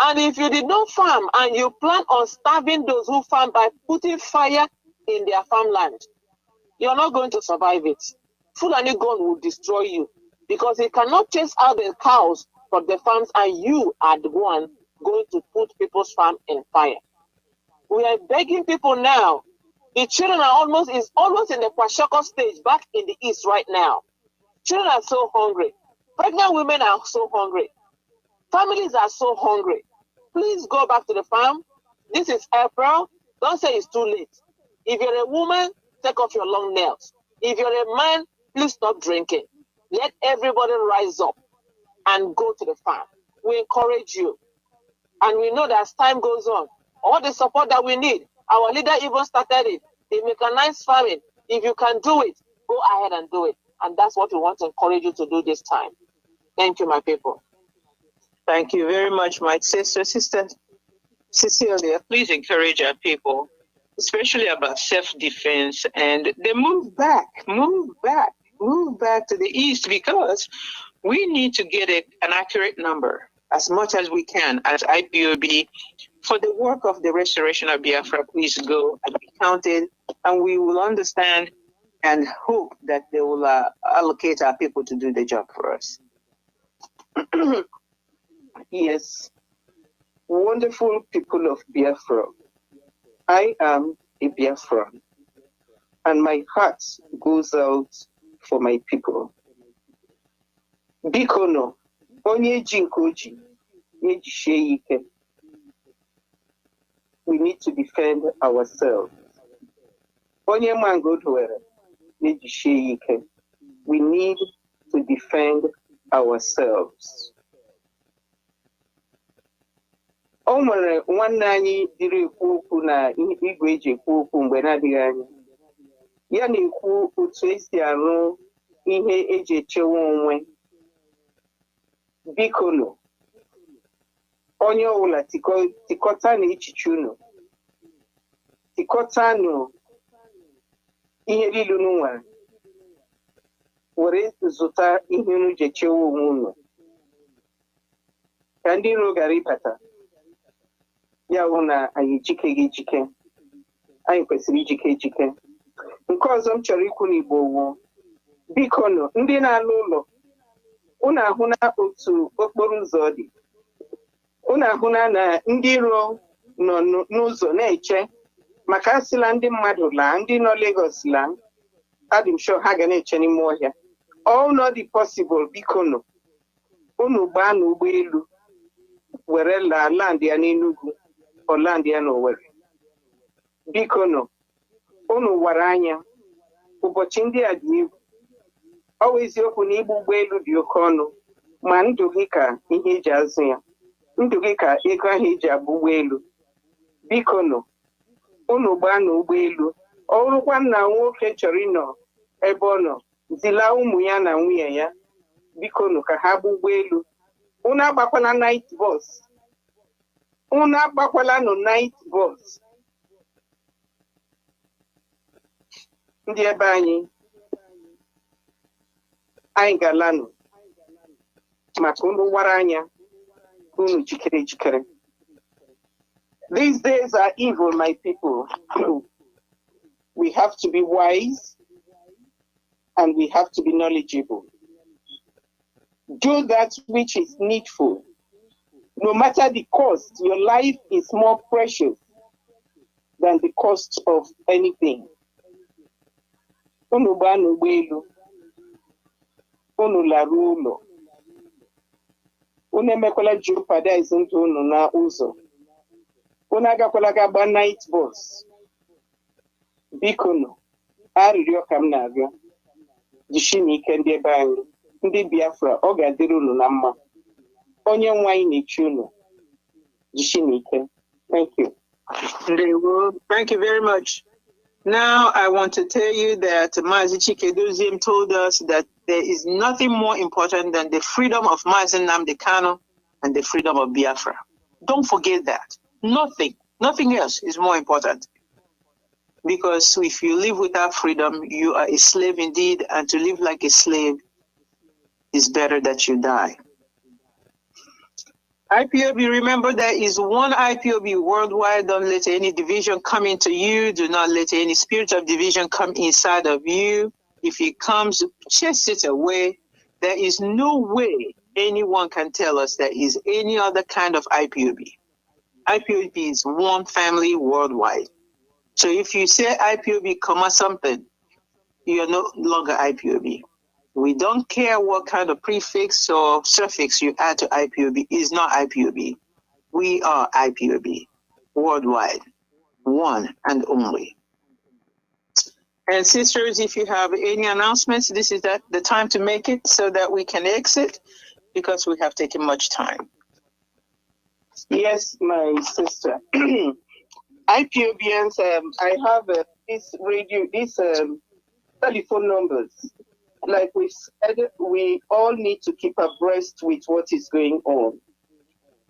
And if you did not farm and you plan on starving those who farm by putting fire in their farmland, you're not going to survive it. Fulani gun will destroy you because he cannot chase out the cows from the farms and you are the one going to put people's farm in fire. We are begging people now. The children are almost in the Kwashoko stage back in the east right now. Children are so hungry. Pregnant women are so hungry. Families are so hungry. Please go back to the farm. This is April. Don't say it's too late. If you're a woman, take off your long nails. If you're a man, please stop drinking. Let everybody rise up and go to the farm. We encourage you. And we know that as time goes on, all the support that we need, our leader even started it, the mechanized farming. If you can do it, go ahead and do it. And that's what we want to encourage you to do this time. Thank you, my people. Thank you very much, my sister Cecilia. Please encourage our people, especially about self-defense, and they move back to the east, because we need to get an accurate number as much as we can as IPOB for the work of the restoration of Biafra. Please go and be counted, and we will understand and hope that they will allocate our people to do the job for us. Yes, wonderful people of Biafra. I am a Biafran, and my heart goes out for my people. Bikono, onye jinkoji, ejishe ike. We need to defend ourselves. Onye mangodwere, ejishe ike. We need to defend ourselves. O nwere nwanne anyị dịrị ekwu okwu na igwe eji ekwu okwu mgbe na-adịghị anya. Ya na-ekwu otu esi arụ ihe eji echewe onwe. Bikono, onye ọbụla tikọtanụ echiche unu. Tikọtanụ ihe niile unu nwere. Were zụta ihe unu ji echewe onwe unu. Ka ndị iro gara ịbata. Ya hụ na anyị ejikeghị ejike. Anyị kwesịrị ejike. Nke ọzọ m chọrọ ikwu n'Igbo wụ, biko nụ, ndị na-alụ ụlọ, unu ahụ na otu okporo ụzọ dị. Unu ahụ na ndị iro nọ n'ụzọ na-eche maka asịla ndị mmadụ laa, ndị nọ Lagos laa. Adị m sure ha ga na-eche n'ime ọhịa. All not the possible, biko nụ. Unu gbaa n'ụgbọelu were laa land ya n'Enugu. Land ya n'Owerri. Biko nọ, unu wara anya, ụbọchị ndị a dị egwu. Ọ bụ eziokwu na igbu ụgbọelu dị oke ọnụ, ma ndụ gị ka ihe eji azụ ya. Ndụ gị ka ego ahụ eji abụ ụgbọelu. Biko nọ, unu gbaa n'ụgbọelu. Ọ bụrụkwa na nwoke chọrọ ịnọ ebe ọ nọ, zila ụmụ ya na nwunye ya. Biko nọ, ka ha gba ụgbọelu. Unu agbakwana night bus. Unu agbakwala nụ night bus. Ndị ebe anyị ga-alanụ maka unu wara anya, unu jikere. These days are evil, my people. We have to be wise and we have to be knowledgeable. Do that which is needful. No matter the cost, your life is more precious than the cost of anything. Unu gba n'ụgbọelu, unu lara ụlọ, unu emekwala jeopardize ndụ unu na ụzọ, unu agakwala ga gba night bus. Biko nụ, arịrịọ ka m na-arịọ, jisini ike ndị ebe anyị, ndị Biafra, ọ ga-adịrị unu na mma. Onye nwe anyị na-eche unu, jisini ike. Thank you. Thank you very much. Now I want to tell you that Mazi Iyke Mazi told us that there is nothing more important than the freedom of Mazi Nnamdi Kanu and the freedom of Biafra. Don't forget that. Nothing else is more important. Because if you live without freedom, you are a slave indeed, and to live like a slave is better that you die. IPOB, remember there is one IPOB worldwide. Don't let any division come into you. Do not let any spirit of division come inside of you. If it comes, chase it away. There is no way anyone can tell us there is any other kind of IPOB. IPOB is one family worldwide. So if you say IPOB, comma something, you're no longer IPOB. We don't care what kind of prefix or suffix you add to IPOB. It's not IPOB. We are IPOB, worldwide, one and only. And sisters, if you have any announcements, this is the time to make it so that we can exit, because we have taken much time. Yes, my sister. IPOBians, I have this telephone numbers. Like we said, we all need to keep abreast with what is going on.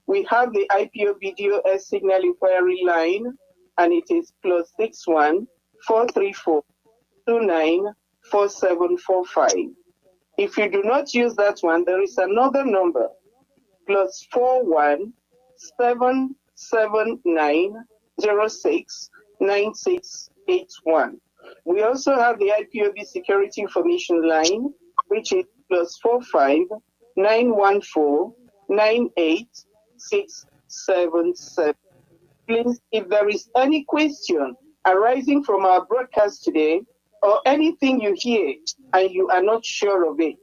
We have the IPOB DOS signal inquiry line, and it is +61 434 29 4745. If you do not use that one, there is another number, +41 779 06 9681. We also have the IPOB security information line, which is +45 914 98677. Please, if there is any question arising from our broadcast today, or anything you hear and you are not sure of it,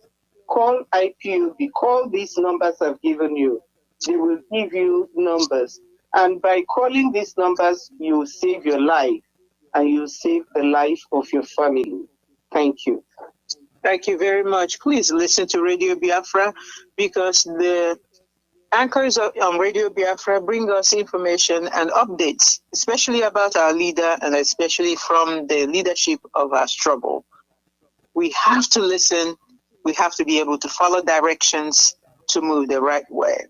call IPOB. Call these numbers I've given you. They will give you numbers. And by calling these numbers, you save your life and you save the life of your family. Thank you. Thank you very much. Please listen to Radio Biafra, because the anchors on Radio Biafra bring us information and updates, especially about our leader and especially from the leadership of our struggle. We have to listen. We have to be able to follow directions to move the right way.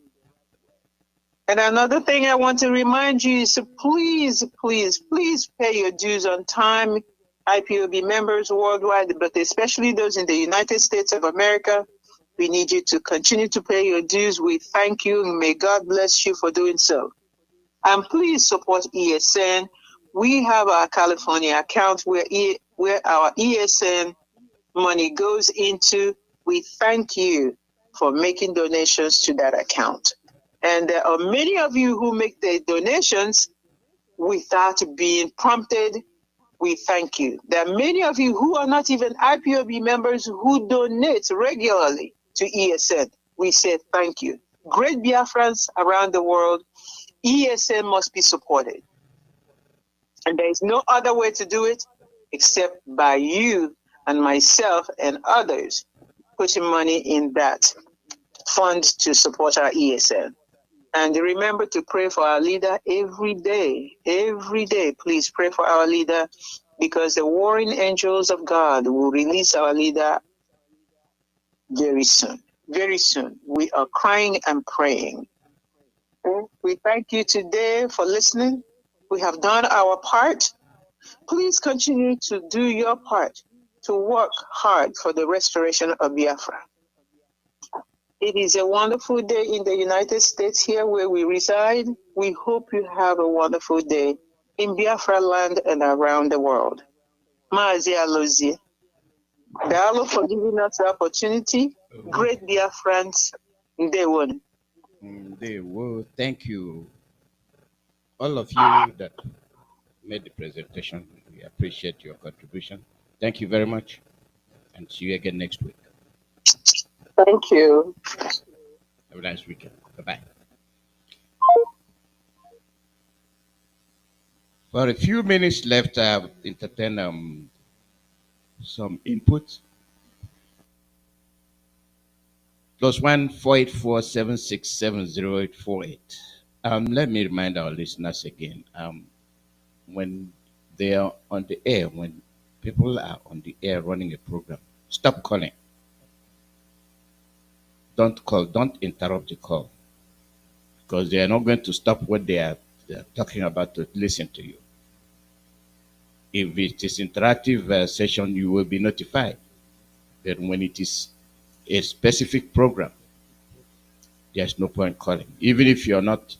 And another thing I want to remind you is to please, please, please pay your dues on time. IPOB members worldwide, but especially those in the United States of America, we need you to continue to pay your dues. We thank you, and may God bless you for doing so. And please support ESN. We have our California account where our ESN money goes into. We thank you for making donations to that account. And there are many of you who make the donations without being prompted. We thank you. There are many of you who are not even IPOB members who donate regularly to ESN. We say thank you. Great Biafrans around the world, ESN must be supported. And there is no other way to do it except by you and myself and others putting money in that fund to support our ESN. And remember to pray for our leader every day. Every day, please pray for our leader, because the warring angels of God will release our leader very soon. Very soon. We are crying and praying. We thank you today for listening. We have done our part. Please continue to do your part to work hard for the restoration of Biafra. It is a wonderful day in the United States here where we reside. We hope you have a wonderful day in Biafra land and around the world. Mazi Alozie. Dalo for giving us the opportunity. Great Biafrans, they won. They will. Thank you, all of you that made the presentation. We appreciate your contribution. Thank you very much, and see you again next week. Thank you. Have a nice weekend. Bye-bye. For a few minutes left, I'll entertain some input. +1 484 let me remind our listeners again. When they are on the air, when people are on the air running a program, stop calling. Don't call. Don't interrupt the call, because they are not going to stop what they are talking about to listen to you. If it is interactive session, you will be notified. But when it is a specific program, there's no point calling. Even if you're not